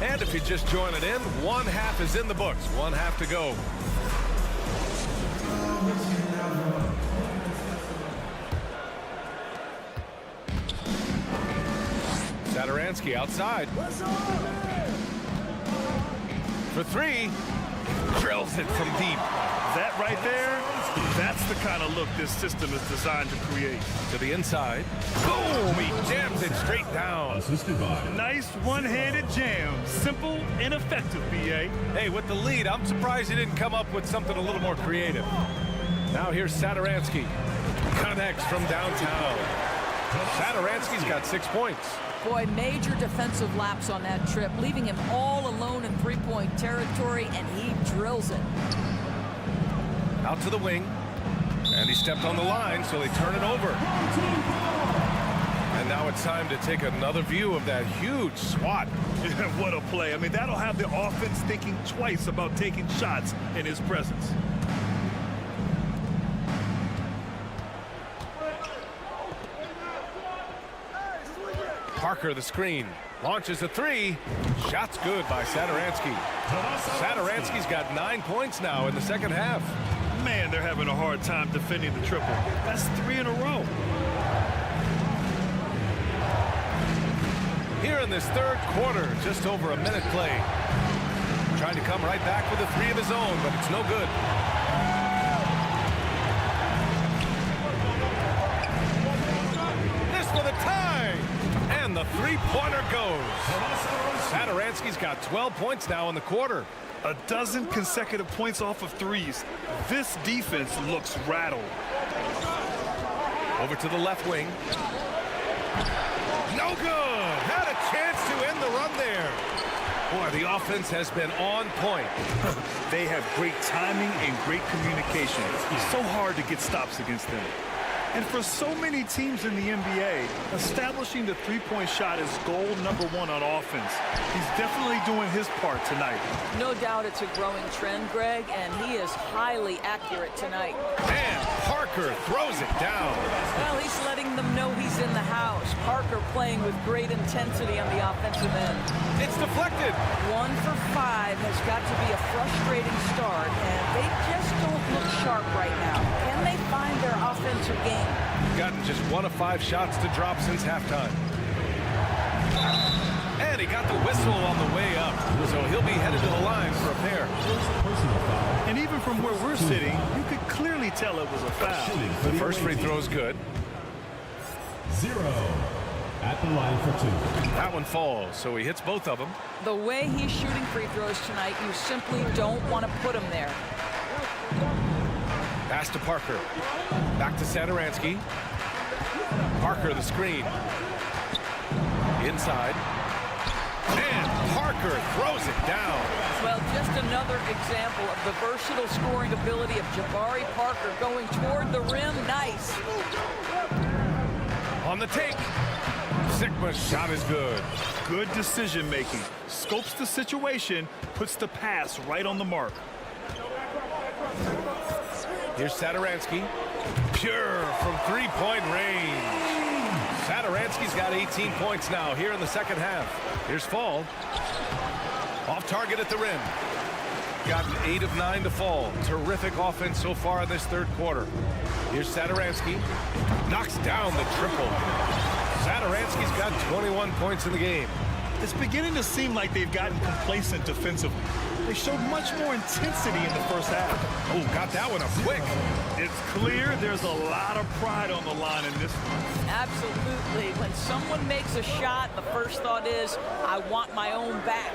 And if you just join it in, one half is in the books. One half to go. Sadaransky outside. For three. Drills it from deep. That right there, that's the kind of look this system is designed to create. To the inside. Boom! He jams it straight down. Nice one-handed jam. Simple and effective, BA. Hey, with the lead, I'm surprised he didn't come up with something a little more creative. Now here's Sadaransky. Connects from downtown. Sadaransky's got 6 points. Boy, major defensive lapse on that trip, leaving him all alone in three-point territory, and he drills it. Out to the wing. And he stepped on the line, so they turn it over. And now it's time to take another view of that huge swat. What a play. I mean, that'll have the offense thinking twice about taking shots in his presence. Parker, the screen, launches a three. Shot's good by Sadaransky. Sadaransky's got 9 points now in the second half. Man, they're having a hard time defending the triple. That's 3 in a row. Here in this third quarter, just over a minute play. Trying to come right back with a three of his own, but it's no good. This for the tie! And the three-pointer goes. Sadaransky's got 12 points now in the quarter. A dozen consecutive points off of threes. This defense looks rattled. Over to the left wing. No good. Had a chance to end the run there. Boy, the offense has been on point. They have great timing and great communication. It's so hard to get stops against them. And for so many teams in the NBA, establishing the three-point shot is goal number one on offense. He's definitely doing his part tonight. No doubt it's a growing trend, Greg, and he is highly accurate tonight. And Parker throws it down. Well, he's letting them know he's in the house. Parker playing with great intensity on the offensive end. It's deflected. 1 for 5 has got to be a frustrating start, and they just don't look sharp right now. Can they find their offensive game? Gotten just 1 of 5 shots to drop since halftime. And he got the whistle on the way up, so he'll be headed to the line for a pair. And even from where we're sitting, you could clearly tell it was a foul. The first free throw is good. 0 at the line for 2. That one falls, so he hits both of them. The way he's shooting free throws tonight, you simply don't want to put him there. Pass to Parker. Back to Sadaransky. Parker, the screen. Inside. And Parker throws it down. Well, just another example of the versatile scoring ability of Jabari Parker going toward the rim. Nice. On the take. Sigma's shot is good. Good decision making. Scopes the situation, puts the pass right on the mark. Here's Sadaransky. Pure from three-point range. Sadaransky's got 18 points now here in the second half. Here's Fall. Off target at the rim. Gotten 8 of 9 to fall. Terrific offense so far in this third quarter. Here's Sadaransky. Knocks down the triple. Sadaransky's got 21 points in the game. It's beginning to seem like they've gotten complacent defensively. They showed much more intensity in the first half. Oh, got that one up quick. It's clear there's a lot of pride on the line in this one. Absolutely. When someone makes a shot, the first thought is, I want my own back.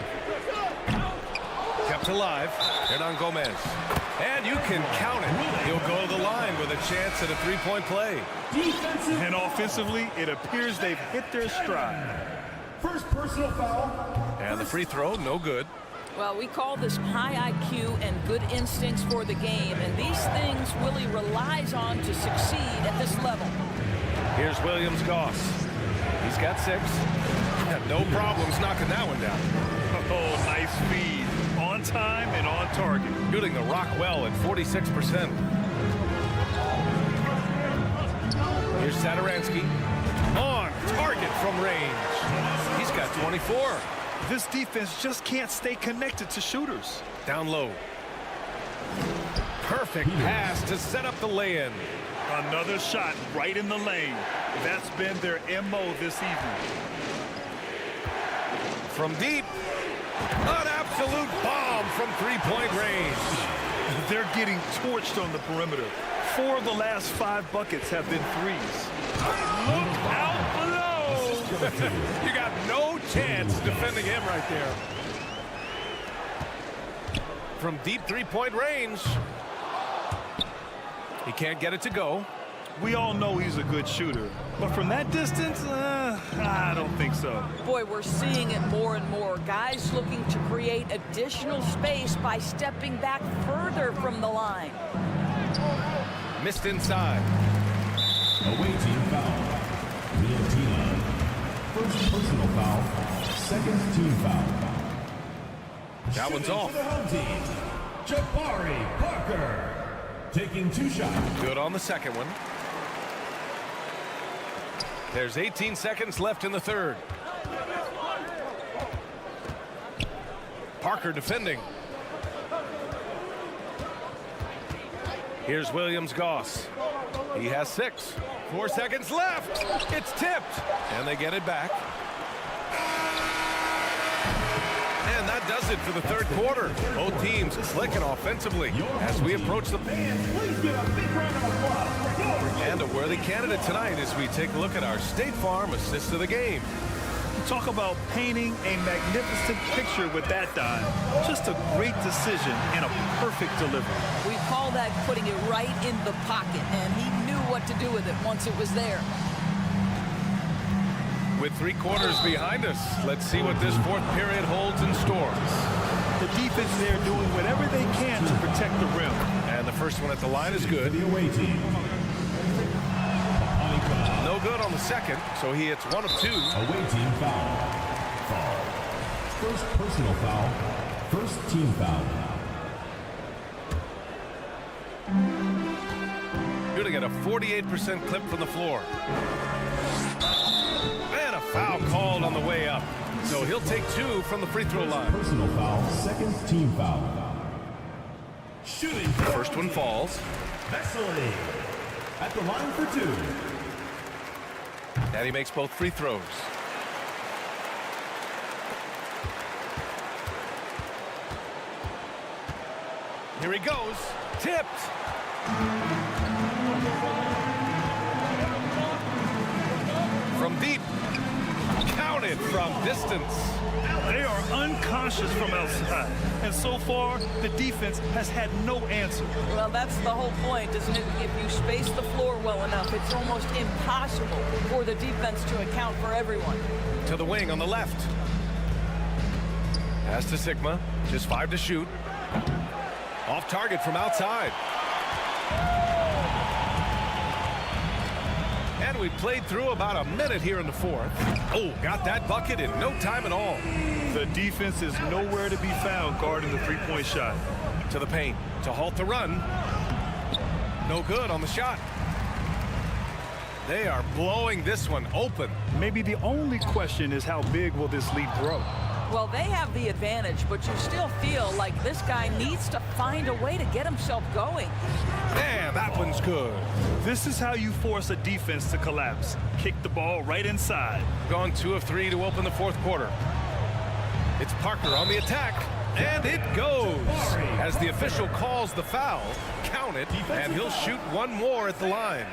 Kept alive. Hernan Gomez. And you can count it. He'll go to the line with a chance at a three-point play. And offensively, it appears they've hit their stride. First personal foul. And the free throw, no good. Well, we call this high IQ and good instincts for the game, and these things Willie relies on to succeed at this level. Here's Williams-Goss. He's got 6. No problems knocking that one down. Oh, nice feed. On time and on target. Shooting the rock well at 46%. Here's Satoransky. On target from range. He's got 24. This defense just can't stay connected to shooters. Down low. Perfect pass to set up the lay-in. Another shot right in the lane. That's been their MO this evening. From deep. An absolute bomb from three-point range. They're getting torched on the perimeter. 4 of the last 5 buckets have been threes. Look out below! You got no chance defending him right there. From deep three-point range. He can't get it to go. We all know he's a good shooter, but from that distance, I don't think so. Boy, we're seeing it more and more. Guys looking to create additional space by stepping back further from the line. Missed inside. Away team foul. Bjelica. First personal foul. Second team foul. That one's off. For the home team, Jabari Parker. Taking 2 shots. Good on the second one. There's 18 seconds left in the third. Parker defending. Here's Williams-Goss. He has 6. 4 seconds left. It's tipped. And they get it back. And that does it for the third quarter. Both teams clicking offensively as we approach the... And a worthy candidate tonight as we take a look at our State Farm assist of the game. Talk about painting a magnificent picture with that dive. Just a great decision and a perfect delivery. We call that putting it right in the pocket, and he knew what to do with it once it was there. With 3 quarters behind us, let's see what this fourth period holds in store. The defense there doing whatever they can to protect the rim. And the first one at the line is good. The away team. No good on the second, so he hits 1 of 2. Away team foul. Foul. First personal foul. First team foul. Shooting at a 48% clip from the floor. And a foul called on the way up. So he'll take 2 from the free throw line. Personal foul. Second team foul. Shooting. First one falls. Bjelica at the line for 2. And he makes both free throws. Here he goes. Tipped. From deep. Counted from distance. They are unconscious from outside. And so far, the defense has had no answer. Well, that's the whole point, isn't it? If you space the floor well enough, it's almost impossible for the defense to account for everyone. To the wing on the left. Pass to Sigma. Just 5 to shoot. Off target from outside. And we played through about a minute here in the fourth. Oh, got that bucket in no time at all. The defense is nowhere to be found guarding the three-point shot. To the paint to halt the run. No good on the shot. They are blowing this one open. Maybe the only question is how big will this lead grow? Well, they have the advantage, but you still feel like this guy needs to find a way to get himself going. Man, that one's good. This is how you force a defense to collapse. Kick the ball right inside. Gone 2 of 3 to open the fourth quarter. It's Parker on the attack. And it goes. As the official calls the foul, count it, and he'll shoot one more at the line.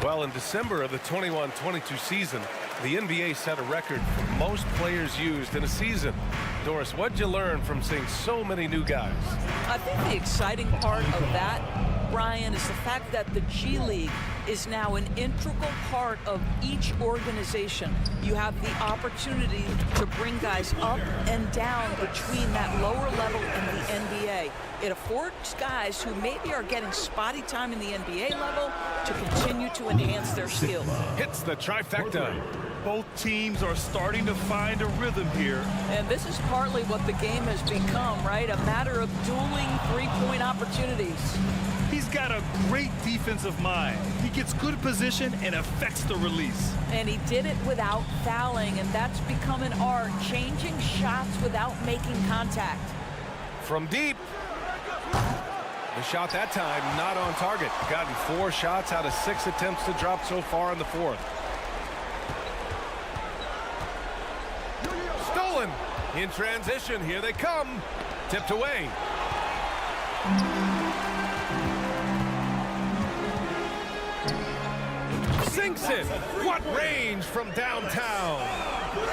Well, in December of the 21-22 season, the NBA set a record for most players used in a season. Doris, what'd you learn from seeing so many new guys? I think the exciting part of that, Brian, is the fact that the G League is now an integral part of each organization. You have the opportunity to bring guys up and down between that lower level and the NBA. It affords guys who maybe are getting spotty time in the NBA level to continue to enhance their skills. Hits the trifecta. Both teams are starting to find a rhythm here. And this is partly what the game has become, right? A matter of dueling three-point opportunities. He's got a great defensive mind. He gets good position and affects the release. And he did it without fouling, and that's become an art, changing shots without making contact. From deep. The shot that time not on target. Gotten 4 shots out of 6 attempts to drop so far in the fourth. Stolen. In transition, here they come. Tipped away. Sinks it. What range from downtown.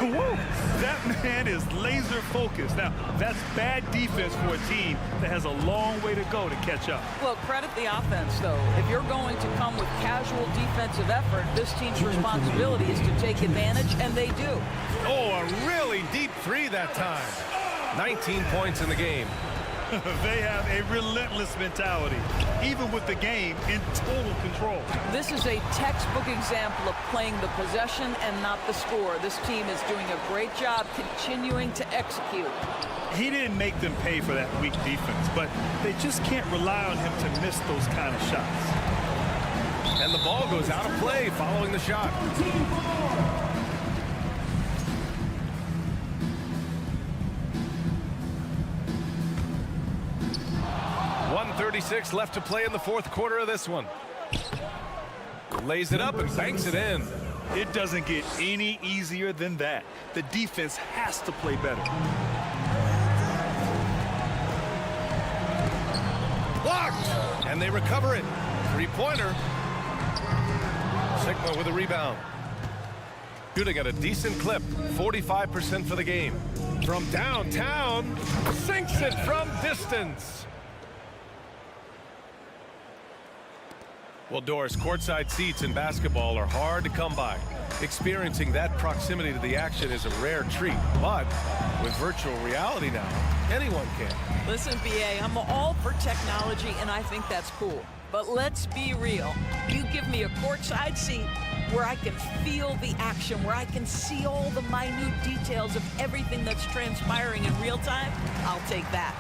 Woo. That man is laser focused. Now, that's bad defense for a team that has a long way to go to catch up. Well, credit the offense, though. If you're going to come with casual defensive effort, this team's responsibility is to take advantage, and they do. Oh, a really deep 3 that time. 19 points in the game. They have a relentless mentality, even with the game in total control. This is a textbook example of playing the possession and not the score. This team is doing a great job continuing to execute. He didn't make them pay for that weak defense, but they just can't rely on him to miss those kind of shots. And the ball goes out of play following the shot. 1:36 left to play in the fourth quarter of this one. Lays it up and banks it in. It doesn't get any easier than that. The defense has to play better. Blocked! And they recover it. 3-pointer. Sigma with a rebound. Shooting at a decent clip. 45% for the game. From downtown. Sinks it from distance. Well, Doris, courtside seats in basketball are hard to come by. Experiencing that proximity to the action is a rare treat, but with virtual reality now, anyone can. Listen, BA, I'm all for technology, and I think that's cool. But let's be real. You give me a courtside seat where I can feel the action, where I can see all the minute details of everything that's transpiring in real time, I'll take that.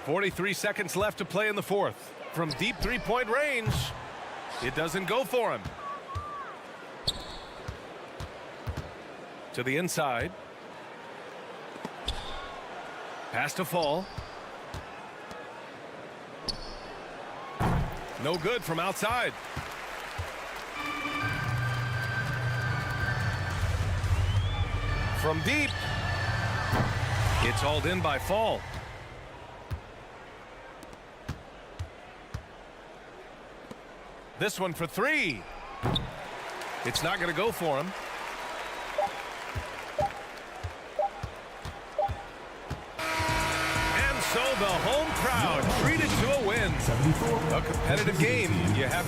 43 seconds left to play in the fourth. From deep 3-point range, it doesn't go for him. To the inside. Pass to Fall. No good from outside. From deep. It's hauled in by Fall. This one for 3. It's not going to go for him. And so the home crowd treated to a win. A competitive game. You have.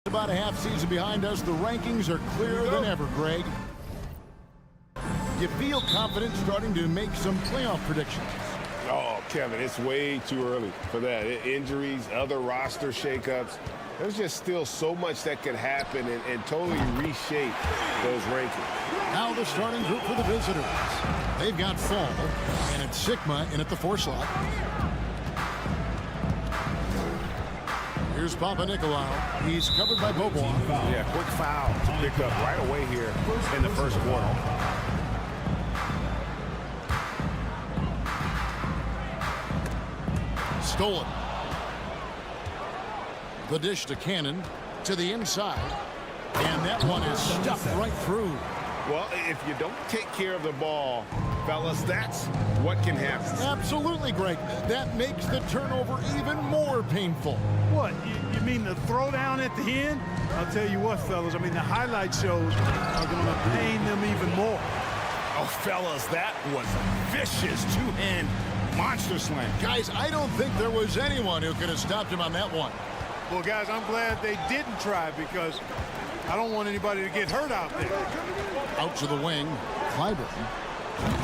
About a half season behind us, the rankings are clearer than ever, Greg. You feel confident starting to make some playoff predictions? Oh, Kevin, it's way too early for that. Injuries, other roster shakeups. There's just still so much that could happen and totally reshape those rankings. Now the starting group for the visitors. They've got Fall, and it's Sigma in at the 4 slot. Here's Papa Nicolau. He's covered by Bobois. Yeah, quick foul to pick up right away here in the first quarter. Stolen. The dish to Cannon to the inside. And that one is stuffed right through. Well, if you don't take care of the ball, fellas, that's what can happen. Absolutely, Greg. That makes the turnover even more painful. What, you mean the throwdown at the end? I'll tell you what, fellas, I mean, the highlight shows are going to pain them even more. Oh, fellas, that was a vicious two-hand monster slam. Guys, I don't think there was anyone who could have stopped him on that one. Well, guys, I'm glad they didn't try because I don't want anybody to get hurt out there. Out to the wing, Clyburn.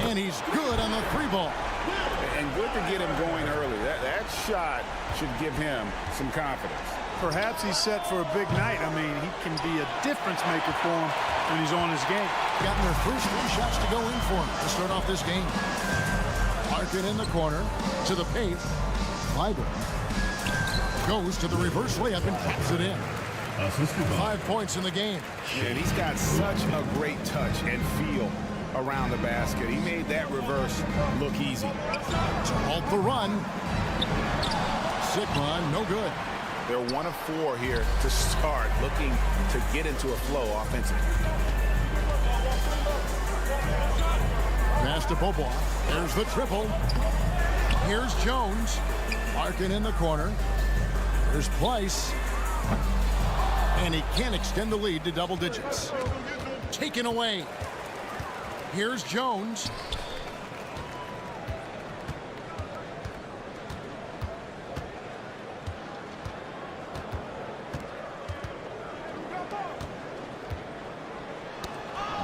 And he's good on the 3-ball. And good to get him going early. That shot should give him some confidence. Perhaps he's set for a big night. I mean, he can be a difference maker for him when he's on his game. Gotten their first 3 shots to go in for him to start off this game. Larkin in the corner to the paint. Clyburn goes to the reverse layup and taps it in. 5 points in the game. And he's got such a great touch and feel around the basket. He made that reverse look easy. To halt the run. Sigma, no good. They're 1 of 4 here to start, looking to get into a flow offensively. Pass to Bobois. There's the triple. Here's Jones. Larkin in the corner. There's Pleiss. And he can't extend the lead to double digits. Taken away. Here's Jones.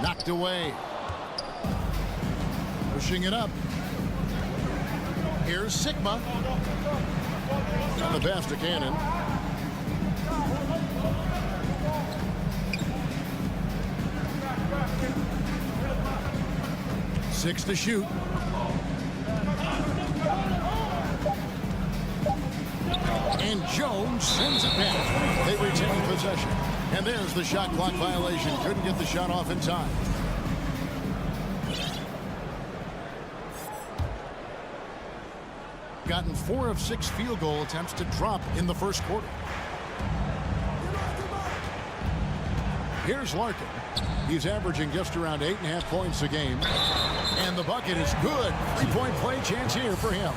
Knocked away. Pushing it up. Here's Sigma. On the pass to Cannon. Six to shoot. And Jones sends it back. They retain possession. And there's the shot clock violation. Couldn't get the shot off in time. gotten 4 of 6 field goal attempts to drop in the first quarter. Here's Larkin. He's averaging just around 8.5 points a game. And the bucket is good. 3-point play chance here for him.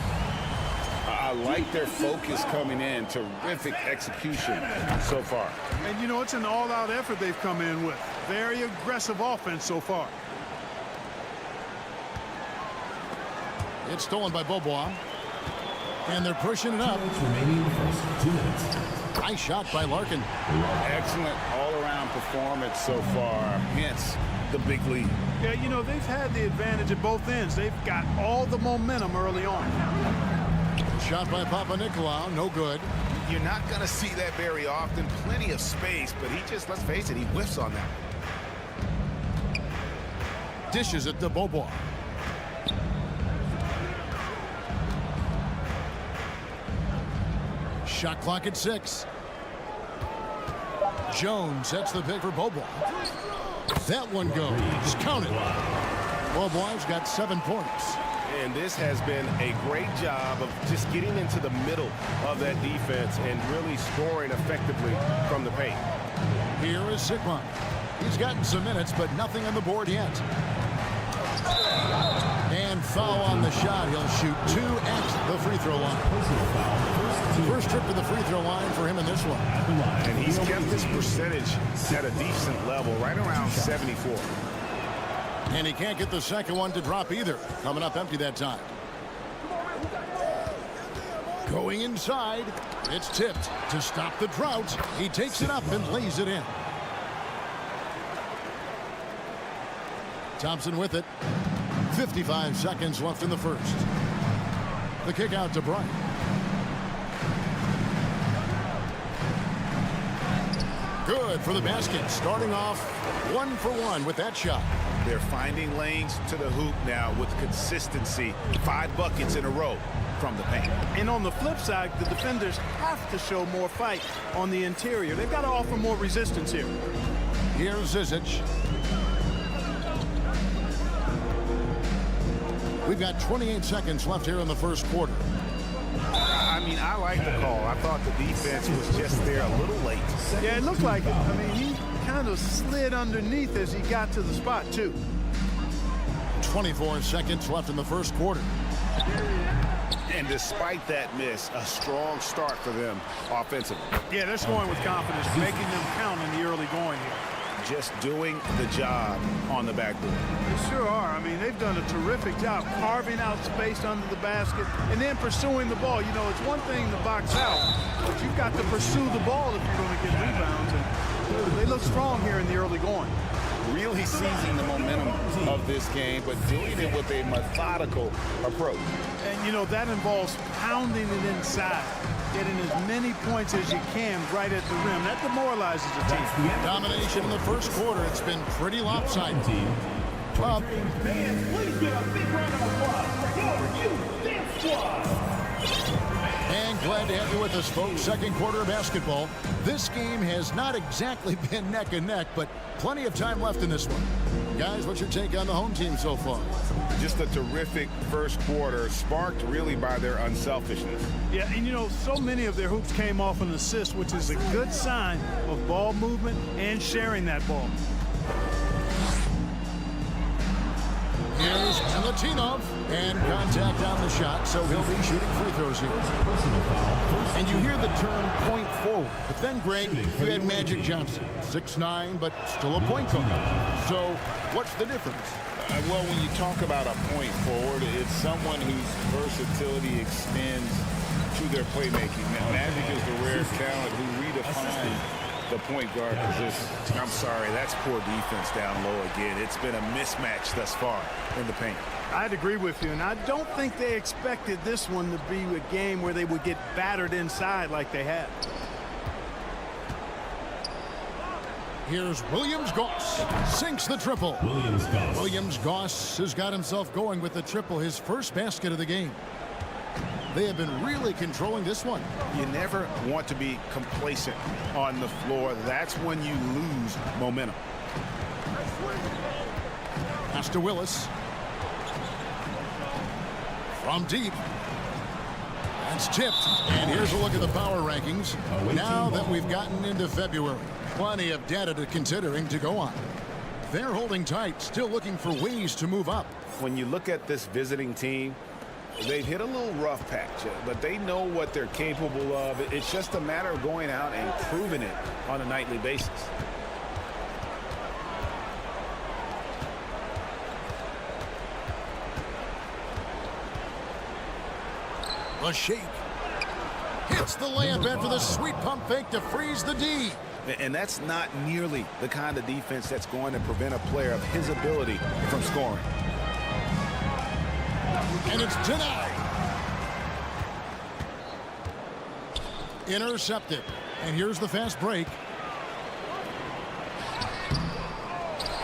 I like their focus coming in. Terrific execution so far. And, you know, it's an all-out effort they've come in with. Very aggressive offense so far. It's stolen by Beaubois. And they're pushing it up. Nice shot by Larkin. Excellent all-around performance so far. Hence the big lead. Yeah, you know, they've had the advantage at both ends. They've got all the momentum early on. Shot by Papanikolaou, no good. You're not going to see that very often. Plenty of space, but he just, let's face it, he whiffs on that. Dishes it to Beaubois. Shot clock at 6. Jones sets the pick for Beaubois. That one goes. Count it. Beaubois got 7 points. And this has been a great job of just getting into the middle of that defense and really scoring effectively from the paint. Here is Sigma. He's gotten some minutes, but nothing on the board yet. And foul on the shot. He'll shoot 2 at the free throw line. First trip to the free throw line for him in this one. And he's kept this percentage at a decent level, right around 74. And he can't get the second one to drop either. Coming up empty that time. Going inside. It's tipped to stop the drought. He takes it up and lays it in. Thompson with it. 55 seconds left in the first. The kick out to Bryant. Good for the basket. Starting off 1 for 1 with that shot. They're finding lanes to the hoop now with consistency. 5 buckets in a row from the paint. And on the flip side, the defenders have to show more fight on the interior. They've got to offer more resistance here. Here's Zizic. We've got 28 seconds left here in the first quarter. I mean, I like the call. I thought the defense was just there a little late. Yeah, it looked like it. I mean, he kind of slid underneath as he got to the spot, too. 24 seconds left in the first quarter. And despite that miss, a strong start for them offensively. Yeah, they're scoring with confidence, making them count in the early going here. Just doing the job on the backboard. They sure are. I mean, they've done a terrific job carving out space under the basket and then pursuing the ball. You know, it's one thing to box out, but you've got to pursue the ball if you're going to get rebounds. And they look strong here in the early going. Really seizing the momentum of this game, but doing it with a methodical approach. And, you know, that involves pounding it inside, getting as many points as you can right at the rim. That demoralizes the team. Domination in the first quarter. It's been pretty lopsided. Up. Please give a big round of applause for your dance squad. And glad to have you with us, folks. Second quarter of basketball. This game has not exactly been neck and neck, but plenty of time left in this one. Guys, what's your take on the home team so far? Just a terrific first quarter, sparked really by their unselfishness. Yeah, and you know, so many of their hoops came off an assist, which is a good sign of ball movement and sharing that ball. Here's Latinov, and contact on the shot, so he'll be shooting free throws here. And you hear the term point forward, but then, Greg, you had Magic Johnson, 6'9", but still a point guard. So what's the difference? Well, when you talk about a point forward, it's someone whose versatility extends to their playmaking. Magic is the rare talent who redefined the point guard position. I'm sorry, that's poor defense down low again. It's been a mismatch thus far in the paint. I'd agree with you, and I don't think they expected this one to be a game where they would get battered inside like they had. Here's Williams-Goss. Sinks the triple. Williams-Goss has got himself going with the triple, his first basket of the game. They have been really controlling this one. You never want to be complacent on the floor. That's when you lose momentum. Pass to Willis. From deep. That's tipped. And here's a look at the power rankings. Now that we've gotten into February, plenty of data to considering to go on. They're holding tight, still looking for ways to move up. When you look at this visiting team, they've hit a little rough patch, but they know what they're capable of. It's just a matter of going out and proving it on a nightly basis. A shake. Hits the layup after the sweet pump fake to freeze the D. And that's not nearly the kind of defense that's going to prevent a player of his ability from scoring. And it's denied. Intercepted. And here's the fast break.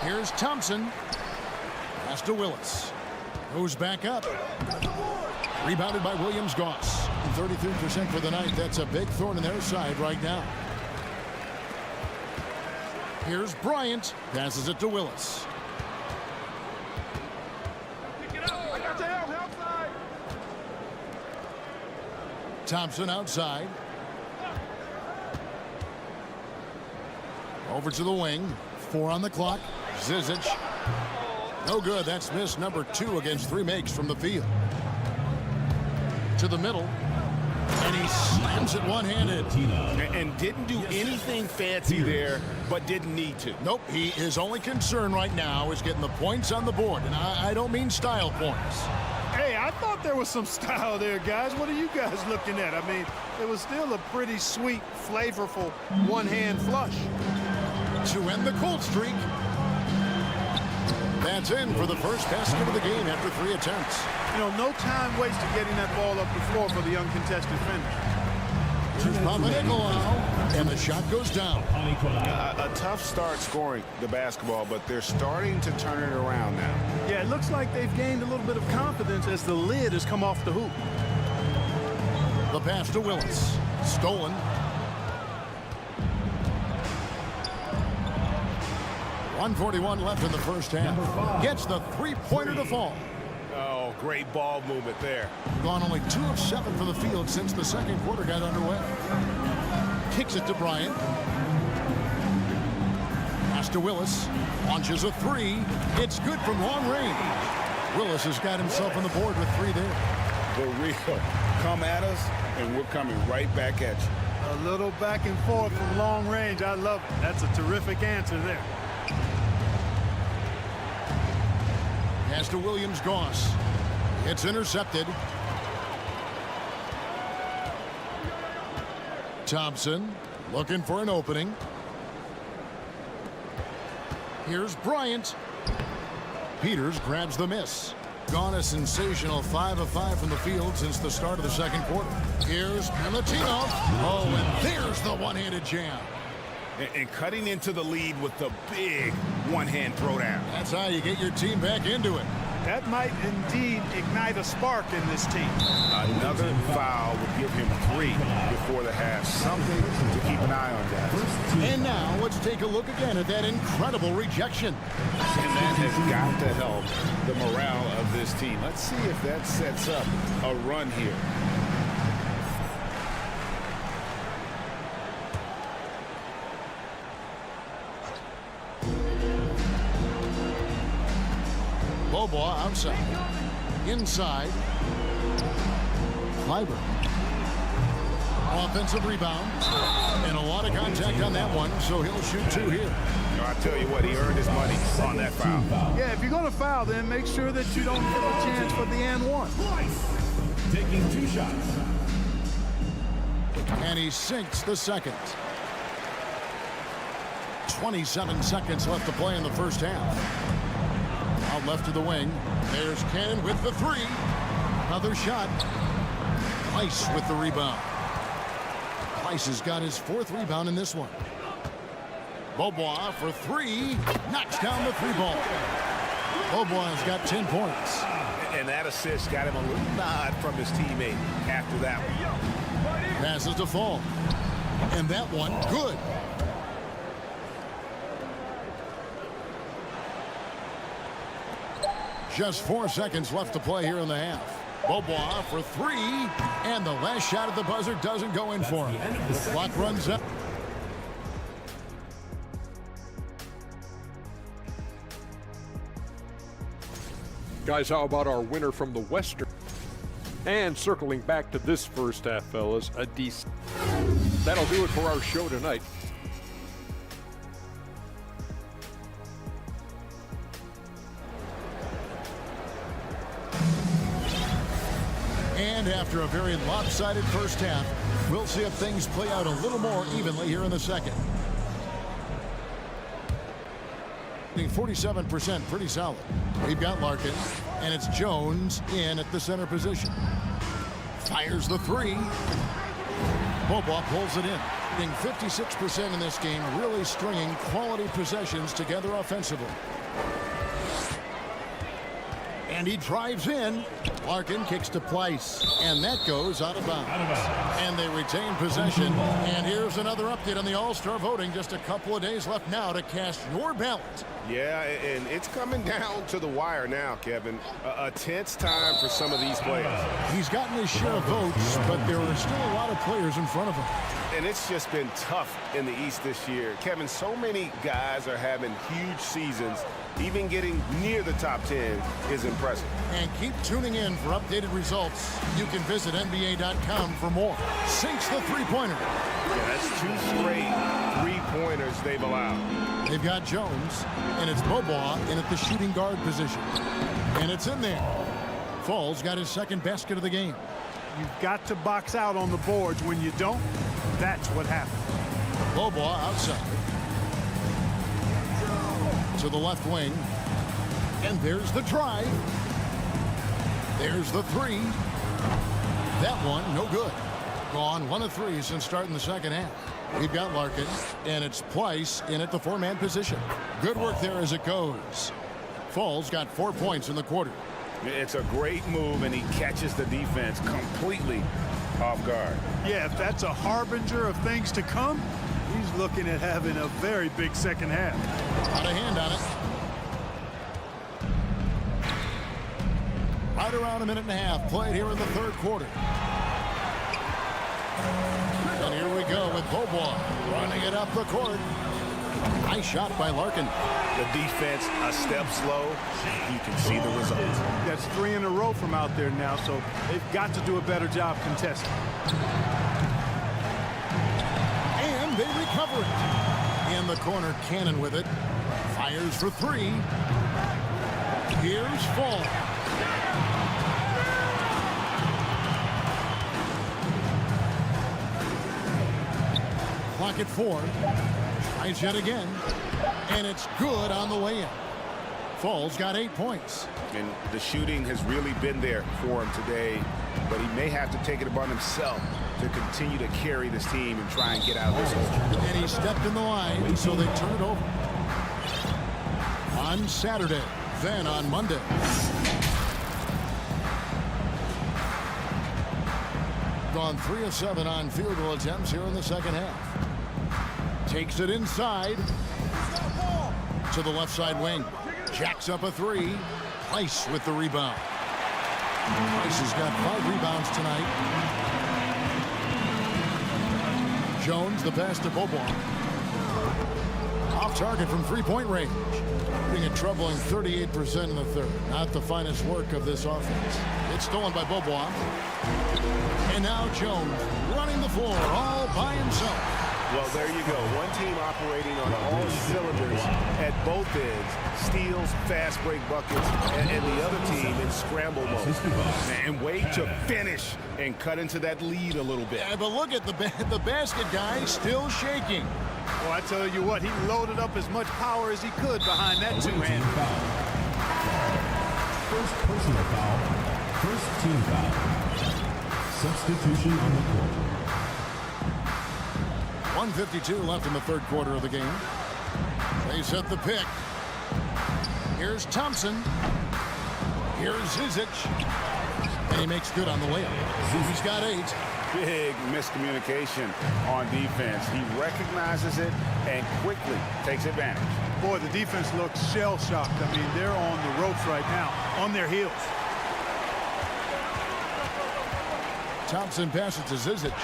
Here's Thompson. Pass to Willis. Goes back up. Rebounded by Williams-Goss. 33% for the night. That's a big thorn in their side right now. Here's Bryant. Passes it to Willis. Thompson outside. Over to the wing. 4 on the clock. Zizic. No good. That's miss number 2 against 3 makes from the field. To the middle. And he slams it one-handed. And didn't do anything fancy there, but didn't need to. Nope. His only concern right now is getting the points on the board. And I don't mean style points. Hey, I thought there was some style there, guys. What are you guys looking at? I mean, it was still a pretty sweet, flavorful one-hand flush. To end the cold streak. That's in for the first basket of the game after 3 attempts. You know, no time wasted getting that ball up the floor for the uncontested finish. Here's Papanikolaou, and the shot goes down. A tough start scoring the basketball, but they're starting to turn it around now. Yeah, it looks like they've gained a little bit of confidence as the lid has come off the hoop. The pass to Willis. Stolen. .141 left in the first half. Gets the three-pointer to fall. Oh, great ball movement there. Gone only 2 of 7 from the field since the second quarter got underway. Kicks it to Bryant. Pass to Willis. Launches a 3. It's good from long range. Willis has got himself on the board with 3 there. The real come at us, and we're coming right back at you. A little back and forth from long range. I love it. That's a terrific answer there. Pass to Williams-Goss. It's intercepted. Thompson looking for an opening. Here's Bryant. Peters grabs the miss. Gone a sensational 5 of 5 from the field since the start of the second quarter. Here's Milutinov. Oh, and there's the one-handed jam. And cutting into the lead with the big one-hand throwdown. That's how you get your team back into it. That might indeed ignite a spark in this team. Another foul would give him 3 before the half. Something to keep an eye on, guys. And now let's take a look again at that incredible rejection. And that has got to help the morale of this team. Let's see if that sets up a run here. Bobois outside. Inside. Kleiber. Offensive rebound. And a lot of contact on that one, so he'll shoot 2 here. I tell you what, he earned his money on that foul. Yeah, if you're going to foul, then make sure that you don't give a chance for the and one. Taking 2 shots. And he sinks the second. 27 seconds left to play in the first half. Out left to the wing. There's Cannon with the 3. Another shot. Price with the rebound. Price has got his 4th rebound in this one. Bobois for 3. Knocks down the 3-ball. Bobois has got 10 points. And that assist got him a little nod from his teammate after that one. Passes to Fall. And that one, good. Just 4 seconds left to play here in the half. Beaubois for three, and the last shot at the buzzer doesn't go in for him. The clock runs up. Guys, how about our winner from the Western? And circling back to this first half, fellas, a decent. That'll do it for our show tonight. And after a very lopsided first half, we'll see if things play out a little more evenly here in the second. 47%, pretty solid. We've got Larkin, and it's Jones in at the center position. Fires the three. Beaubois pulls it in. Getting 56% in this game, really stringing quality possessions together offensively. And he drives in. Larkin kicks to Pleiss, and that goes out of bounds. And they retain possession. And here's another update on the All-Star voting. Just a couple of days left now to cast your ballot. Yeah, and it's coming down to the wire now, Kevin. A tense time for some of these players. He's gotten his share of votes, but there are still a lot of players in front of him. And it's just been tough in the East this year. Kevin, so many guys are having huge seasons. Even getting near the top 10 is impressive. And keep tuning in for updated results. You can visit NBA.com for more. Sinks the three-pointer. Yeah, that's 2 straight three-pointers they've allowed. They've got Jones, and it's Beaubois in at the shooting guard position. And it's in there. Fall's got his second basket of the game. You've got to box out on the boards. When you don't, that's what happens. Beaubois outside. To the left wing. And there's the drive. There's the three. That one, no good. Gone 1 of 3 since starting the second half. We've got Larkin, and it's Pleiss in at the 4-man position. Good work there as it goes. Fall's got 4 points in the quarter. It's a great move, and he catches the defense completely off guard. Yeah, if that's a harbinger of things to come, he's looking at having a very big second half. Got a hand on it. Right around 1.5 minutes played here in the third quarter. And here we go with Beaubois running it up the court. Nice shot by Larkin. The defense a step slow. You can see the results. That's 3 in a row from out there now, so they've got to do a better job contesting. And they recover it. In the corner, Cannon with it. Fires for 3. Here's Fall. Clock at 4. Tries yet again. And it's good on the way in. Fall's got 8 points. And the shooting has really been there for him today, but he may have to take it upon himself to continue to carry this team and try and get out of this hole. And he stepped in the line, so they turn it over. On Saturday, then on Monday. Gone 3 of 7 on field goal attempts here in the second half. Takes it inside to the left side wing. Jacks up a 3. Pleiss with the rebound. Pleiss has got 5 rebounds tonight. Jones, the pass to Beaubois. Off target from 3-point range. Being a troubling 38% in the third. Not the finest work of this offense. It's stolen by Beaubois. And now Jones running the floor all by himself. Well, there you go. One team operating on all cylinders at both ends. Steals, fast break buckets, and the other team in scramble mode. And wait to finish and cut into that lead a little bit. Yeah, but look at the basket guy still shaking. Well, I tell you what, he loaded up as much power as he could behind that two-hand. First personal foul. First team foul. Substitution on the court. 1:52 left in the third quarter of the game. They set the pick. Here's Thompson. Here's Zizic. And he makes good on the layup. He's got 8. Big miscommunication on defense. He recognizes it and quickly takes advantage. Boy, the defense looks shell-shocked. I mean, they're on the ropes right now, on their heels. Thompson passes to Zizic.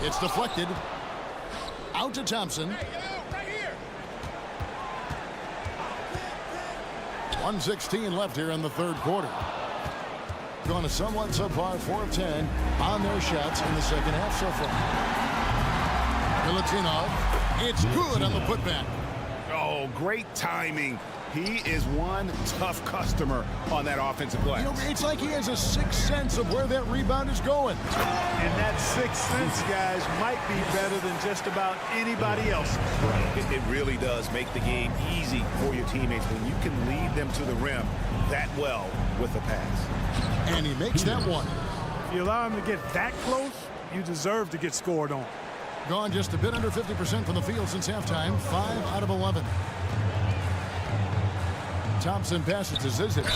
It's deflected. Out to Thompson. 1:16 left here in the third quarter. Going to somewhat subpar 4 of 10 on their shots in the second half so far. Bjelica, it's good on the putback. Oh, great timing. He is one tough customer on that offensive glass. You know, it's like he has a sixth sense of where that rebound is going. And that sixth sense, guys, might be better than just about anybody else. It really does make the game easy for your teammates when you can lead them to the rim that well with a pass. And he makes that one. If you allow him to get that close, you deserve to get scored on. Gone just a bit under 50% from the field since halftime. 5 out of 11. Thompson passes to Zizic.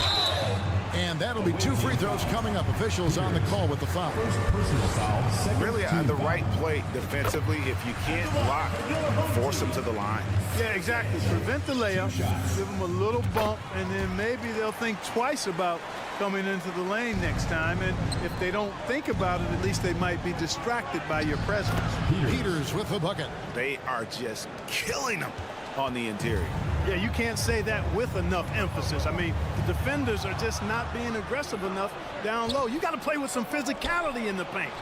And that'll be 2 free throws coming up. Officials on the call with the foul. Really the right play defensively. If you can't block, force them to the line. Yeah, exactly. Prevent the layup, give them a little bump, and then maybe they'll think twice about coming into the lane next time. And if they don't think about it, at least they might be distracted by your presence. Peters with the bucket. They are just killing them on the interior. Yeah, you can't say that with enough emphasis. I mean, the defenders are just not being aggressive enough down low. You got to play with some physicality in the paint.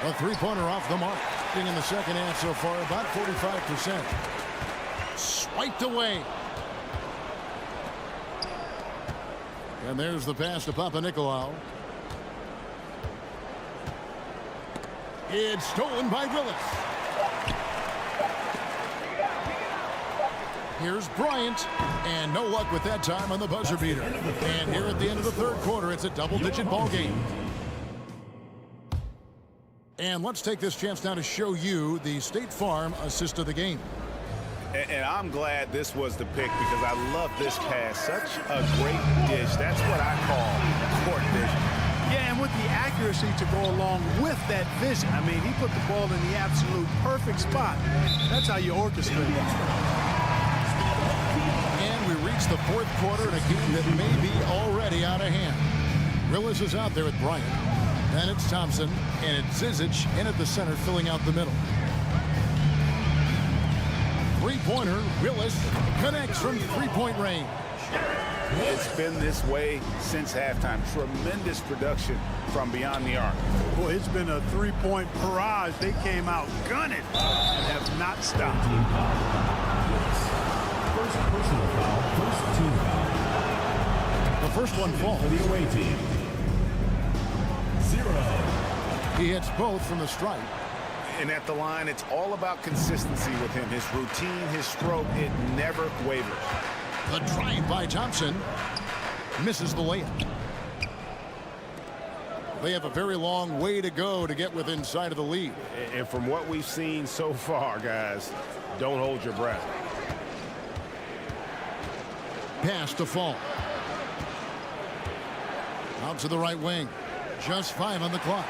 A three-pointer off the mark. In the second half so far, about 45%. Swiped away. And there's the pass to Papanikolaou. It's stolen by Willis. Here's Bryant, and no luck with that time on the buzzer beater. And here at the end of the third quarter, it's a double-digit ball game. And let's take this chance now to show you the State Farm assist of the game. And I'm glad this was the pick because I love this pass. Such a great dish. That's what I call court vision. Yeah, and with the accuracy to go along with that vision. I mean, he put the ball in the absolute perfect spot. That's how you orchestrate it. And we reach the fourth quarter in a game that may be already out of hand. Willis is out there with Bryant. Then it's Thompson, and it's Zizic in at the center, filling out the middle. Three-pointer, Willis connects from three-point range. It's been this way since halftime. Tremendous production from beyond the arc. Boy, it's been a three-point barrage. They came out gunning and have not stopped. First personal foul, first team foul. The first one falls. For the away team. 0. He hits both from the stripe. And at the line, it's all about consistency with him. His routine, his stroke, it never wavers. The drive by Thompson misses the layup. They have a very long way to go to get within sight of the lead. And from what we've seen so far, guys, don't hold your breath. Pass to Fall. Out to the right wing. Just 5 on the clock.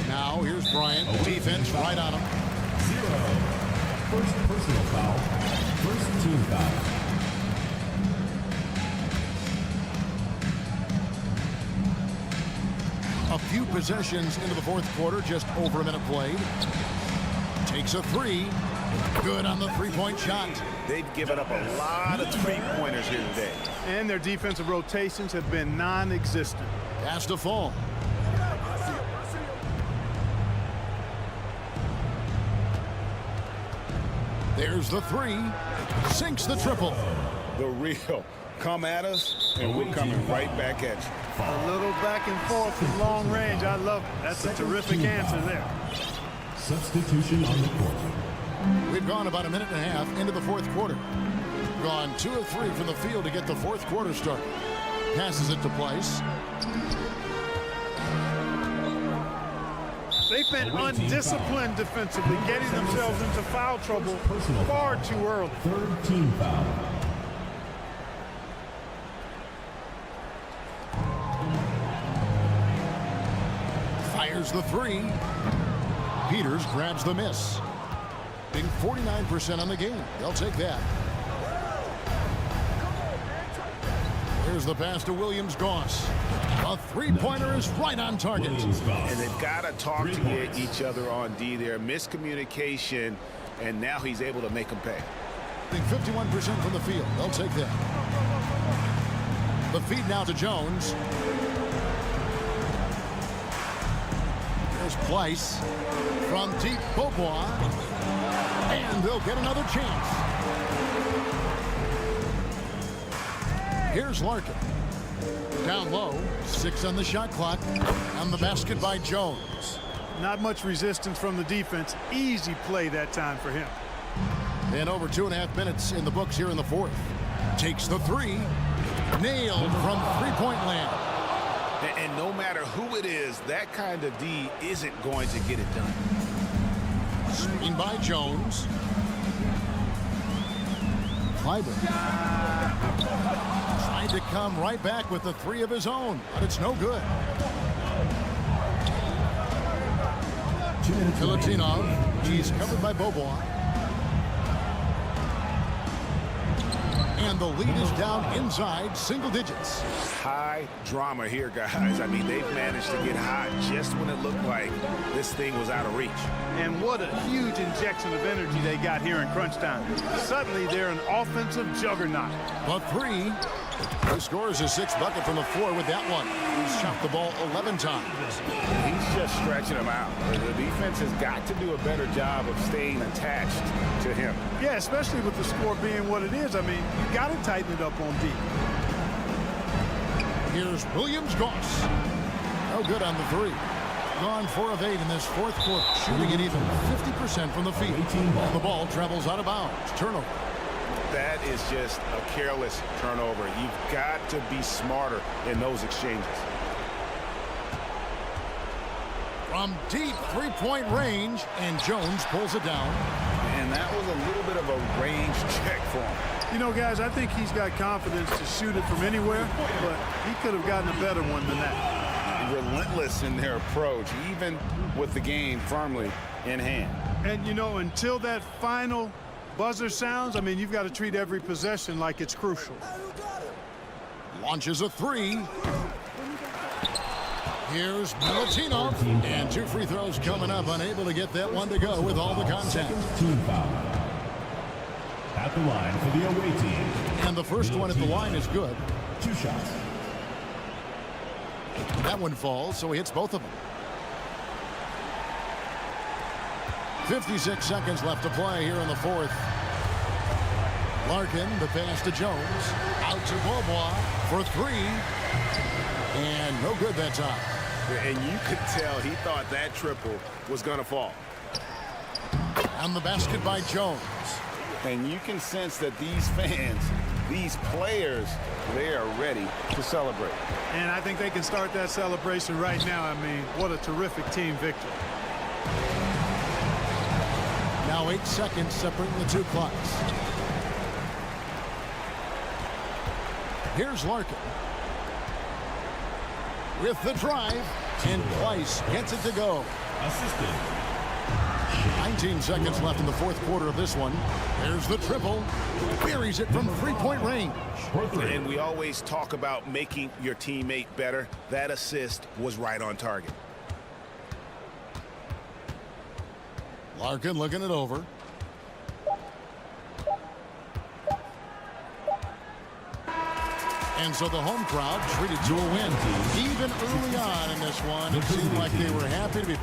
Now here's Bryant. Defense right on him. 0. First personal foul. First team foul. A few possessions into the fourth quarter, just over a minute played. Takes a three. Good on the three-point shot. They've given up a lot of three-pointers here today. And their defensive rotations have been non-existent. Pass to Fall. There's the three. Sinks the triple. The real. Come at us, and we're coming right back at you. A little back and forth from long range. I love it. That's a terrific answer there. Substitution on the court. We've gone about a minute and a half into the fourth quarter. Gone 2 of 3 from the field to get the fourth quarter started. Passes it to Place. They've been undisciplined defensively, getting themselves into foul trouble far too early. Third team foul. Fires the three. Peters grabs the miss. Being 49% on the game. They'll take that. Here's the pass to Williams-Goss. A three-pointer is right on target. And they've got to talk to each other on D there. Miscommunication, and now he's able to make them pay. I think 51% from the field. They'll take that. The feed now to Jones. There's Pleiss. From deep, Beaubois. And they'll get another chance. Here's Larkin. Down low. 6 on the shot clock. And the basket by Jones. Not much resistance from the defense. Easy play that time for him. And over 2.5 minutes in the books here in the fourth. Takes the three. Nailed from three-point land. And no matter who it is, that kind of D isn't going to get it done. Screen by Jones. Clyburn tried to come right back with the three of his own, but it's no good. Filatinov, he's covered by Beaubois. And the lead is down inside single digits. High drama here, guys. I mean, they've managed to get hot just when it looked like this thing was out of reach. And what a huge injection of energy they got here in crunch time. Suddenly, they're an offensive juggernaut. But three. He scores his 6th bucket from the floor with that one. He's shot the ball 11 times. He's just stretching him out. The defense has got to do a better job of staying attached to him. Yeah, especially with the score being what it is. I mean, you got to tighten it up on D. Here's Williams-Goss. No good on the three. Gone 4 of 8 in this fourth quarter. Shooting it even 50% from the field. The ball travels out of bounds. Turnover. That is just a careless turnover. You've got to be smarter in those exchanges. From deep three-point range, and Jones pulls it down. And that was a little bit of a range check for him. You know, guys, I think he's got confidence to shoot it from anywhere, but he could have gotten a better one than that. Relentless in their approach, even with the game firmly in hand. And, you know, until that final buzzer sounds, I mean, you've got to treat every possession like it's crucial. Launches a three. Here's Milutinov. And 2 free throws coming up. Unable to get that one to go with all the contact. Team foul. At the line for the away team. And the first one at the line is good. 2 shots. That one falls, so he hits both of them. 56 seconds left to play here in the fourth. Larkin, the pass to Jones. Out to Beaubois for 3. And no good that time. And you could tell he thought that triple was going to fall. And the basket by Jones. And you can sense that these fans, these players, they are ready to celebrate. And I think they can start that celebration right now. I mean, what a terrific team victory. Now 8 seconds separating the 2 clocks. Here's Larkin. With the drive, and Pleiss gets it to go. Assisted. 19 seconds left in the fourth quarter of this one. There's the triple. Buries it from three-point range. And we always talk about making your teammate better. That assist was right on target. Larkin looking it over. And so the home crowd treated to a win. Even early on in this one, it seemed like they were happy to be